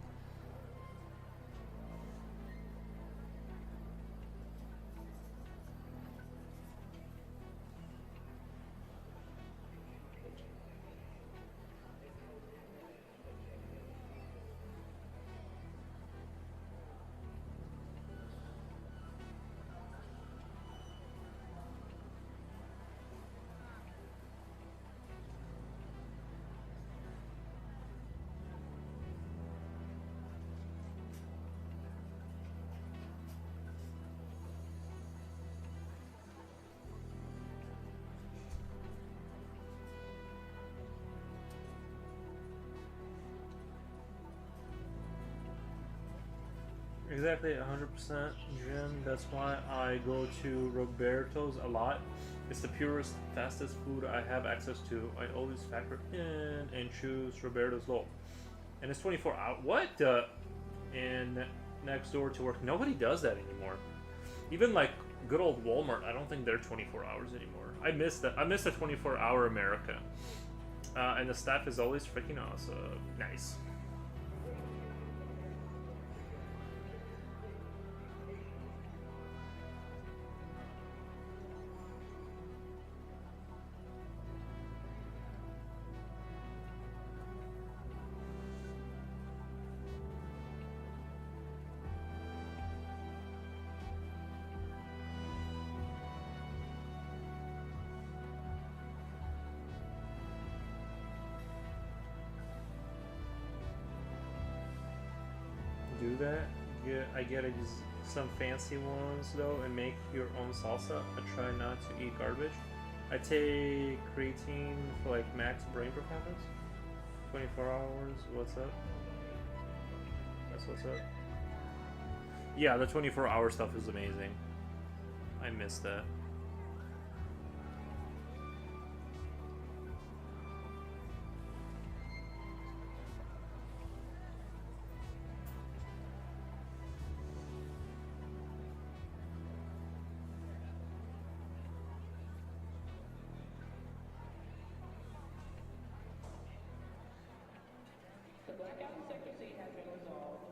Exactly, 100%, Jim. That's why I go to Roberto's a lot. It's the purest, fastest food I have access to. I always factor in and choose Roberto's Low. And it's 24 hours. What? And next door to work. Nobody does that anymore. Even like good old Walmart, I don't think they're 24 hours anymore. I miss that. I miss the 24-hour America. And the staff is always freaking awesome. Nice. Do that. I get some fancy ones though, and make your own salsa. I try not to eat garbage. I take creatine for like max brain performance. 24 hours. What's up? That's what's up. Yeah, the 24-hour stuff is amazing. I miss that. The blackout in Sector C has been resolved.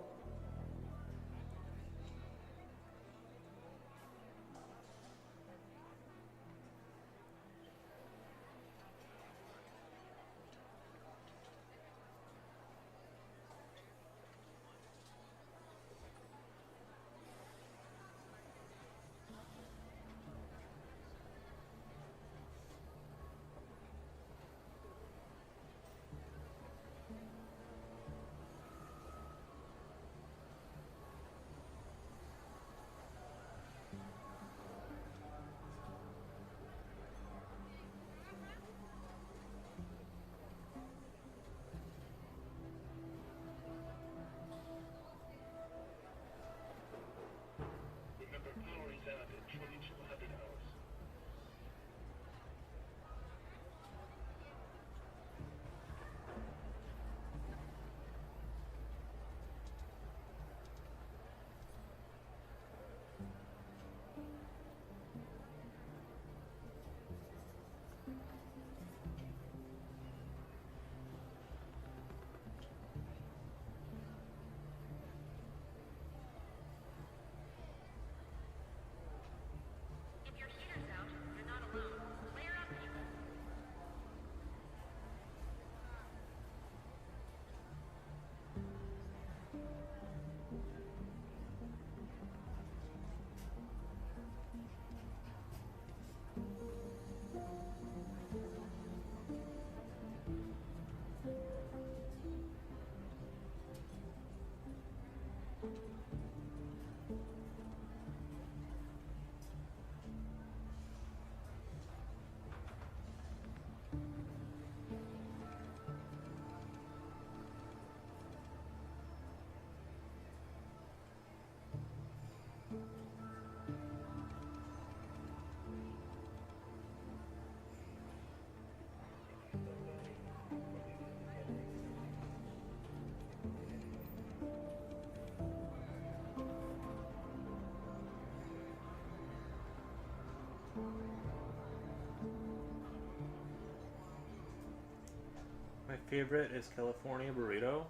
favorite is California burrito.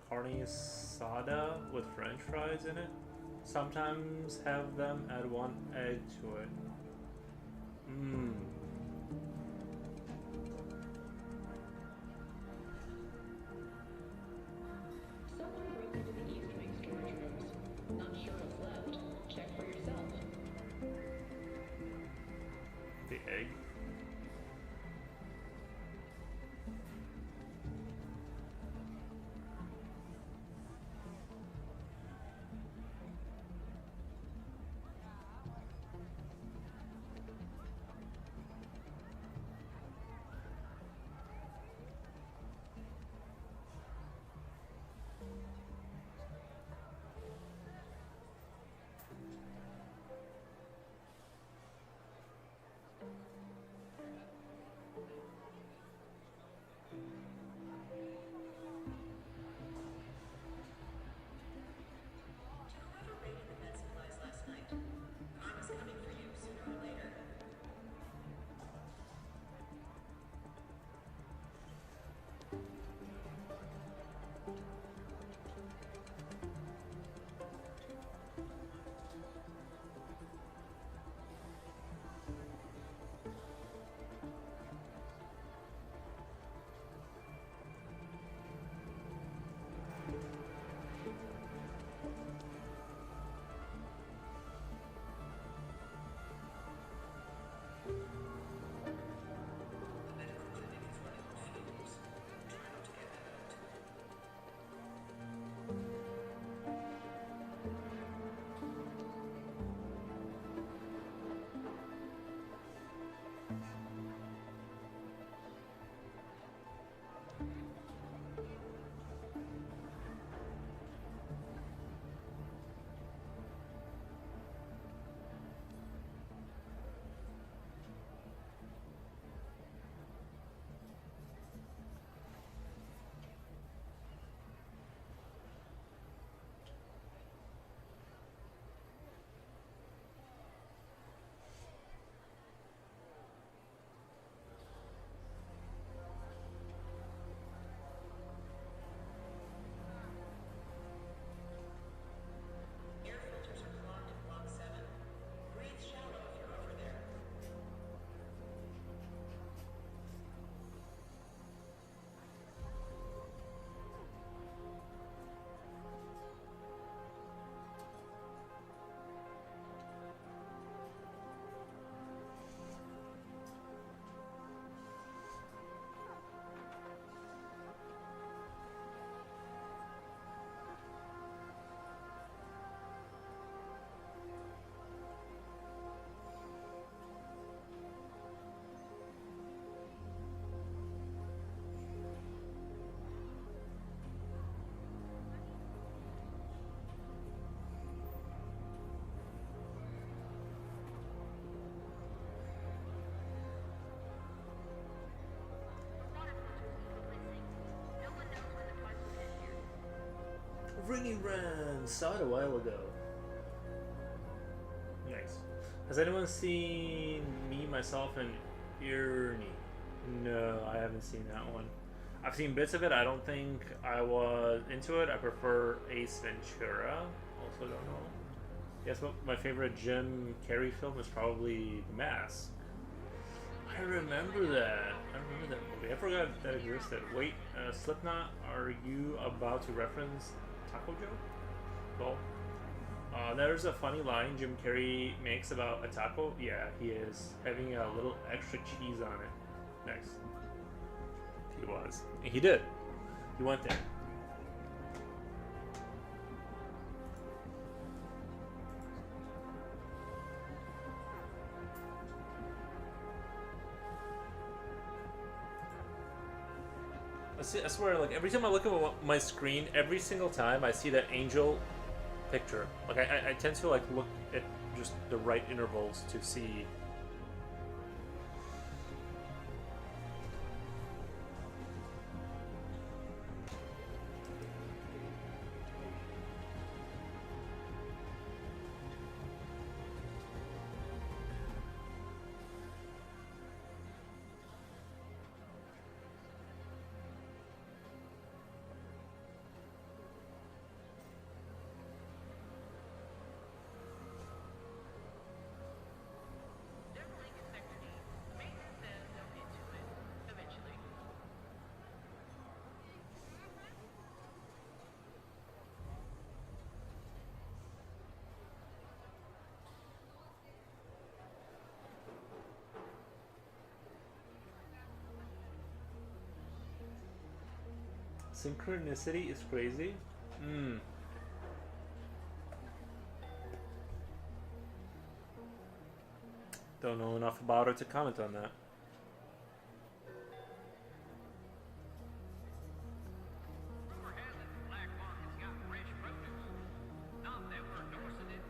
Carne asada with French fries in it. Sometimes have them add one egg to it. Mmm. Someone broke into the East Wing storage rooms. Not sure what's left. Check for yourself. The egg. Whoever raided the med supplies last night, karma's coming for you sooner or later. The medical clinic is running on fumes. Try not to get hurt. Air filters are clogged in Block 7. Breathe shallow if you're over there. Water filters missing. No one knows when the parts will get here. Ringing Ran! Saw it a while ago. Nice. Has anyone seen Me, Myself, and Ernie? No, I haven't seen that one. I've seen bits of it. I don't think I was into it. I prefer Ace Ventura. Also don't know. Guess what? My favorite Jim Carrey film is probably The Mask. I remember that. I remember that movie. I forgot that existed. Wait, Slipknot, are you about to reference Taco Joe? Well, there's a funny line Jim Carrey makes about a taco. Yeah, he is having a little extra cheese on it. Next. He was. He did. He went there. I swear, like, every time I look at my screen, every single time I see that angel picture. Like, I tend to, like, look at just the right intervals to see. Synchronicity is crazy. Don't know enough about her to comment on that. Rumor has it the black market's got fresh produce. Not that we're endorsing it.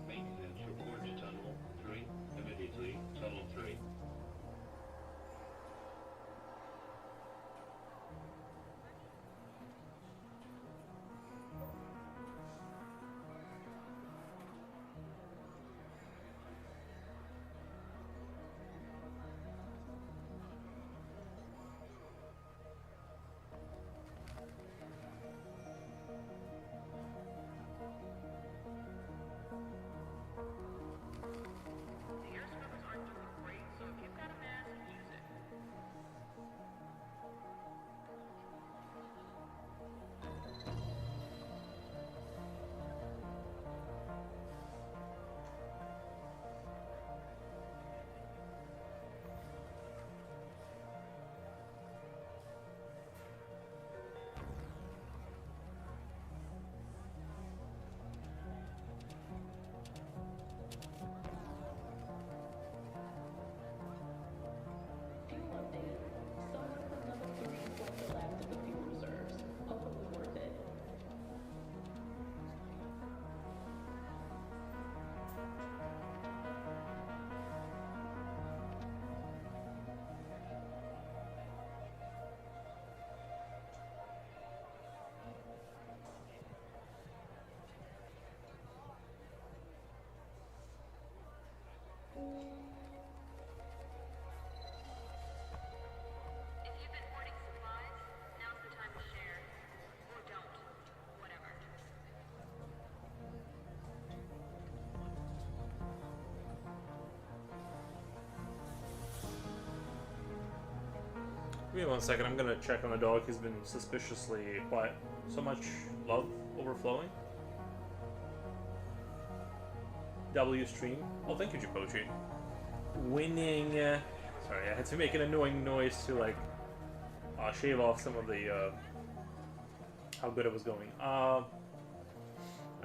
Maintenance report to Tunnel 3. Immediately, Tunnel 3. The air swimmers aren't doing great, so if you've got a mask, use it. Fuel update. Someone from level 3 informed the labs of the fuel reserves. Hopefully worth it. If you've been hoarding supplies, now's the time to share. Or don't. Whatever. Give me 1 second. I'm gonna check on the dog. He's been suspiciously quiet. So much love overflowing. W stream. Oh, thank you, Jipochi. Winning. Sorry, I had to make an annoying noise to like shave off some of the how good it was going. I've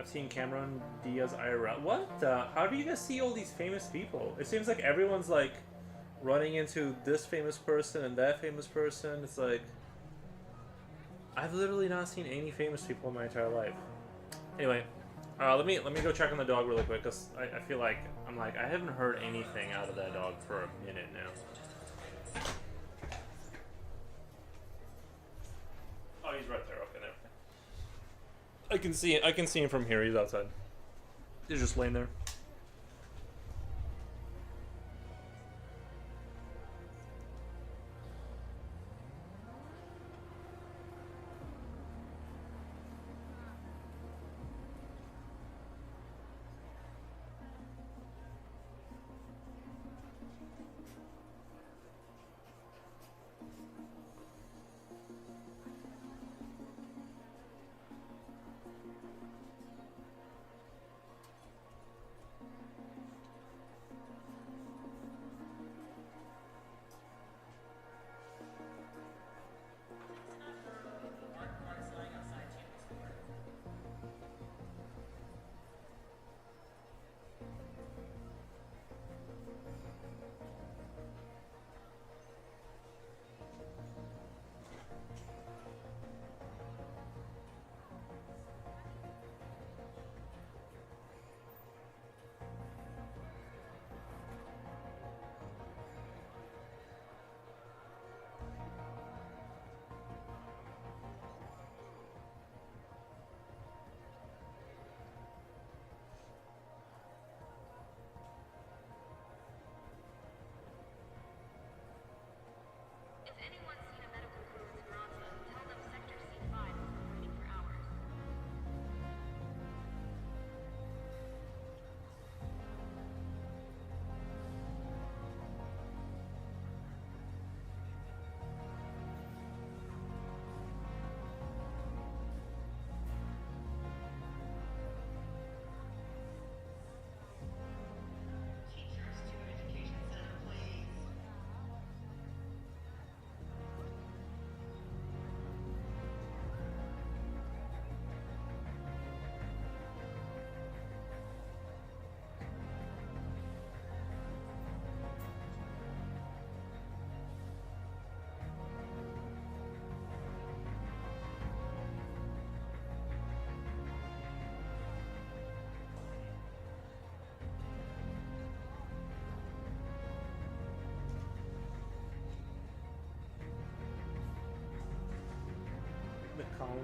seen Cameron Diaz IRL. What? How do you guys see all these famous people? It seems like everyone's like running into this famous person and that famous person. It's like I've literally not seen any famous people in my entire life. Anyway, let me go check on the dog really quick because I feel like I haven't heard anything out of that dog for a minute now. Oh, he's right there. Okay, there. I can see him from here. He's outside. He's just laying there.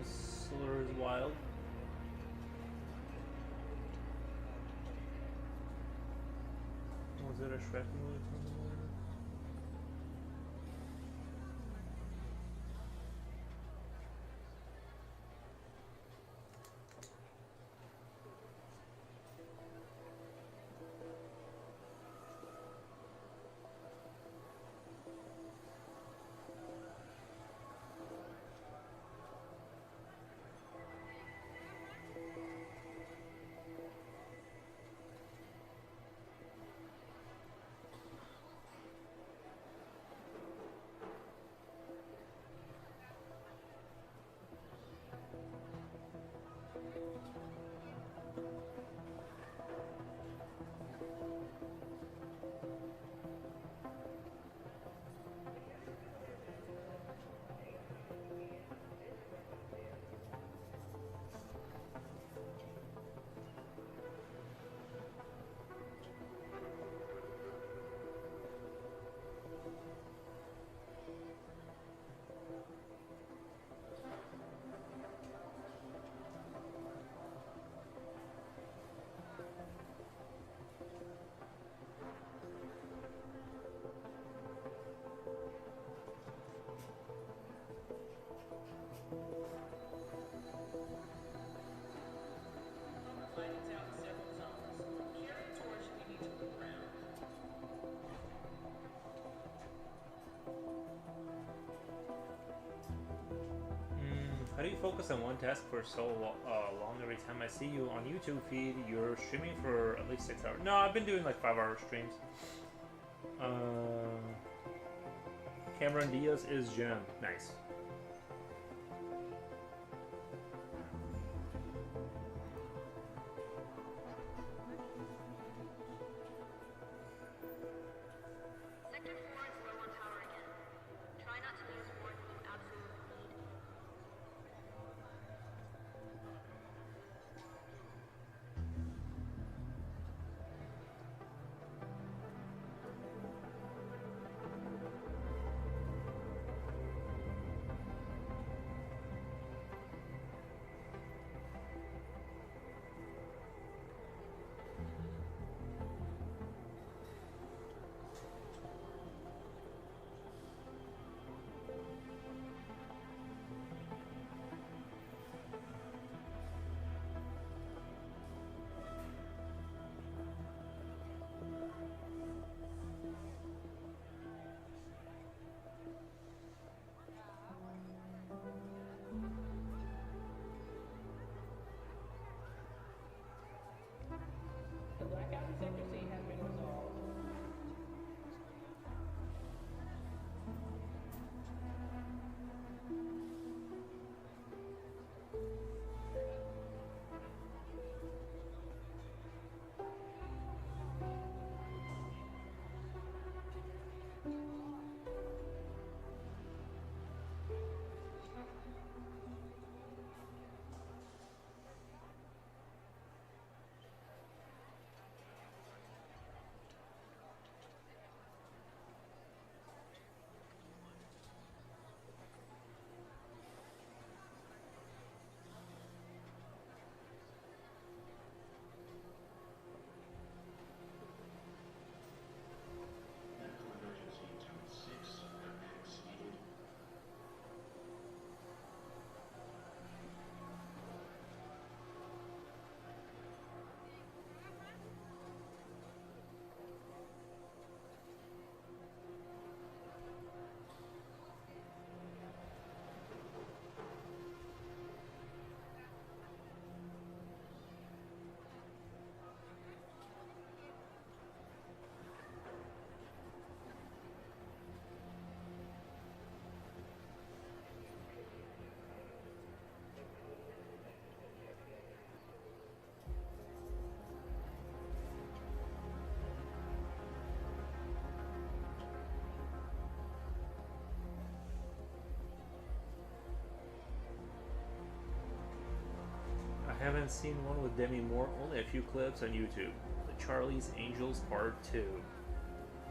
Counselor is wild. Was it a Shrek movie? Lighting's out in several zones. Carry a torch if you need to move around. How do you focus on one task for so long every time I see you on YouTube feed? You're streaming for at least 6 hours. No, I've been doing like 5-hour streams. Cameron Diaz is Gem. Nice. Sector 4 is low on power again. Try not to use more than you absolutely need. The blackout in Sector C has been resolved. Medical emergency Town 6. Paramedics needed. I haven't seen one with Demi Moore, only a few clips on YouTube. The Charlie's Angels Part 2.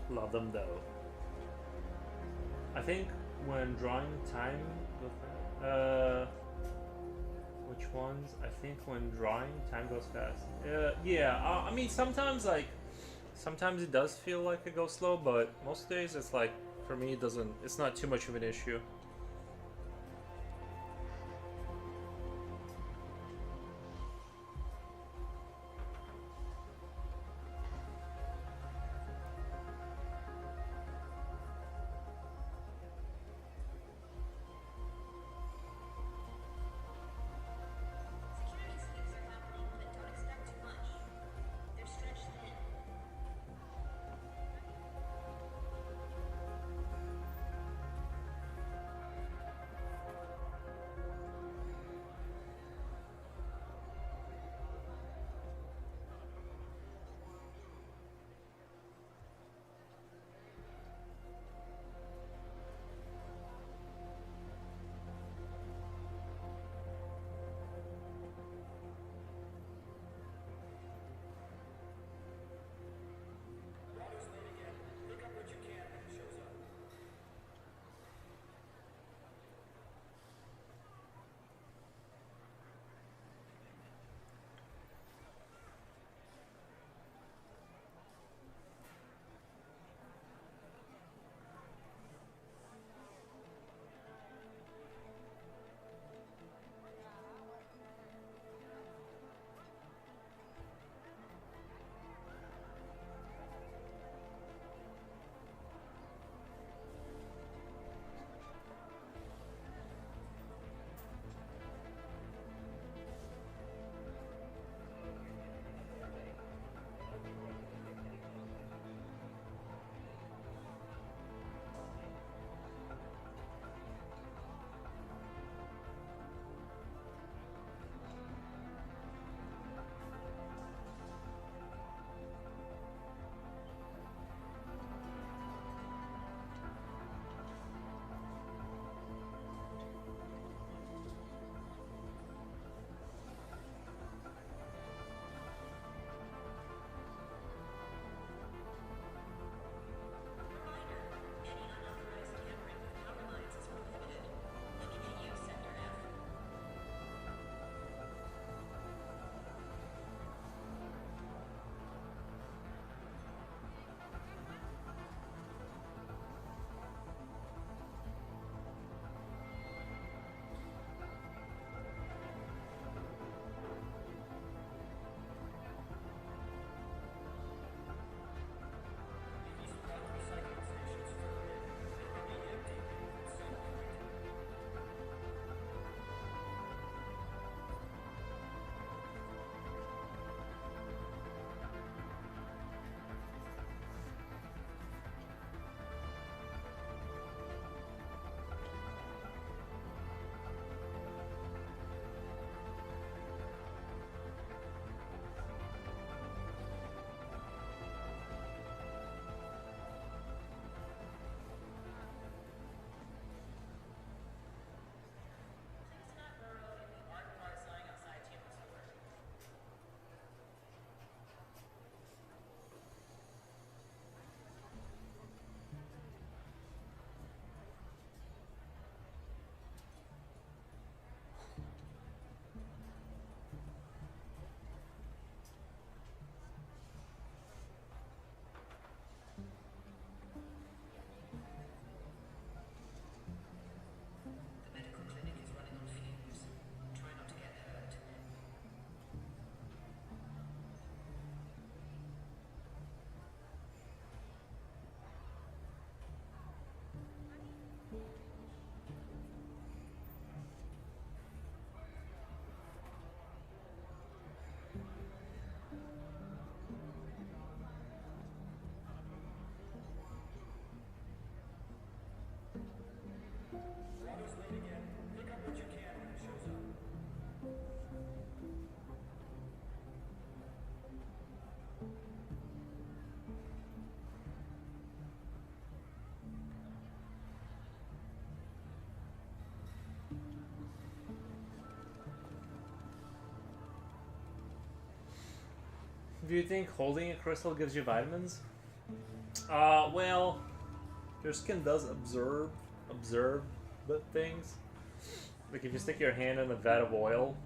Love them though. I think when drawing time with Which ones? I think when drawing, time goes fast. Yeah. I mean, sometimes sometimes it does feel like it goes slow, but most days it's like, for me, it doesn't. It's not too much of an issue. Security sweeps are happening, but don't expect too much. They're stretched thin. Any unauthorized tampering with power lines is prohibited. Looking at you, Sector F. Please do not burrow in the art car sign outside Tampa's door. The medical clinic is running on fumes. Try not to get hurt. Do you think holding a crystal gives you vitamins? Well, your skin does observe the things, like if you stick your hand in the vat of oil,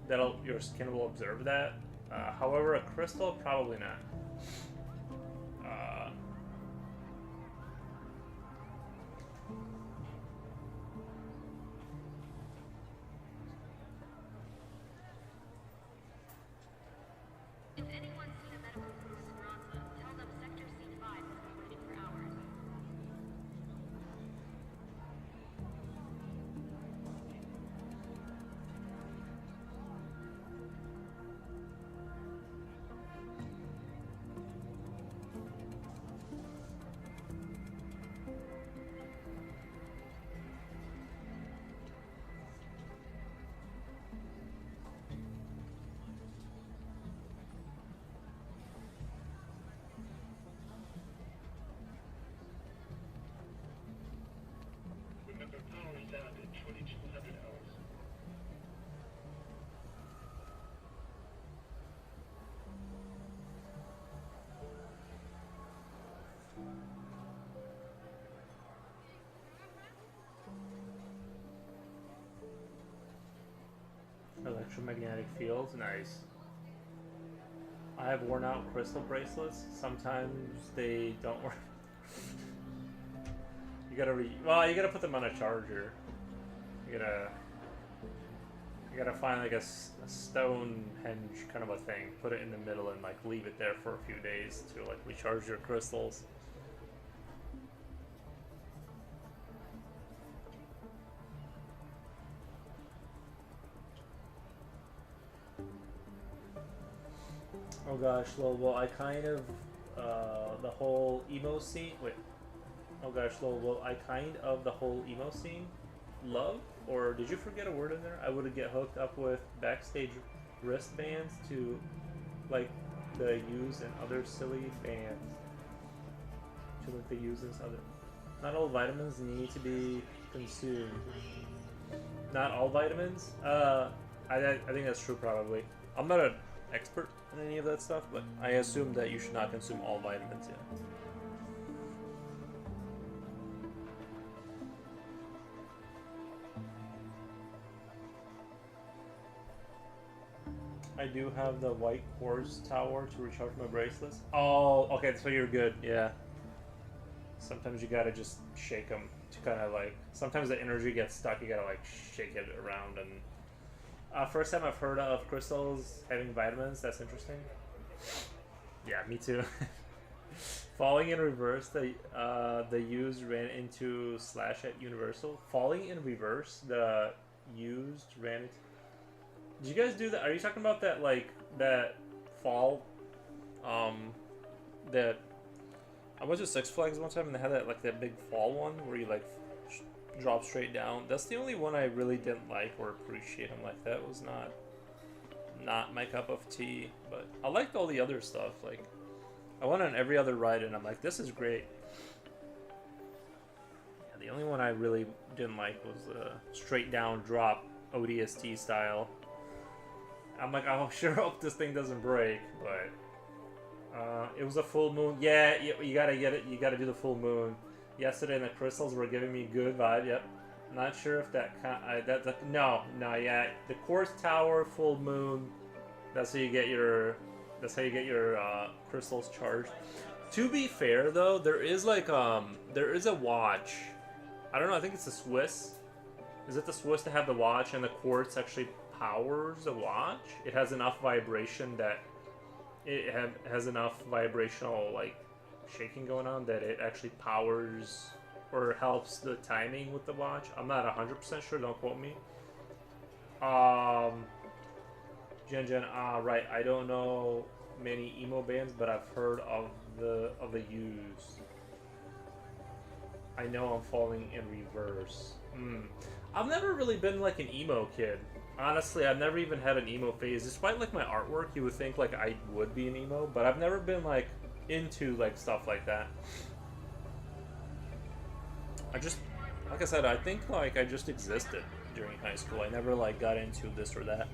your skin will observe that. However, a crystal, probably not. If anyone's seen a medical crew in Esperanza, tell them Sector C5 has been waiting for hours. Remember, power is down at 2200 hours. Electromagnetic fields, nice. I have worn out crystal bracelets. Sometimes they don't work. You gotta put them on a charger. You gotta find like a Stonehenge kind of a thing, put it in the middle and like leave it there for a few days to like recharge your crystals. Oh gosh, well, I kind of, the whole emo scene, oh gosh, well, I kind of the whole emo scene, love, or did you forget a word in there? I would get hooked up with backstage wristbands to, like, the use and other silly bands, to like the use and other, not all vitamins need to be consumed. Not all vitamins? I think that's true probably. I'm not an expert in any of that stuff, but I assume that you should not consume all vitamins, yeah. I do have the white quartz tower to recharge my bracelets. Oh, okay, so you're good, yeah. Sometimes you gotta just shake them to kind of like, sometimes the energy gets stuck, you gotta like shake it around. And first time I've heard of crystals having vitamins, that's interesting. Yeah, me too. Falling in reverse, the used ran into Slash at Universal. Falling in reverse, the used ran into... Did you guys do that? Are you talking about that, like, that fall, that... I went to Six Flags one time and they had that, like, that big fall one where you, like, drop straight down. That's the only one I really didn't like or appreciate. I'm like, that was not my cup of tea. But I liked all the other stuff. Like, I went on every other ride and I'm like, this is great. Yeah, the only one I really didn't like was the straight down drop ODST style. I'm like, I sure hope this thing doesn't break, but it was a full moon. Yeah, you gotta get it. You gotta do the full moon. Yesterday, and the crystals were giving me good vibe. Yep. Not sure if that no, yeah. The quartz tower, full moon. That's how you get your. That's how you get your crystals charged. To be fair, though, there is like there is a watch. I don't know. I think it's the Swiss. Is it the Swiss to have the watch and the quartz actually powers the watch? It has enough vibration that it has enough vibrational like shaking going on that it actually powers or helps the timing with the watch. I'm not 100% sure, don't quote me. Jen, right, I don't know many emo bands, but I've heard of the used. I know I'm falling in reverse. I've never really been like an emo kid. Honestly, I've never even had an emo phase. Despite like my artwork, you would think like I would be an emo, but I've never been like into like stuff like that. I just, like I said, I think like I just existed during high school. I never like got into this or that.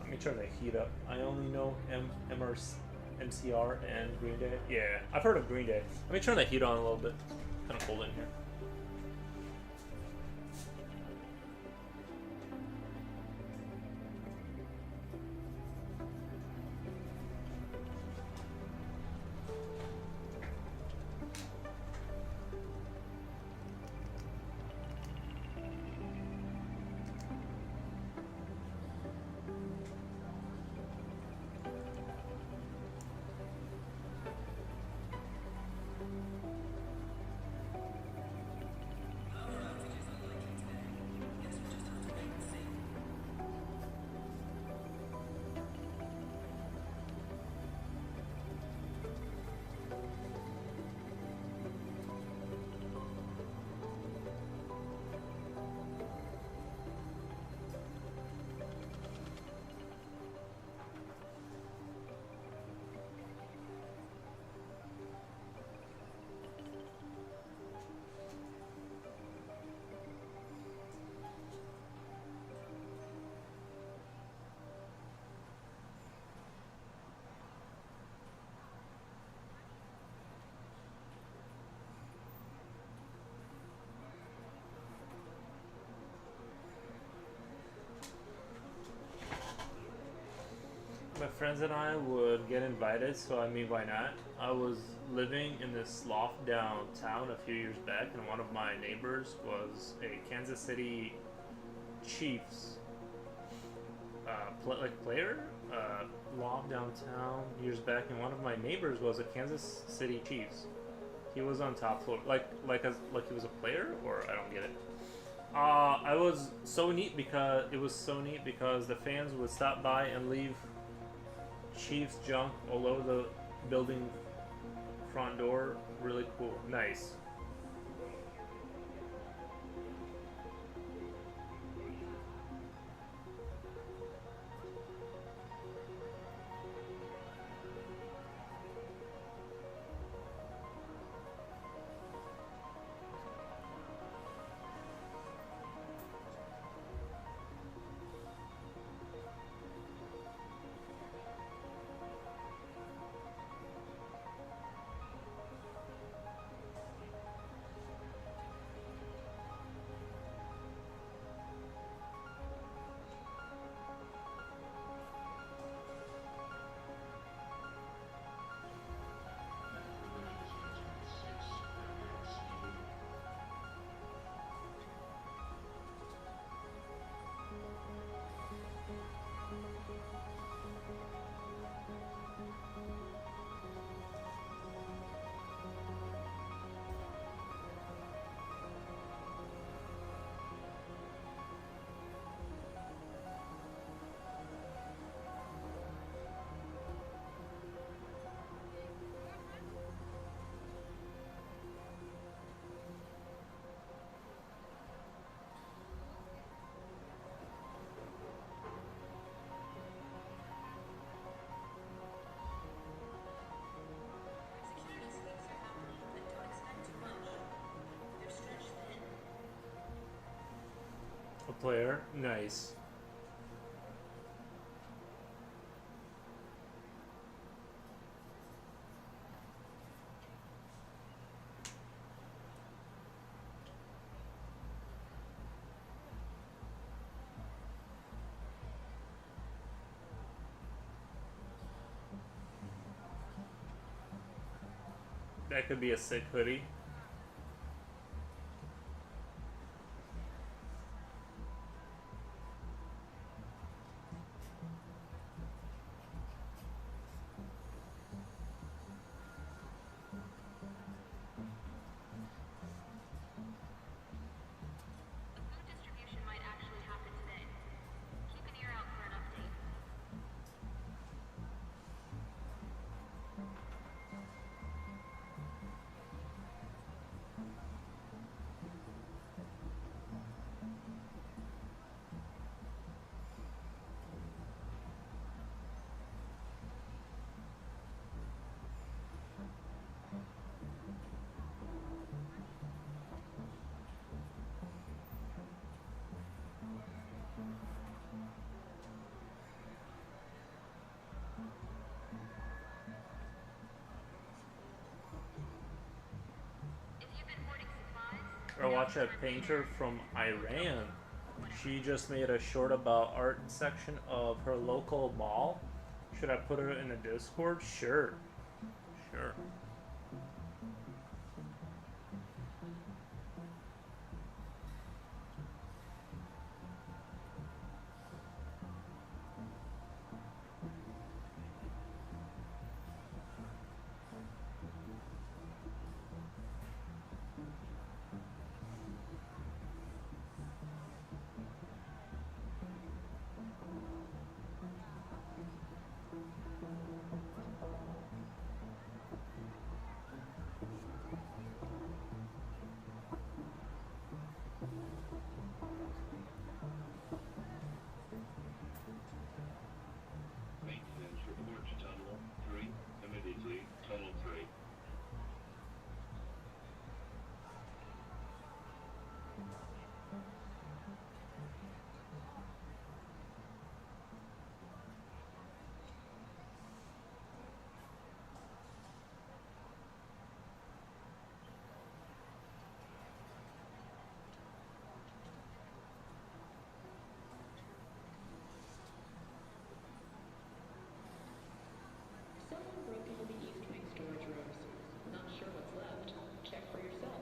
Let me turn the heat up. I only know MCR and Green Day. Yeah, I've heard of Green Day. Let me turn the heat on a little bit. Kind of cold in here. My friends and I would get invited, so I mean, why not? I was living in this loft downtown a few years back, and one of my neighbors was a Kansas City Chiefs player. Loft downtown years back, and one of my neighbors was a Kansas City Chiefs. He was on top floor, like he was a player, or I don't get it. I was so neat because the fans would stop by and leave Chiefs junk all over the building front door. Really cool. Nice. Security sweeps are happening, but don't expect too much. They're stretched thin. A player. Nice. That could be a sick hoodie. The food distribution might actually happen today. Keep an ear out for an update. or watch a painter from Iran. She just made a short about art section of her local mall. Should I put it in a Discord? Sure. Sure. Maintenance report to Tunnel 3. Immediately. Tunnel 3. Someone broke into the East Wing storage rooms. Not sure what's left. Check for yourself.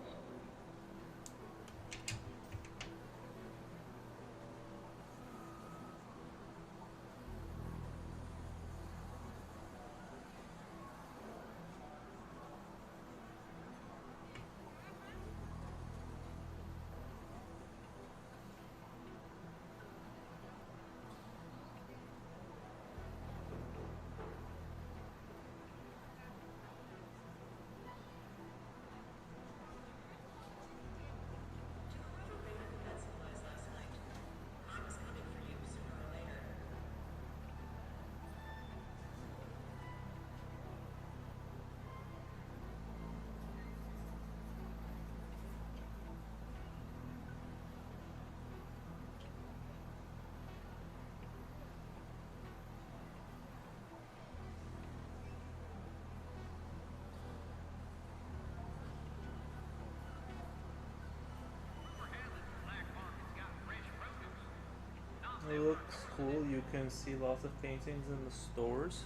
To whoever raided the med supplies last night, karma's coming for you sooner or later. Rumor has it the black market's got fresh produce. Not It looks cool. You can see lots of paintings in the stores.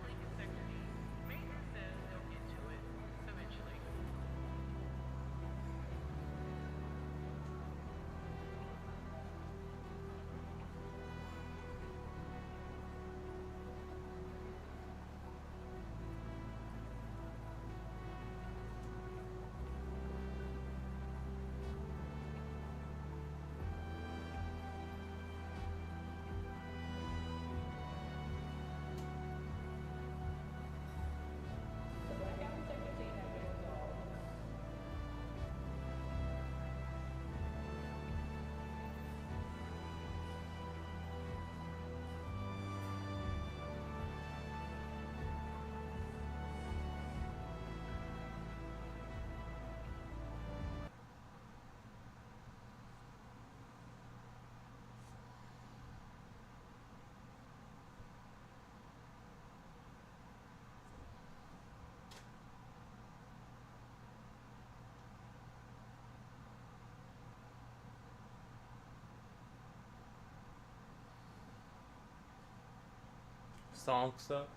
Lincoln sector. Maintenance says they'll get to it eventually. The blackout in Sector C has been resolved. Stonks up.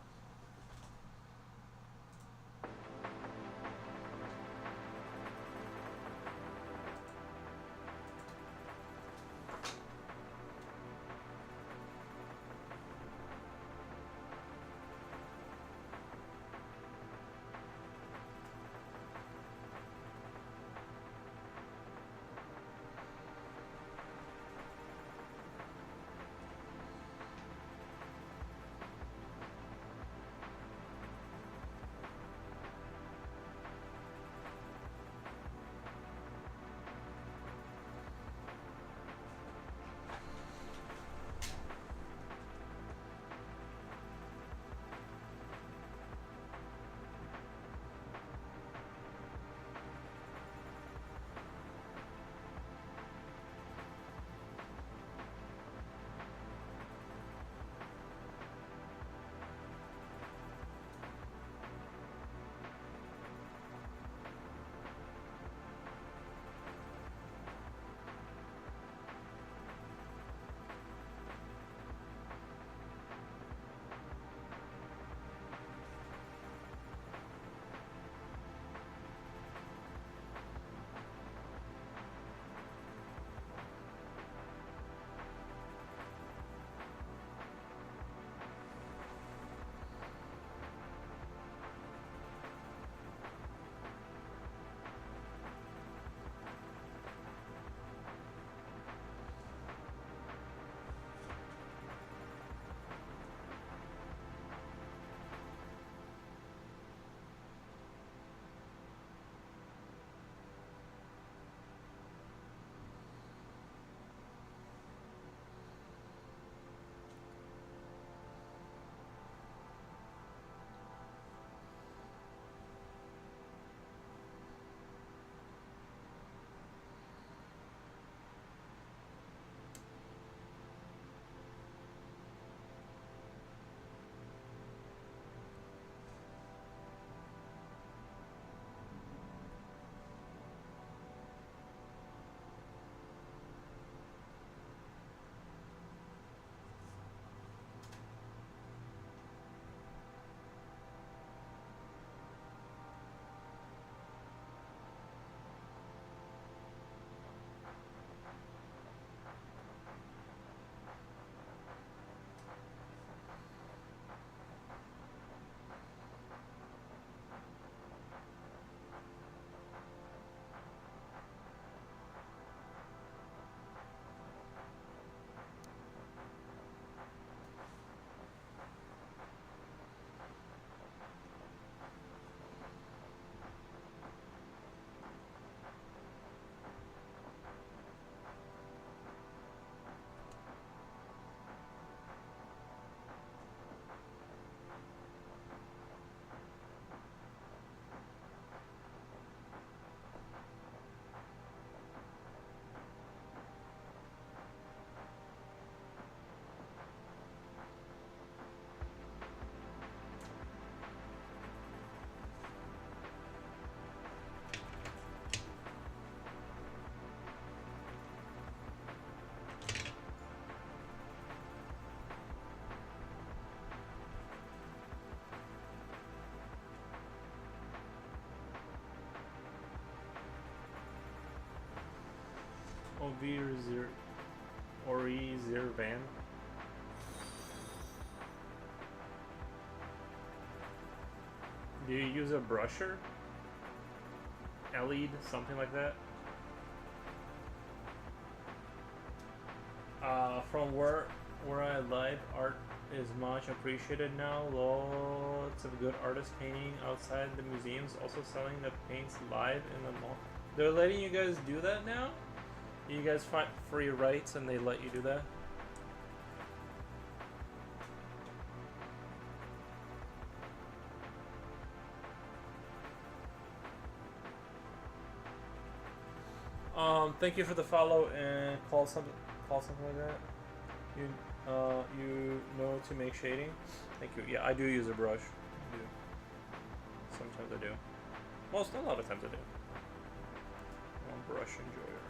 Ori Zirvan. Do you use a brusher? LED, something like that? From where I live, art is much appreciated now. Lots of good artists painting outside the museums, also selling the paints live in the mall. They're letting you guys do that now? You guys find free rights and they let you do that? Thank you for the follow and call something like that. You know to make shading. Thank you. Yeah, I do use a brush. I do. Sometimes I do. A lot of times I do. I'm a brush enjoyer.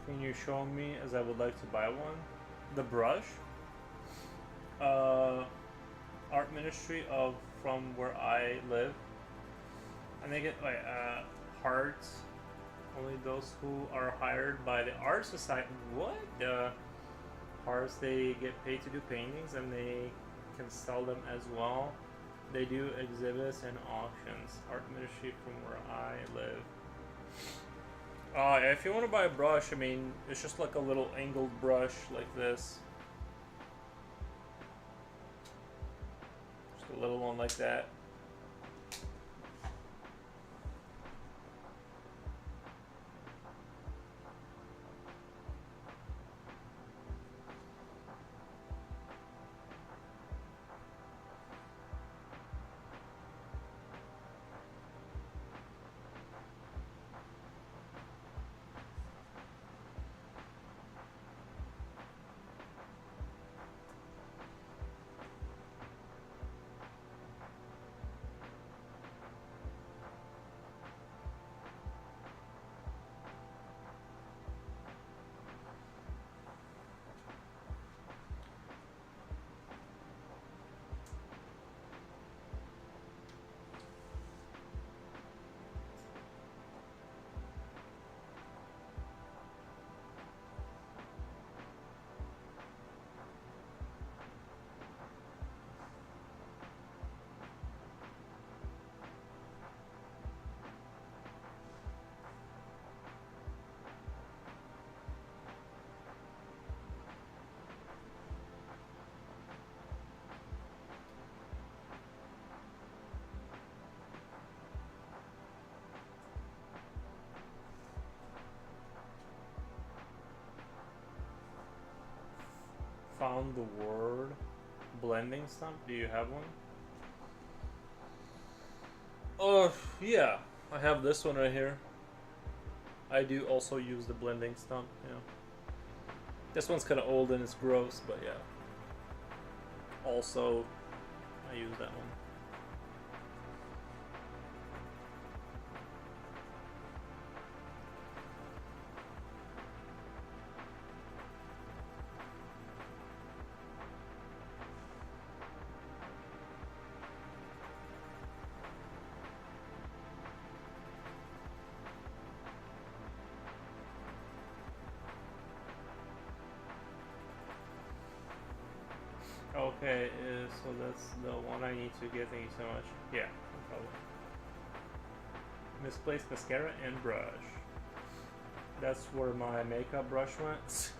Can you show me, as I would like to buy one? The brush? Art Ministry of from where I live. And they get like hearts. Only those who are hired by the art society. What? Hearts, they get paid to do paintings and they can sell them as well. They do exhibits and auctions. Art Ministry from where I live. If you want to buy a brush, I mean, it's just like a little angled brush like this. Just a little one like that. Found the word blending stump. Do you have one? Oh, yeah. I have this one right here. I do also use the blending stump, yeah. This one's kind of old and it's gross, but yeah. Also, I use that one. Okay, so that's the one I need to get. Thank you so much. Yeah, no problem. Misplaced mascara and brush. That's where my makeup brush went.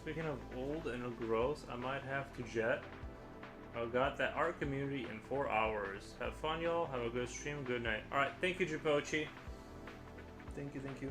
Speaking of old and gross, I might have to jet. I got that art community in 4 hours. Have fun, y'all. Have a good stream. Good night. Alright, thank you, Jipochi. Thank you, thank you.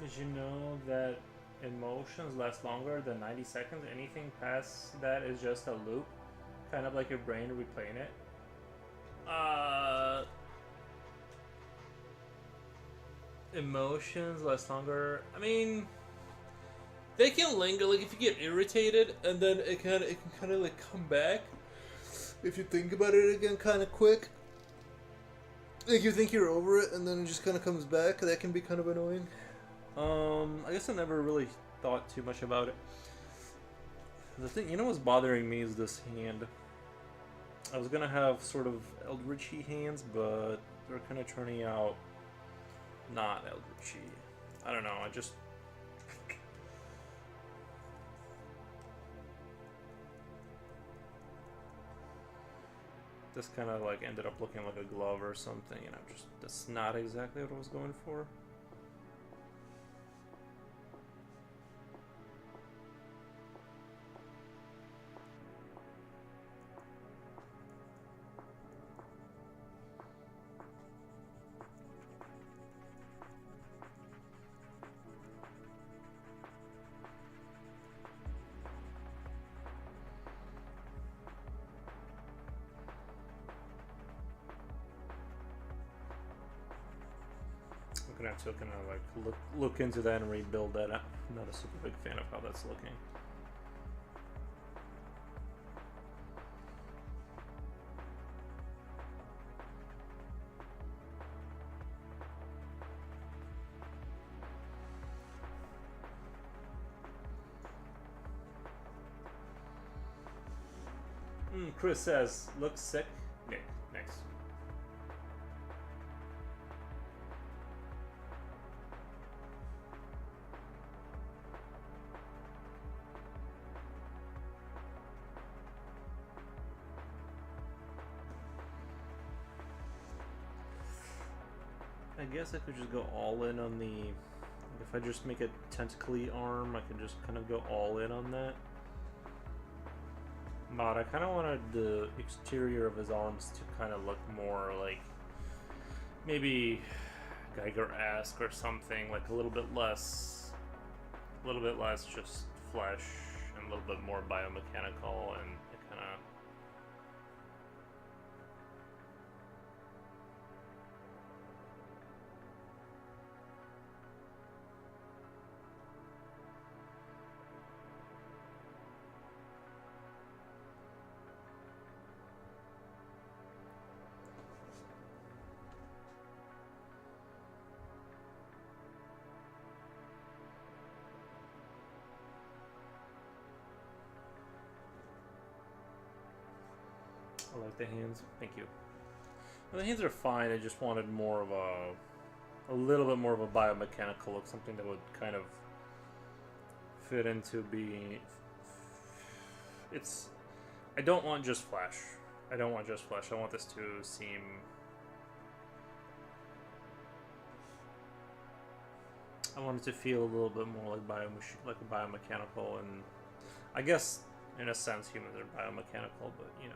Did you know that emotions last longer than 90 seconds? Anything past that is just a loop, kind of like your brain replaying it. Emotions last longer. I mean, they can linger. Like if you get irritated, and then it can kind of like come back. If you think about it again, kind of quick. Like you think you're over it, and then it just kind of comes back. That can be kind of annoying. I guess I never really thought too much about it. The thing, you know, what's bothering me is this hand. I was gonna have sort of Eldritchy hands, but they're kind of turning out not Eldritchy. I don't know. I just. This kind of like ended up looking like a glove or something, and I'm just, that's not exactly what I was going for. I'm gonna have to kind of like look into that and rebuild that. I'm not a super big fan of how that's looking. Chris says, looks sick. Nick, next. I guess I could just go all in on the... If I just make a tentacly arm, I can just kind of go all in on that. But I kind of wanted the exterior of his arms to kind of look more like maybe Geiger-esque or something, like a little bit less just flesh and a little bit more biomechanical, and it kind of. I like the hands. Thank you. Well, the hands are fine. I just wanted more of a little bit more of a biomechanical look, something that would kind of fit into being. It's. I don't want just flesh. I don't want just flesh. I want this to seem. I want it to feel a little bit more like like a biomechanical, and I guess in a sense humans are biomechanical, but you know.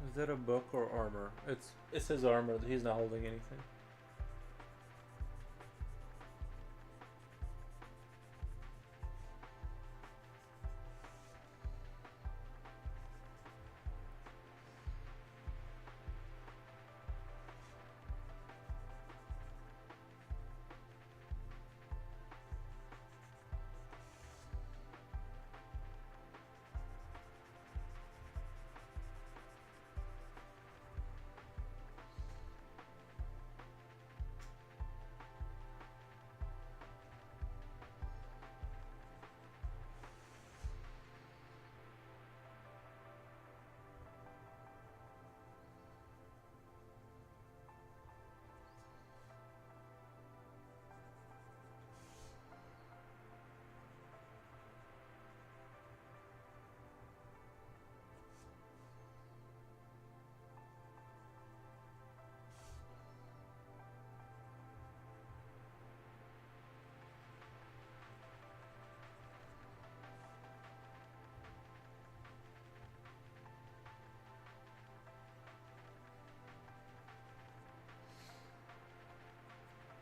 Is that a book or armor? It says armor. He's not holding anything.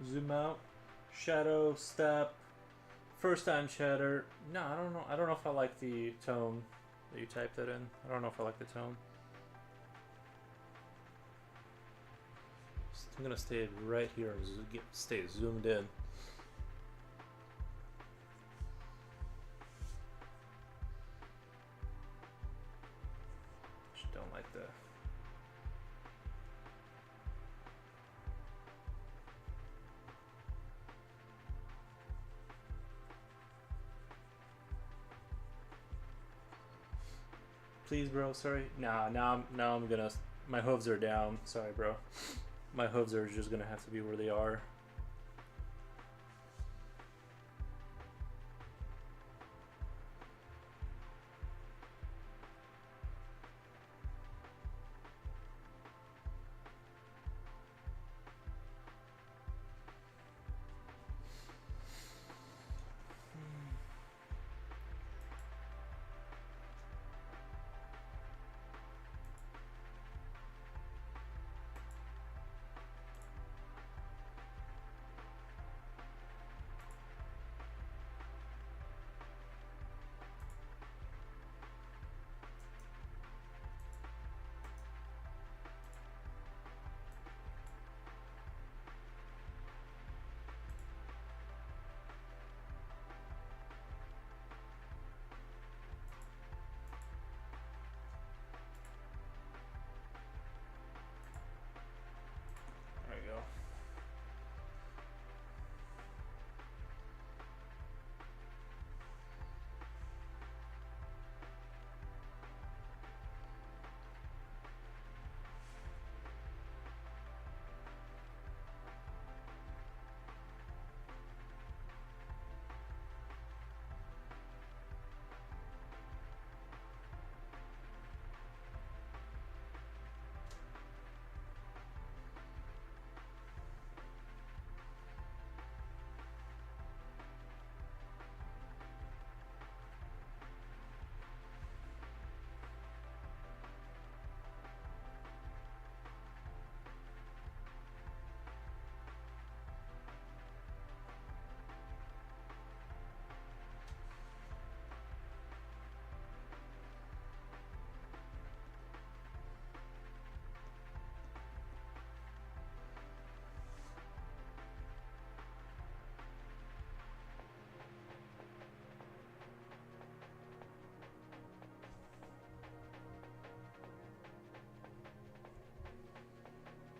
Zoom out. Shadow step. First time chatter. No, I don't know. I don't know if I like the tone that you typed that in. I don't know if I like the tone. I'm gonna stay right here and stay zoomed in. Just don't like the. Please, bro. Sorry. Nah. Now I'm gonna. My hooves are down. Sorry, bro. My hooves are just gonna have to be where they are. There we go.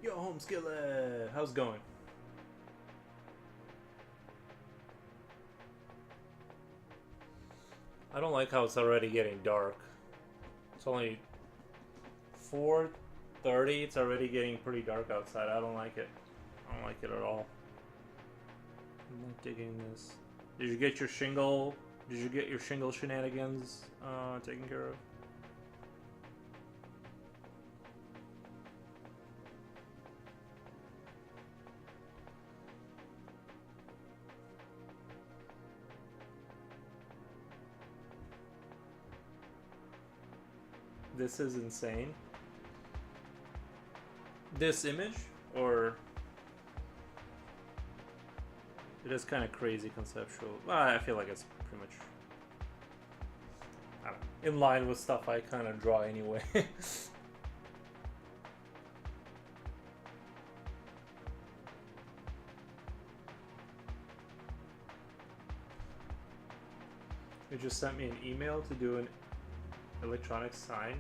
Yo, home skillet, how's it going? I don't like how it's already getting dark. It's only 4:30. It's already getting pretty dark outside. I don't like it. I don't like it at all. I'm not digging this. Did you get your shingle? Did you get your shingle shenanigans taken care of? This is insane. This image, or it is kind of crazy conceptual. Well, I feel like it's pretty much, I don't know, in line with stuff I kind of draw anyway. They just sent me an email to do an electronic sign.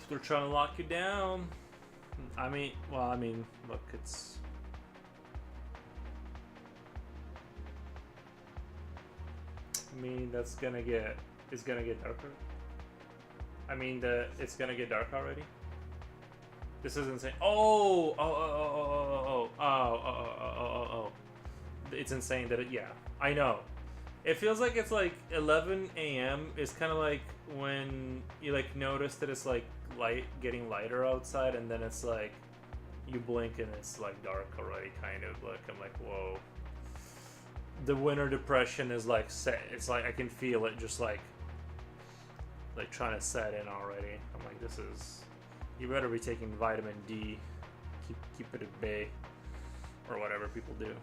They're trying to lock you down. I mean, look, it's... I mean, it's gonna get darker. I mean, it's gonna get dark already. This is insane. Oh. It's insane that yeah, I know. It feels like it's like 11 a.m. is kind of like when you like notice that it's like getting lighter outside, and then it's like you blink and it's like dark already, kind of. Like I'm like, whoa. The winter depression is like set. It's like I can feel it just like trying to set in already. I'm like, this is. You better be taking vitamin D. Keep it at bay, or whatever people do.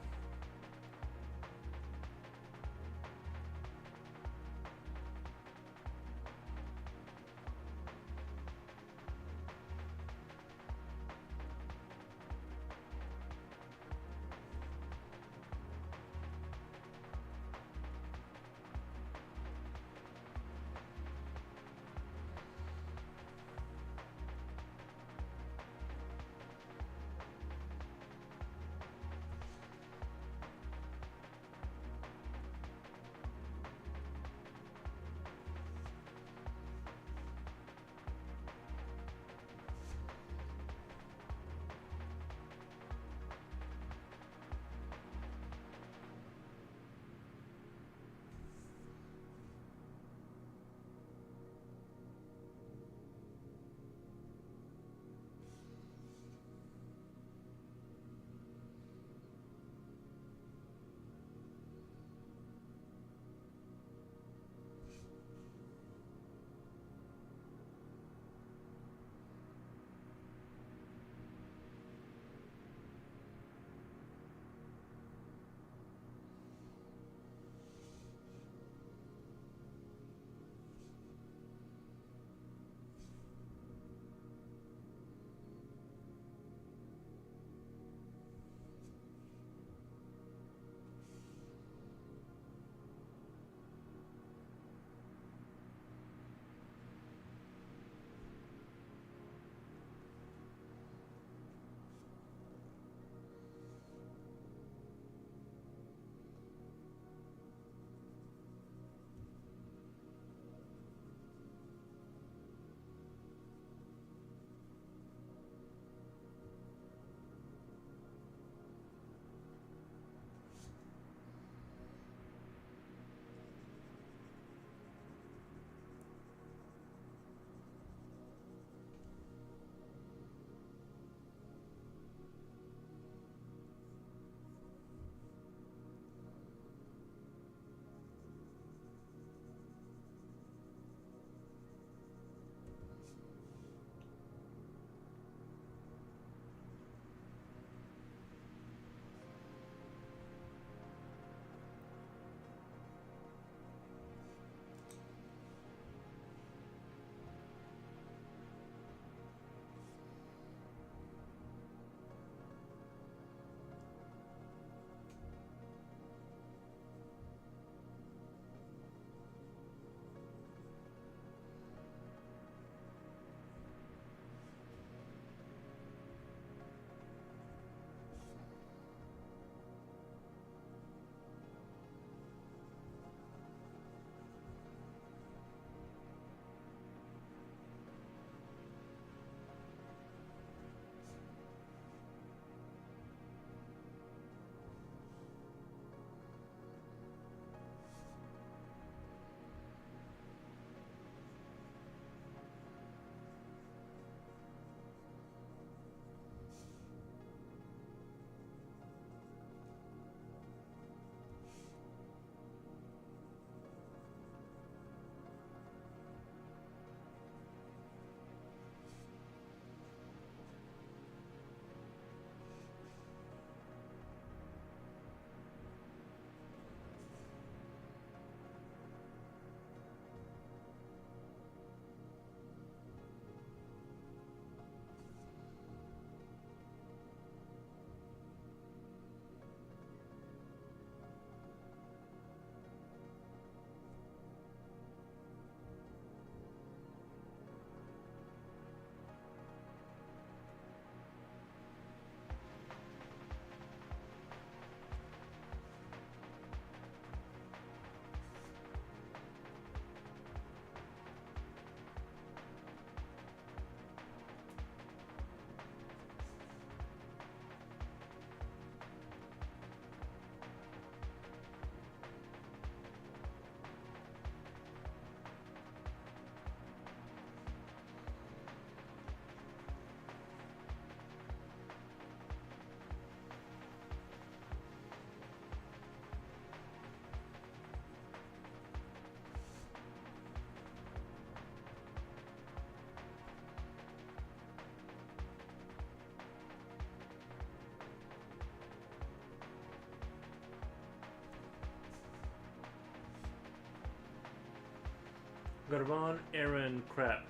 Garvan Aaron Crap.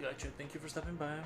Gotcha. Thank you for stopping by.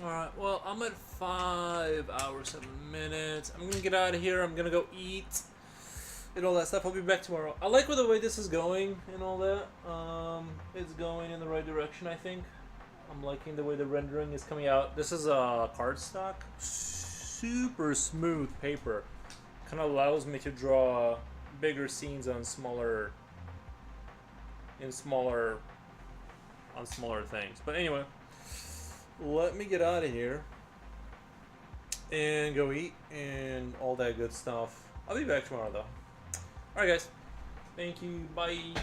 Alright, well, I'm at 5 hours, 7 minutes. I'm gonna get out of here. I'm gonna go eat and all that stuff. I'll be back tomorrow. I like the way this is going and all that. It's going in the right direction, I think. I'm liking the way the rendering is coming out. This is a cardstock. Super smooth paper. Kind of allows me to draw bigger scenes on smaller things. But anyway, let me get out of here and go eat and all that good stuff. I'll be back tomorrow though. Alright guys. Thank you. Bye.